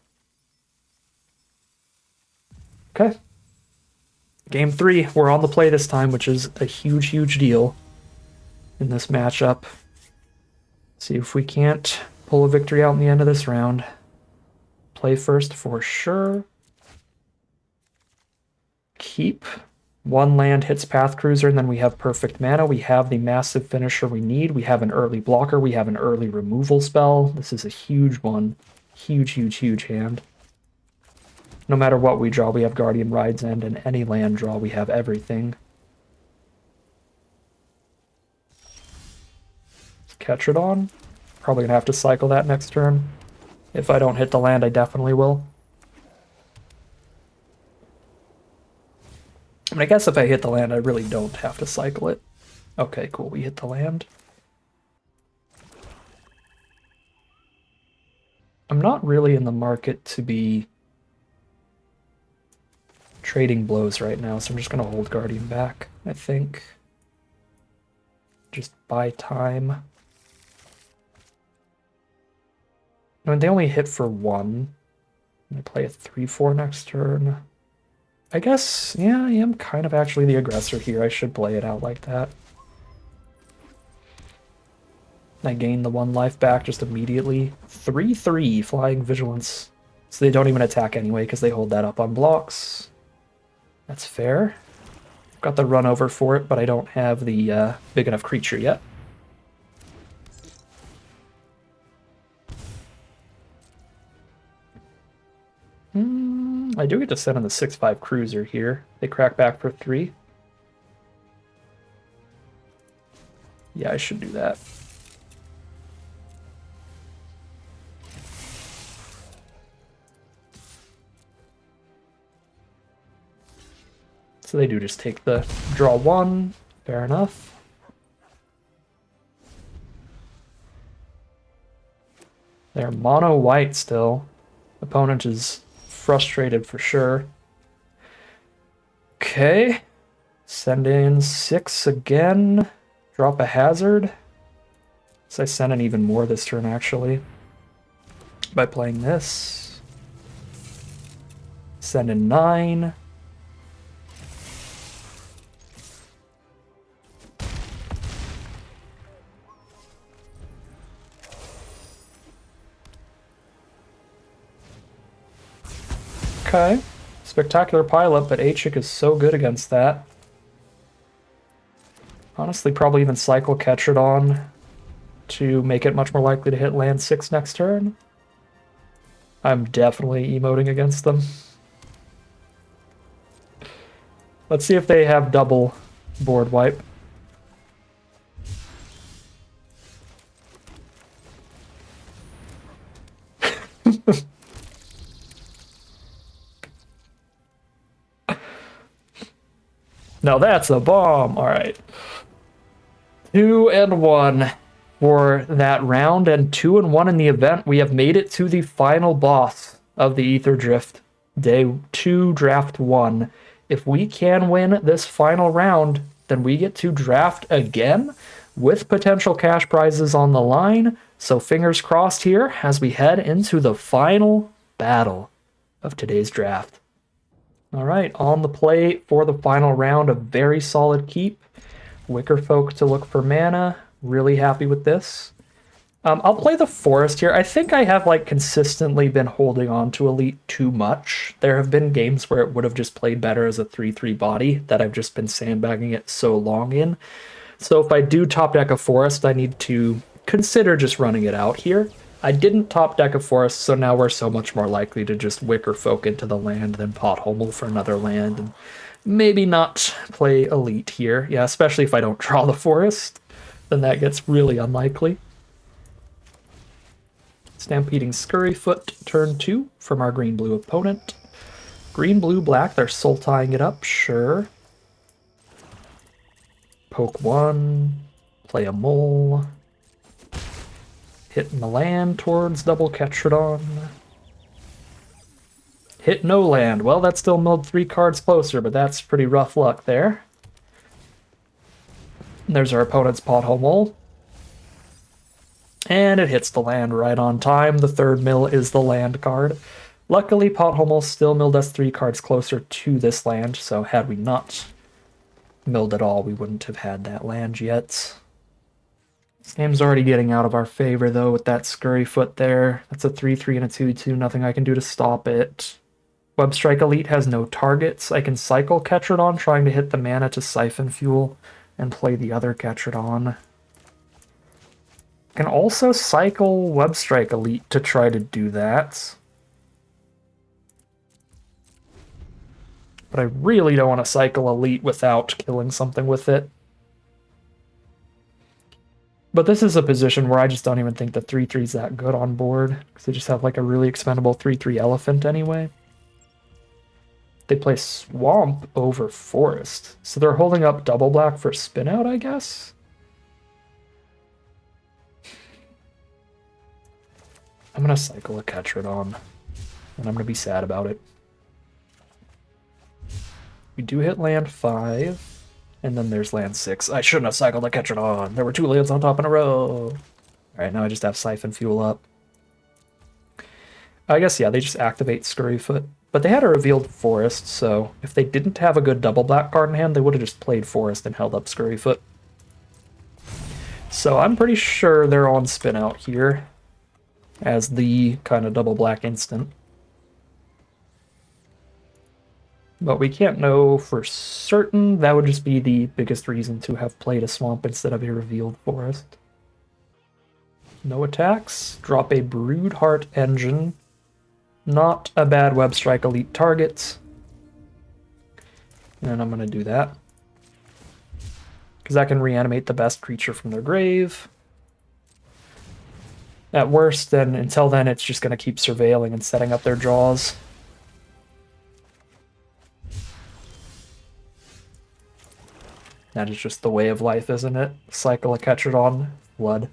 Speaker 1: Okay. Game 3, we're on the play this time, which is a huge, huge deal in this matchup. See if we can't pull a victory out in the end of this round. Play first for sure. Keep. 1 land hits Path Cruiser, and then we have perfect mana. We have the massive finisher we need. We have an early blocker. We have an early removal spell. This is a huge one. Huge, huge, huge hand. No matter what we draw, we have Guardian Rides End, and any land draw, we have everything. Let's catch it on. Probably going to have to cycle that next turn. If I don't hit the land, I definitely will. I mean, I guess if I hit the land, I really don't have to cycle it. Okay, cool, we hit the land. I'm not really in the market to be trading blows right now, so I'm just going to hold Guardian back, I think. Just buy time. I mean, they only hit for 1. I play a 3/4 next turn. I guess, yeah, I am kind of actually the aggressor here. I should play it out like that. I gain the 1 life back just immediately. 3/3 Flying Vigilance. So they don't even attack anyway because they hold that up on blocks. That's fair. I've got the run over for it, but I don't have the big enough creature yet. I do get to send in the 6/5 Cruiser here. They crack back for 3. Yeah, I should do that. So they do just take the draw 1. Fair enough. They're mono white still. Opponent is frustrated for sure. Okay. Send in 6 again. Drop a hazard. So I send in even more this turn actually. By playing this. Send in 9. Okay. Spectacular pileup, but Aatchik is so good against that. Honestly, probably even cycle Catch-It On to make it much more likely to hit land 6 next turn. I'm definitely emoting against them. Let's see if they have double board wipe. Now that's a bomb. All right. 2-1 for that round, and 2-1 in the event. We have made it to the final boss of the Aetherdrift Day 2 Draft 1. If we can win this final round, then we get to draft again with potential cash prizes on the line. So fingers crossed here as we head into the final battle of today's draft. All right, on the plate for the final round, a very solid keep. Wicker Folk to look for mana. Really happy with this. I'll play the Forest here. I think I have like consistently been holding on to Elite too much. There have been games where it would have just played better as a 3/3 body that I've just been sandbagging it so long in. So if I do top deck a Forest, I need to consider just running it out here. I didn't top deck a Forest, so now we're so much more likely to just Wicker Folk into the land than Pothole for another land, and maybe not play Elite here. Yeah, especially if I don't draw the Forest, then that gets really unlikely. Stampeding Scurryfoot, turn 2 from our green-blue opponent. Green-blue-black, they're soul-tying it up, sure. Poke 1, play a mole. Hitting the land towards double Ketradon. Hit no land. Well, that still milled 3 cards closer, but that's pretty rough luck there. And there's our opponent's Pothole Mole. And it hits the land right on time. The third mill is the land card. Luckily, Pothole Mole still milled us 3 cards closer to this land, so had we not milled at all, we wouldn't have had that land yet. This game's already getting out of our favor, though, with that Scurryfoot there. That's a 3/3 and a 2/2. Nothing I can do to stop it. Webstrike Elite has no targets. I can cycle Ketradon, trying to hit the mana to Siphon Fuel and play the other Ketradon. I can also cycle Webstrike Elite to try to do that. But I really don't want to cycle Elite without killing something with it. But this is a position where I just don't even think the 3/3 is that good on board, because they just have like a really expendable 3/3 elephant anyway. They play Swamp over Forest, so they're holding up double black for spin out, I guess? I'm gonna cycle a Ketradon, and I'm gonna be sad about it. We do hit land 5, and then there's land 6. I shouldn't have cycled a Ketradon. There were 2 lands on top in a row. Alright, now I just have Siphon Fuel up. I guess, yeah, they just activate Scurryfoot. But they had a revealed Forest, so if they didn't have a good double black card in hand, they would have just played Forest and held up Scurryfoot. So I'm pretty sure they're on spin out here as the kind of double black instant. But we can't know for certain. That would just be the biggest reason to have played a Swamp instead of a revealed Forest. No attacks. Drop a Broodheart Engine. Not a bad Webstrike Elite target. And I'm going to do that, because that can reanimate the best creature from their grave. At worst, then until then, it's just going to keep surveilling and setting up their draws. That is just the way of life, isn't it? Cycle a Ketradon, blood.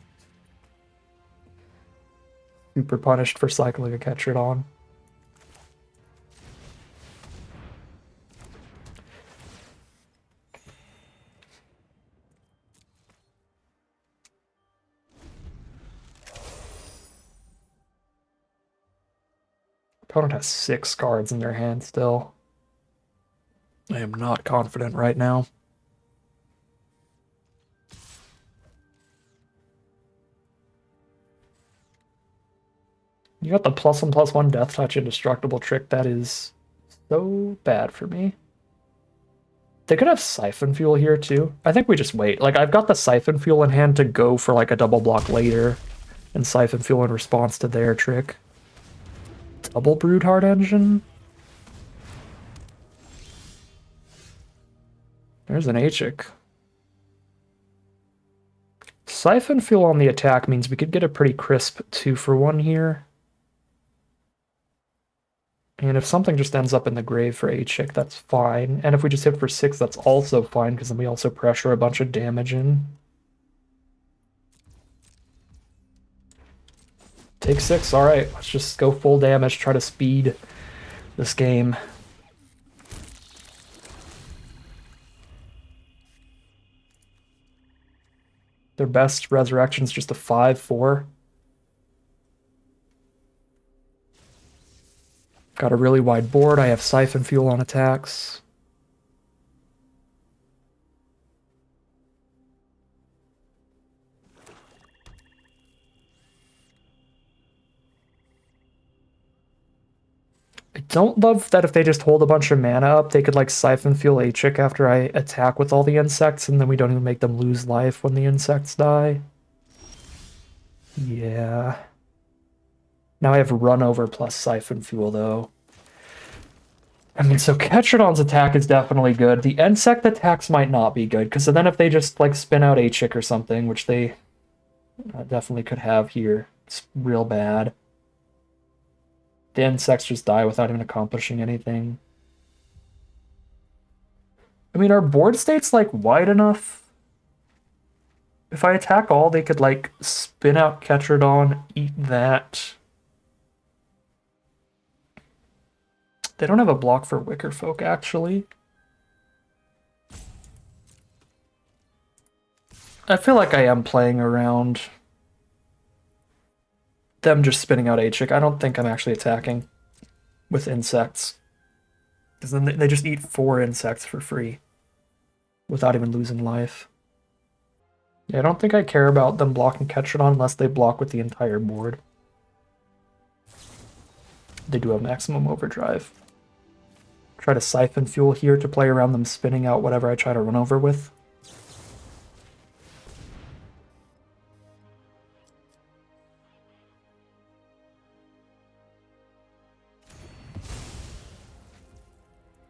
Speaker 1: Super punished for cycling a Ketradon. Opponent has 6 cards in their hand still. I am not confident right now. You got the +1/+1 Death Touch Indestructible trick. That is so bad for me. They could have Siphon Fuel here too. I think we just wait. Like, I've got the Siphon Fuel in hand to go for like a double block later and Siphon Fuel in response to their trick. Double Broodheart Engine? There's an Aatchik. Siphon Fuel on the attack means we could get a pretty crisp 2-for-1 here. And if something just ends up in the grave for Aatchik, that's fine. And if we just hit for 6, that's also fine, because then we also pressure a bunch of damage in. Take 6, alright. Let's just go full damage, try to speed this game. Their best resurrection's just a 5/4. Got a really wide board. I have Siphon Fuel on attacks. I don't love that if they just hold a bunch of mana up, they could like Siphon Fuel Aatchik after I attack with all the insects, and then we don't even make them lose life when the insects die. Yeah. Now I have Run Over plus Siphon Fuel, though. I mean, so Ketrodon's attack is definitely good. The insect attacks might not be good, because then if they just, like, spin out Aatchik or something, which they definitely could have here, it's real bad. The insects just die without even accomplishing anything. I mean, our board state's, like, wide enough. If I attack all, they could, like, spin out Ketrodon, eat that. They don't have a block for Wicker Folk, actually. I feel like I am playing around them just spinning out Aatchik. I don't think I'm actually attacking with insects. Because then they just eat 4 insects for free without even losing life. Yeah, I don't think I care about them blocking Ketrodon unless they block with the entire board. They do have maximum overdrive. Try to Siphon Fuel here to play around them spinning out whatever I try to run over with.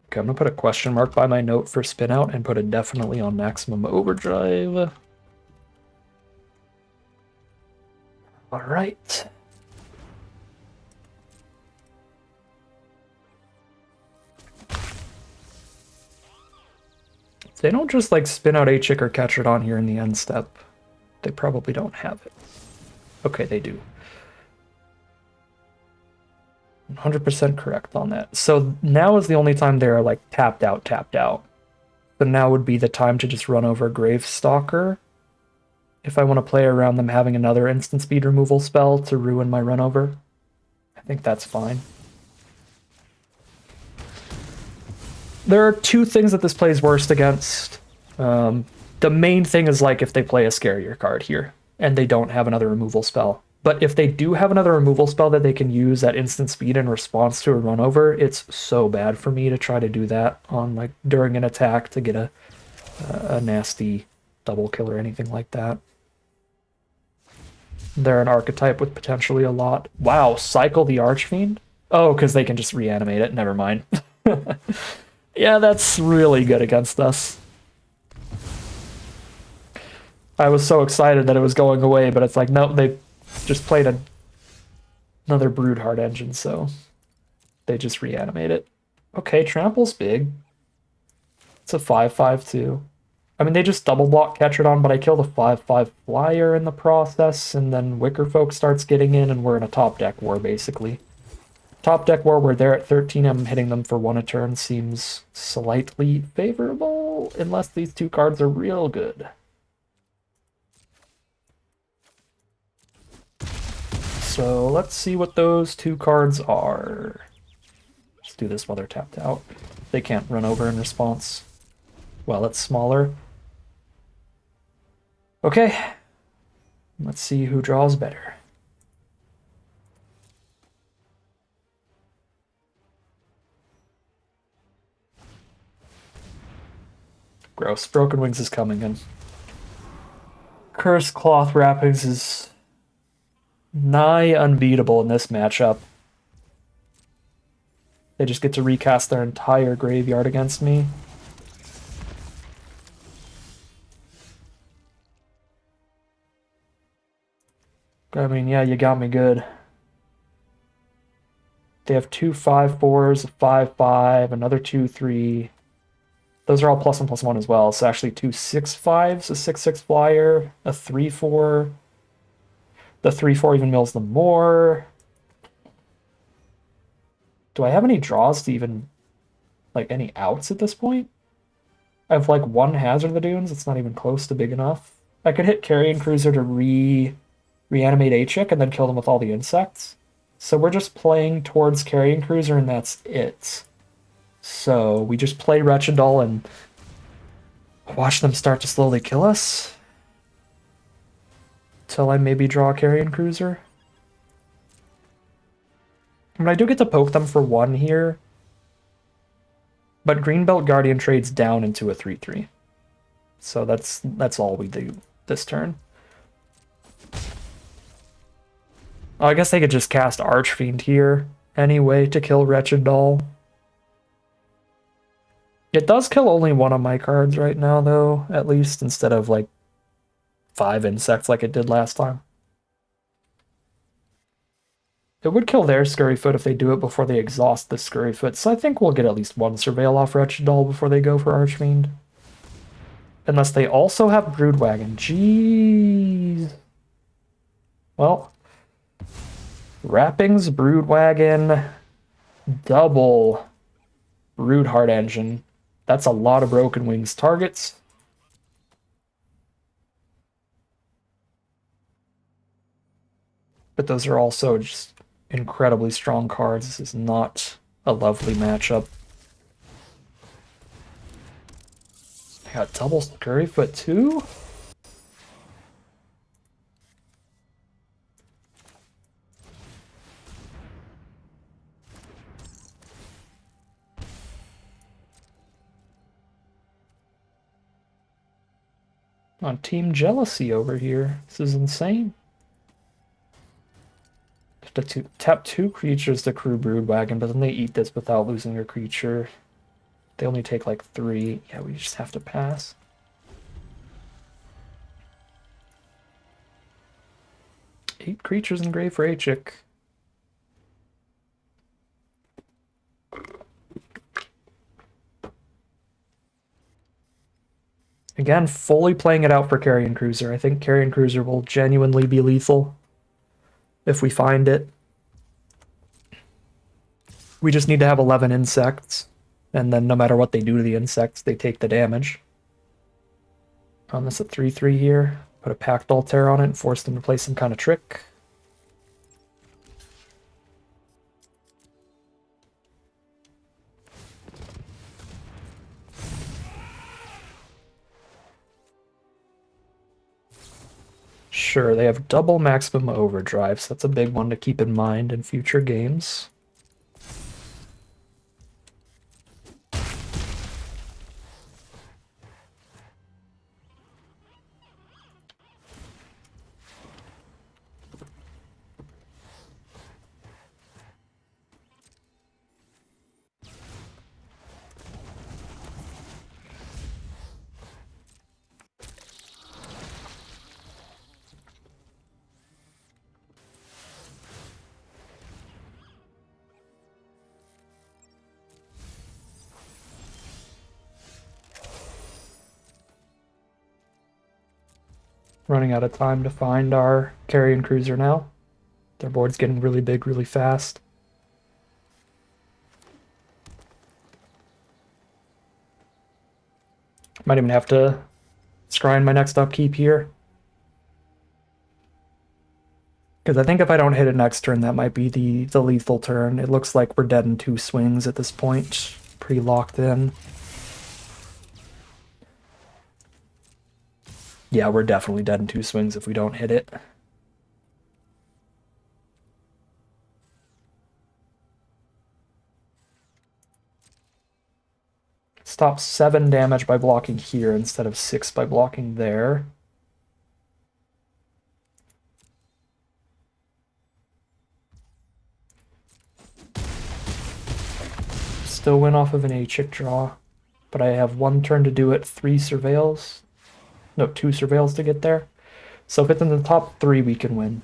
Speaker 1: Okay, I'm gonna put a question mark by my note for spin out and put it definitely on maximum overdrive. All right. They don't just like spin out Aatchik or Ketrodon here in the end step. They probably don't have it. Okay, they do. 100% correct on that. So now is the only time they're like tapped out, tapped out. So now would be the time to just run over Gravestalker. If I want to play around them having another instant speed removal spell to ruin my run over. I think that's fine. There are 2 things that this plays worst against. The main thing is like if they play a scarier card here and they don't have another removal spell. But if they do have another removal spell that they can use at instant speed in response to a run over, it's so bad for me to try to do that on like during an attack to get a nasty double kill or anything like that. They're an archetype with potentially a lot. Wow, Cycle the Archfiend? Oh, because they can just reanimate it. Never mind. Yeah, that's really good against us. I was so excited that it was going away, but it's like, nope, they just played another Broodheart engine, so they just reanimate it. Okay, Trample's big. It's a 5/5 too. I mean, they just double block Ketrodon, but I kill the 5/5 flyer in the process, and then Wicker Folk starts getting in, and we're in a top deck war, basically. Top deck war where they're at 13, I'm hitting them for 1 a turn seems slightly favorable, unless these 2 cards are real good. So let's see what those 2 cards are. Let's do this while they're tapped out. They can't run over in response. Well, it's smaller. Okay. Let's see who draws better. Gross. Broken Wings is coming in. Cursed Cloth Wrappings is nigh unbeatable in this matchup. They just get to recast their entire graveyard against me. I mean, yeah, you got me good. They have 2 5/4s, a 5/5, another 2/3. Those are all +1, +1 as well. So actually 2 6/5s, a 6/6 flyer, a 3/4. The 3/4 even mills them more. Do I have any draws to even, like, any outs at this point? I have, like, 1 Hazard of the Dunes. It's not even close to big enough. I could hit Carrion Cruiser to reanimate Aatchik and then kill them with all the insects. So we're just playing towards Carrion Cruiser and that's it. So we just play Wretched Doll and watch them start to slowly kill us. Till I maybe draw a Carrion Cruiser. I mean, I do get to poke them for 1 here. But Greenbelt Guardian trades down into a 3/3. So that's all we do this turn. Oh, I guess they could just cast Archfiend here anyway to kill Wretched Doll. It does kill only 1 of my cards right now, though, at least, instead of, like, 5 insects like it did last time. It would kill their Scurryfoot if they do it before they exhaust the Scurryfoot, so I think we'll get at least 1 Surveil off Wretched Doll before they go for Archfiend. Unless they also have Broodwagon. Jeez. Well, Wrappings, Broodwagon, double Broodheart Engine. That's a lot of Broken Wings targets. But those are also just incredibly strong cards. This is not a lovely matchup. I got double Scurryfoot too? On Team Jealousy over here. This is insane. Have to tap 2 creatures to crew Broodwagon, but then they eat this without losing their creature. They only take like 3. Yeah, we just have to pass. Eight creatures in grave for Aatchik. Again, fully playing it out for Carrion Cruiser. I think Carrion Cruiser will genuinely be lethal if we find it. We just need to have 11 insects, and then no matter what they do to the insects, they take the damage. On this at 3/3 here, put a Pact Altair on it and force them to play some kind of trick. Sure, they have double maximum overdrive, so that's a big one to keep in mind in future games. Running out of time to find our Carrion Cruiser now. Their board's getting really big really fast. Might even have to scry my next upkeep here. Because I think if I don't hit it next turn, that might be the lethal turn. It looks like we're dead in 2 swings at this point. Pretty locked in. Yeah, we're definitely dead in 2 swings if we don't hit it. Stop 7 damage by blocking here instead of 6 by blocking there. Still win off of an Aatchik draw, but I have 1 turn to do it, 3 surveils. No, 2 surveils to get there. So if it's in the top 3, we can win.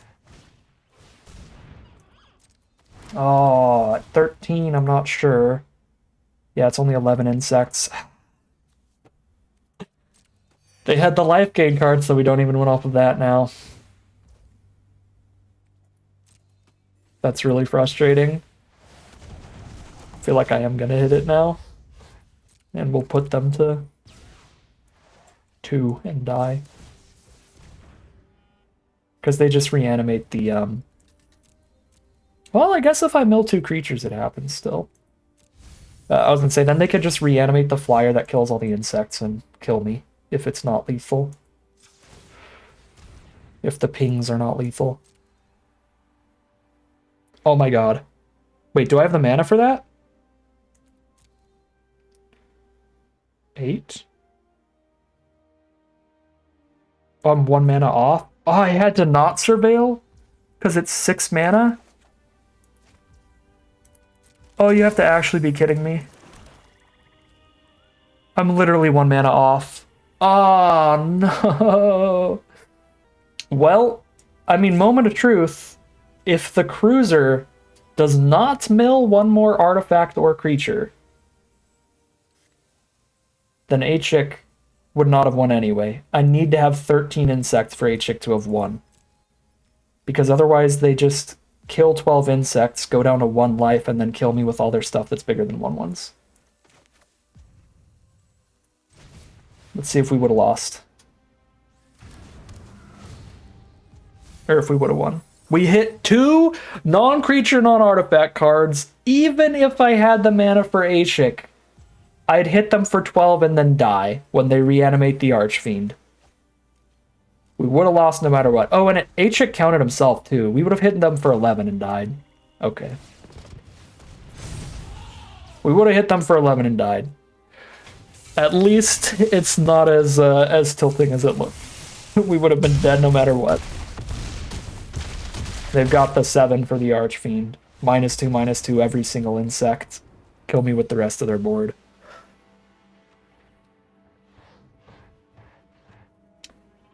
Speaker 1: Oh, at 13, I'm not sure. Yeah, it's only 11 insects. They had the life gain card, so we don't even win off of that now. That's really frustrating. I feel like I am going to hit it now. And we'll put them to 2 and die. Because they just reanimate the Well, I guess if I mill 2 creatures, it happens still. I was gonna say, then they could just reanimate the flyer that kills all the insects and kill me if it's not lethal. If the pings are not lethal. Oh my god. Wait, do I have the mana for that? 8? Oh, I'm 1 mana off? Oh, I had to not surveil? Because it's 6 mana? Oh, you have to actually be kidding me. I'm literally 1 mana off. Oh, no. Well, I mean, moment of truth. If the cruiser does not mill 1 more artifact or creature, then Aatchik would not have won anyway. I need to have 13 insects for Aatchik to have won. Because otherwise they just kill 12 insects, go down to 1 life, and then kill me with all their stuff that's bigger than 1/1s. Let's see if we would have lost. Or if we would have won. We hit 2 non-creature, non-artifact cards. Even if I had the mana for Aatchik, I'd hit them for 12 and then die when they reanimate the Archfiend. We would have lost no matter what. Oh, and Aatchik counted himself too. We would have hit them for 11 and died. Okay. We would have hit them for 11 and died. At least it's not as tilting as it looked. We would have been dead no matter what. They've got the 7 for the Archfiend. -2/-2 every single insect. Kill me with the rest of their board.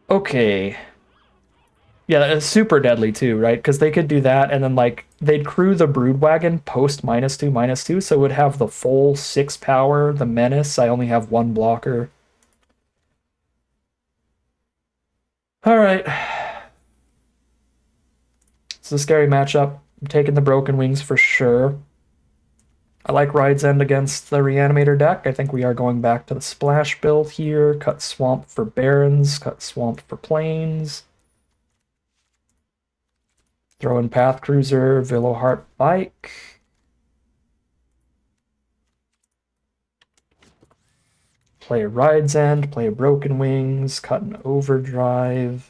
Speaker 1: Okay. Yeah, it's super deadly too, right? Because they could do that, and then like they'd crew the Broodwagon post -2/-2, so it would have the full 6 power, the Menace. I only have 1 blocker. All right. It's a scary matchup. I'm taking the Broken Wings for sure. I like Ride's End against the Reanimator deck. I think we are going back to the Splash build here. Cut Swamp for Barrens, cut Swamp for Plains. Throw in Path Cruiser, Veloheart Bike. Play a Ride's End, play a Broken Wings, cut an Overdrive.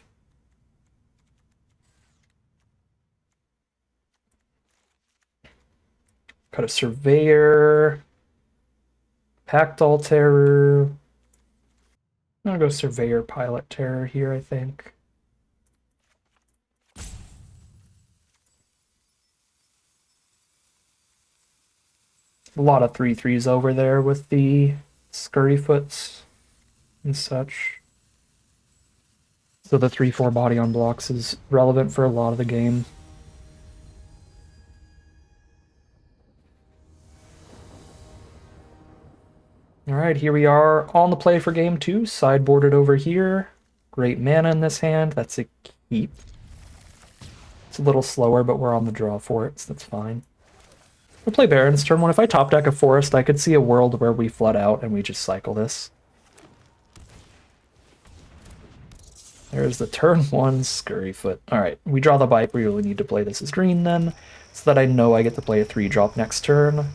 Speaker 1: Cut a Surveyor. Pactol Terror. I'm gonna go Surveyor Pilot Terror here, I think. A lot of 3/3s over there with the Scurryfoots and such. So the 3/4 body on blocks is relevant for a lot of the game. Alright, here we are on the play for game 2, sideboarded over here. Great mana in this hand, that's a keep. It's a little slower, but we're on the draw for it, so that's fine. We'll play Barrens turn 1. If I top deck a Forest, I could see a world where we flood out and we just cycle this. There's the turn 1 Scurryfoot. Alright, we draw the bite. We really need to play this as green then, so that I know I get to play a 3-drop next turn.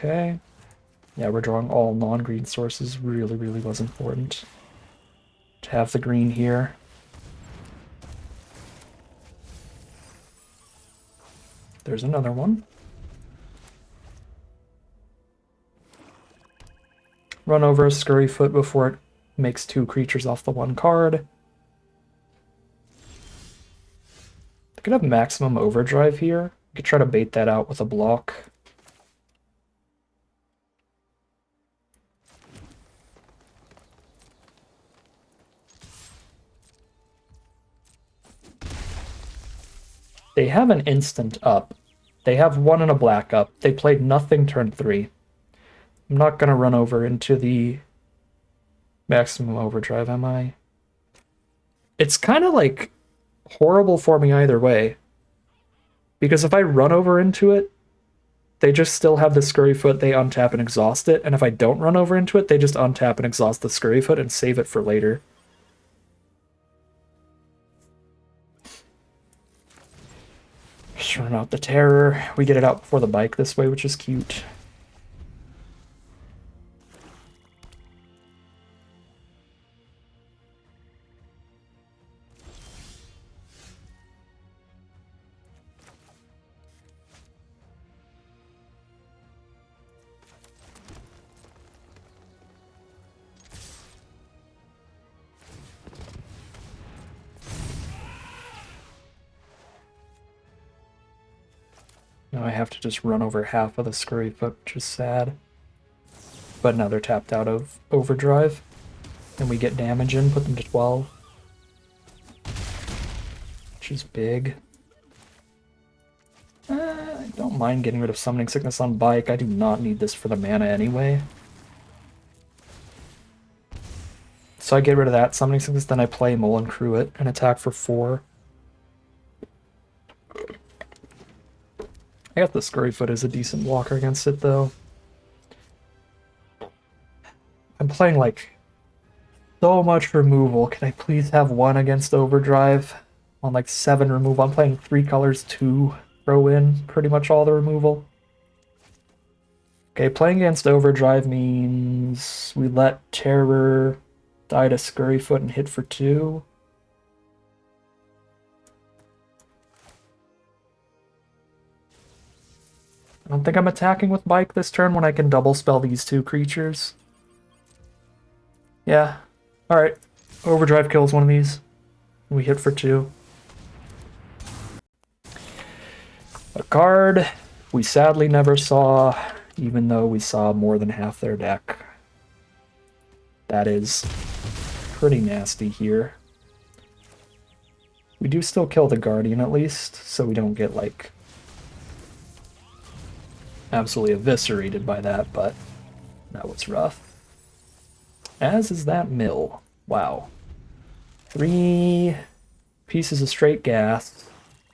Speaker 1: Okay. Yeah, we're drawing all non-green sources. Really, really was important to have the green here. There's another one. Run over a Scurryfoot before it makes 2 creatures off the 1 card. I could have maximum overdrive here. I could try to bait that out with a block. They have an instant up. They have 1 and a black up. They played nothing turn 3. I'm not going to run over into the maximum overdrive, am I? It's kind of like horrible for me either way. Because if I run over into it, they just still have the Scurryfoot, they untap and exhaust it, and if I don't run over into it, they just untap and exhaust the Scurryfoot and save it for later. Just run out the Terror. We get it out before the bike this way, which is cute. Now I have to just run over half of the Scurryfoot, which is sad. But now they're tapped out of Overdrive. And we get damage in, put them to 12. Which is big. I don't mind getting rid of Summoning Sickness on bike. I do not need this for the mana anyway. So I get rid of that Summoning Sickness, then I play Mullen Crew it and attack for 4. I got the Scurryfoot as a decent blocker against it, though. I'm playing, like, so much removal. Can I please have 1 against Overdrive? On, like, 7 removal. I'm playing 3 colors, 2 throw in pretty much all the removal. Okay, playing against Overdrive means we let Terror die to Scurryfoot and hit for 2. I don't think I'm attacking with Bike this turn when I can double spell these 2 creatures. Yeah. Alright. Overdrive kills one of these. We hit for 2. A card we sadly never saw, even though we saw more than half their deck. That is pretty nasty here. We do still kill the Guardian at least, so we don't get, like, absolutely eviscerated by that, but that was rough. As is that mill. Wow. 3 pieces of straight gas.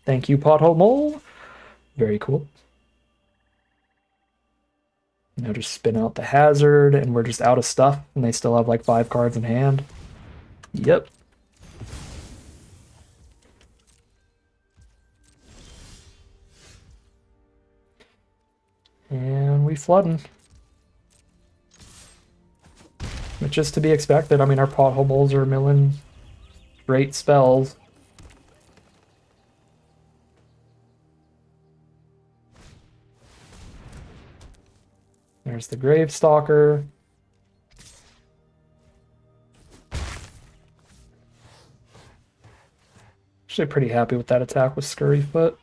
Speaker 1: Thank you, Pothole Mole. Very cool. Now just spin out the hazard, and we're just out of stuff, and they still have like 5 cards in hand. Yep. And we flooding. Which is to be expected. I mean, our Pothole Moles are milling great spells. There's the Gravestalker. Actually pretty happy with that attack with Scurryfoot.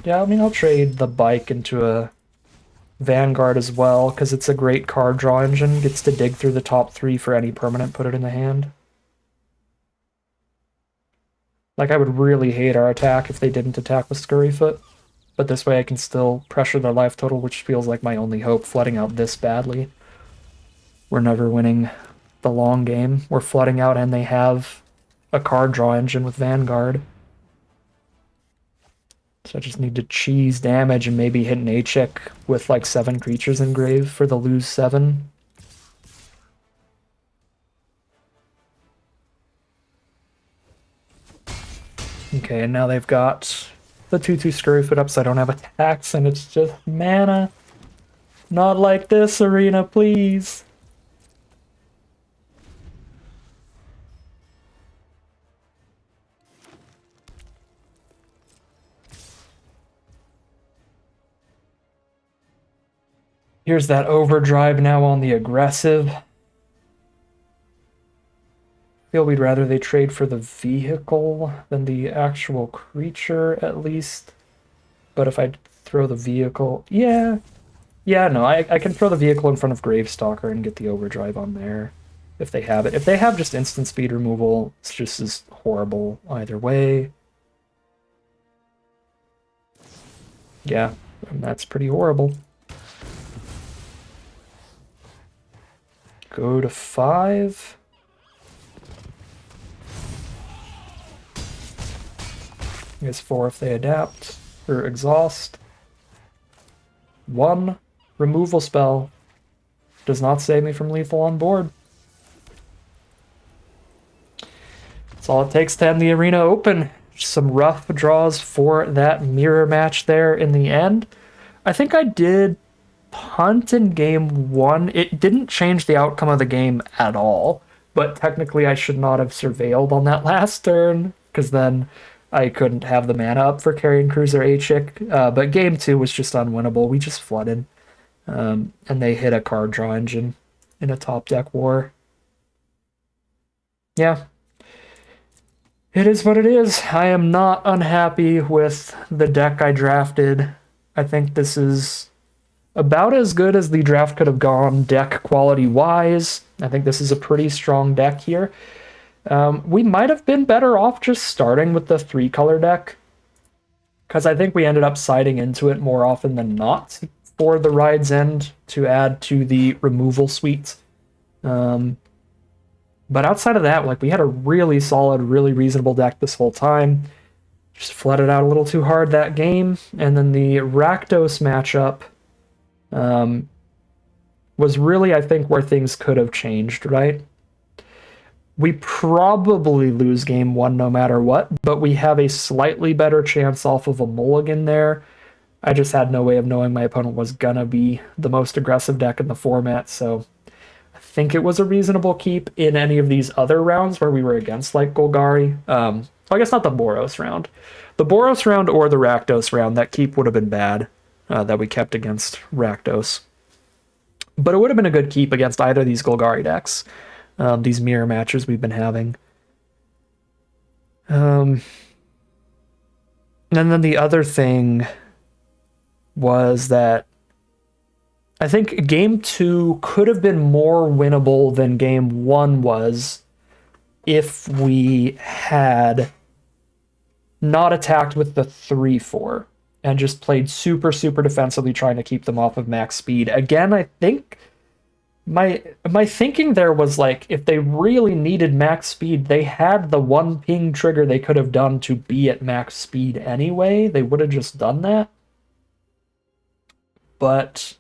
Speaker 1: Yeah, I mean, I'll trade the Bike into a Vanguard as well, because it's a great card draw engine. Gets to dig through the top 3 for any permanent, put it in the hand. Like, I would really hate our attack if they didn't attack with Scurryfoot. But this way I can still pressure their life total, which feels like my only hope, flooding out this badly. We're never winning the long game. We're flooding out and they have a card draw engine with Vanguard. So I just need to cheese damage and maybe hit an Aatchik with like 7 creatures in grave for the lose 7. Okay, and now they've got the 2/2 Scurryfoot up, so I don't have attacks, and it's just mana. Not like this, Arena, please. Here's that Overdrive now on the aggressive. I feel we'd rather they trade for the vehicle than the actual creature, at least. But if I throw the vehicle... Yeah, no, I can throw the vehicle in front of Gravestalker and get the Overdrive on there, if they have it. If they have just instant speed removal, it's just as horrible either way. Yeah, and that's pretty horrible. Go to 5. I guess 4 if they adapt, or exhaust. One removal spell does not save me from lethal on board. That's all it takes to end the arena open. Some rough draws for that mirror match there in the end. I think I did punt in game 1. It didn't change the outcome of the game at all, but technically I should not have surveilled on that last turn, because then I couldn't have the mana up for Carrion Cruiser Aatchik. But game 2 was just unwinnable. We just flooded, and they hit a card draw engine in a top deck war. Yeah. It is what it is. I am not unhappy with the deck I drafted. I think this is about as good as the draft could have gone deck quality wise. I think this is a pretty strong deck here. We might have been better off just starting with the 3-color deck, because I think we ended up siding into it more often than not for the Ride's End to add to the removal suite. But outside of that, like, we had a really solid, really reasonable deck this whole time. Just flooded out a little too hard that game. And then the Rakdos matchup was really, I think, where things could have changed, right? We probably lose game 1 no matter what, but we have a slightly better chance off of a mulligan there. I just had no way of knowing my opponent was gonna be the most aggressive deck in the format, so I think it was a reasonable keep in any of these other rounds where we were against, like, Golgari. I guess not the Boros round. The Boros round or the Rakdos round, that keep would have been bad, that we kept against Rakdos. But it would have been a good keep against either of these Golgari decks, these mirror matches we've been having. And then the other thing was that I think game 2 could have been more winnable than game 1 was if we had not attacked with the 3-4 and just played super, super defensively, trying to keep them off of max speed. Again, I think my thinking there was, like, if they really needed max speed, they had the 1 ping trigger they could have done to be at max speed anyway. They would have just done that. But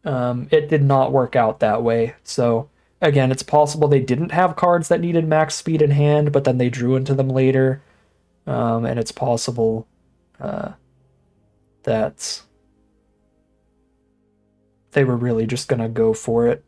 Speaker 1: it did not work out that way. So again, it's possible they didn't have cards that needed max speed in hand, but then they drew into them later. And it's possible that they were really just going to go for it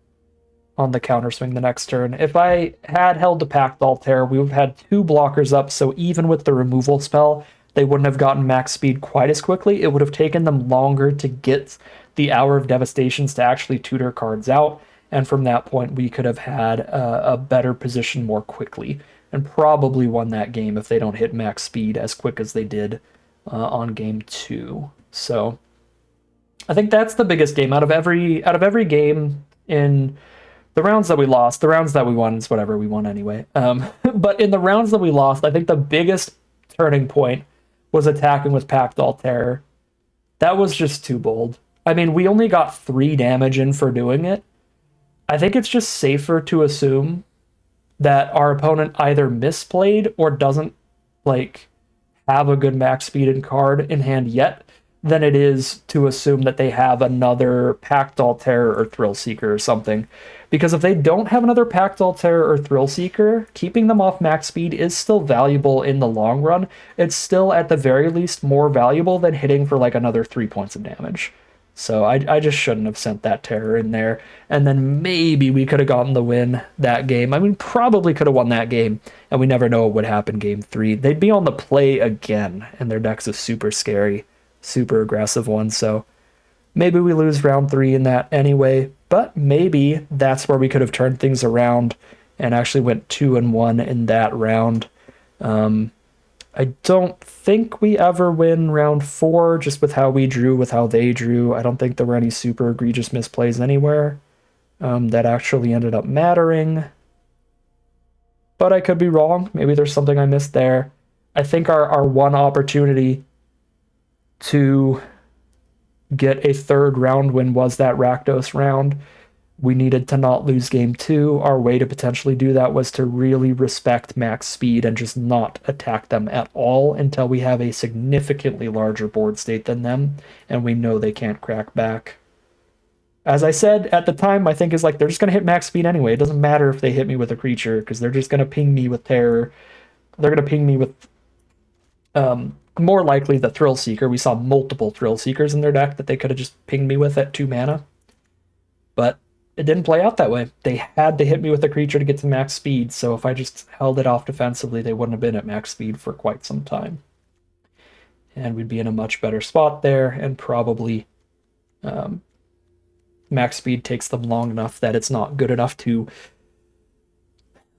Speaker 1: on the counter swing the next turn. If I had held to Pact Altair, we would have had 2 blockers up, so even with the removal spell, they wouldn't have gotten max speed quite as quickly. It would have taken them longer to get the Hour of Devastations to actually tutor cards out, and from that point we could have had a better position more quickly, and probably won that game if they don't hit max speed as quick as they did on game 2. So I think that's the biggest game out of every game in the rounds that we lost. The rounds that we won is whatever, we won anyway. But in the rounds that we lost, I think the biggest turning point was attacking with Pact Altair. That was just too bold. I mean, we only got 3 damage in for doing it. I think it's just safer to assume that our opponent either misplayed or doesn't, like, have a good max speed and card in hand yet, than it is to assume that they have another Pact Altair or Thrill Seeker or something. Because if they don't have another Pact Altair or Thrill Seeker, keeping them off max speed is still valuable in the long run. It's still, at the very least, more valuable than hitting for, like, another 3 points of damage. So I just shouldn't have sent that terror in there. And then maybe we could have gotten the win that game. I mean, probably could have won that game, and we never know what would happen game 3. They'd be on the play again, and their deck's a super scary, super aggressive one. So maybe we lose round 3 in that anyway, but maybe that's where we could have turned things around and actually went 2-1 in that round. I don't think we ever win round 4, just with how we drew, with how they drew. I don't think there were any super egregious misplays anywhere that actually ended up mattering. But I could be wrong. Maybe there's something I missed there. I think our one opportunity to get a 3rd round win was that Rakdos round. We needed to not lose game 2. Our way to potentially do that was to really respect max speed and just not attack them at all until we have a significantly larger board state than them, and we know they can't crack back. As I said at the time, my think is like they're just going to hit max speed anyway. It doesn't matter if they hit me with a creature because they're just going to ping me with terror. They're going to ping me with more likely the Thrill Seeker. We saw multiple Thrill Seekers in their deck that they could have just pinged me with at 2 mana. But it didn't play out that way. They had to hit me with a creature to get to max speed, so if I just held it off defensively, they wouldn't have been at max speed for quite some time. And we'd be in a much better spot there, and probably max speed takes them long enough that it's not good enough to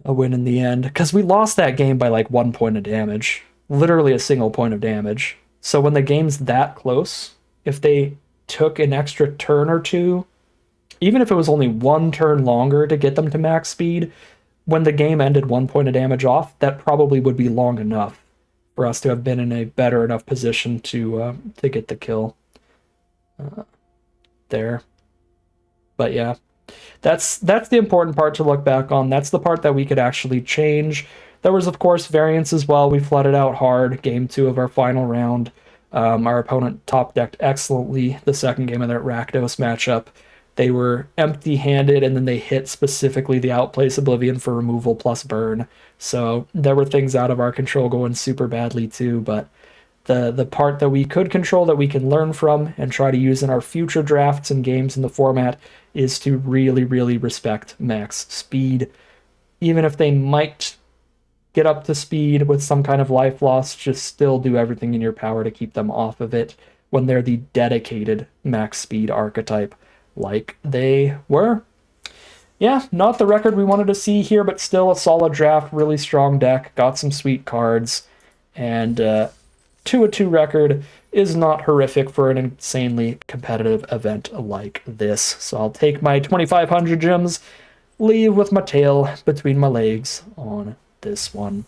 Speaker 1: a win in the end. Because we lost that game by like 1 point of damage. Literally a single point of damage. So when the game's that close, if they took an extra turn or two, even if it was only 1 turn longer to get them to max speed, when the game ended 1 point of damage off, that probably would be long enough for us to have been in a better enough position to get the kill there. But yeah, that's the important part to look back on. That's the part that we could actually change. There was, of course, variance as well. We flooded out hard game 2 of our final round. Our opponent top-decked excellently the second game of their Rakdos matchup. They were empty-handed, and then they hit specifically the Outplace Oblivion for removal plus burn. So there were things out of our control going super badly too, but the part that we could control that we can learn from and try to use in our future drafts and games in the format is to really, really respect max speed. Even if they might get up to speed with some kind of life loss, just still do everything in your power to keep them off of it when they're the dedicated max speed archetype like they were. Yeah, not the record we wanted to see here, but still a solid draft, really strong deck, got some sweet cards, and 2-2 record is not horrific for an insanely competitive event like this. So I'll take my 2,500 gems, leave with my tail between my legs on this one.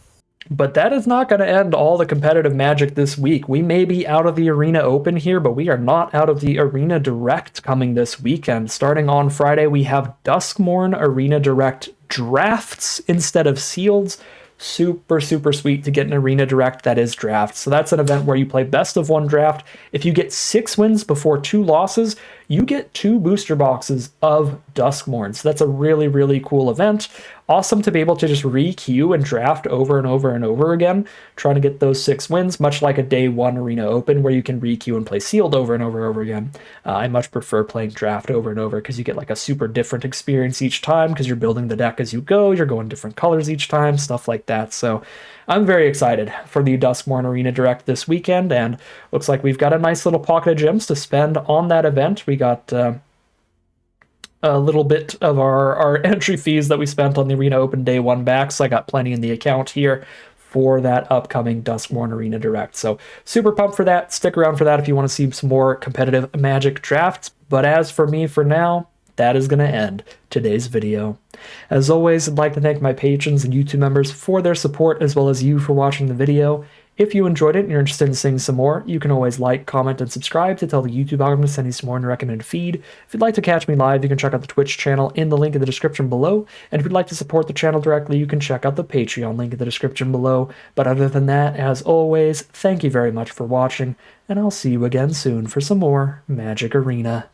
Speaker 1: But that is not going to end all the competitive magic this week. We may be out of the Arena Open here, but we are not out of the Arena Direct coming this weekend. Starting on Friday, we have Duskmorn Arena Direct drafts instead of sealeds. Super, super sweet to get an Arena Direct that is draft. So that's an event where you play best of 1 draft. If you get 6 wins before 2 losses, you get 2 booster boxes of Duskmorn. So that's a really, really cool event. Awesome to be able to just re-queue and draft over and over and over again, trying to get those 6 wins, much like a day 1 Arena Open where you can re-queue and play sealed over and over and over again. I much prefer playing draft over and over because you get like a super different experience each time because you're building the deck as you go, you're going different colors each time, stuff like that. So I'm very excited for the Duskmorn Arena Direct this weekend, and looks like we've got a nice little pocket of gems to spend on that event. We got a little bit of our entry fees that we spent on the Arena Open Day 1 back, so I got plenty in the account here for that upcoming Duskmorn Arena Direct. So super pumped for that. Stick around for that if you want to see some more competitive Magic drafts. But as for me for now, that is going to end today's video. As always, I'd like to thank my patrons and YouTube members for their support, as well as you for watching the video. If you enjoyed it and you're interested in seeing some more, you can always like, comment, and subscribe to tell the YouTube algorithm to send you some more in the recommended feed. If you'd like to catch me live, you can check out the Twitch channel in the link in the description below. And if you'd like to support the channel directly, you can check out the Patreon link in the description below. But other than that, as always, thank you very much for watching, and I'll see you again soon for some more Magic Arena.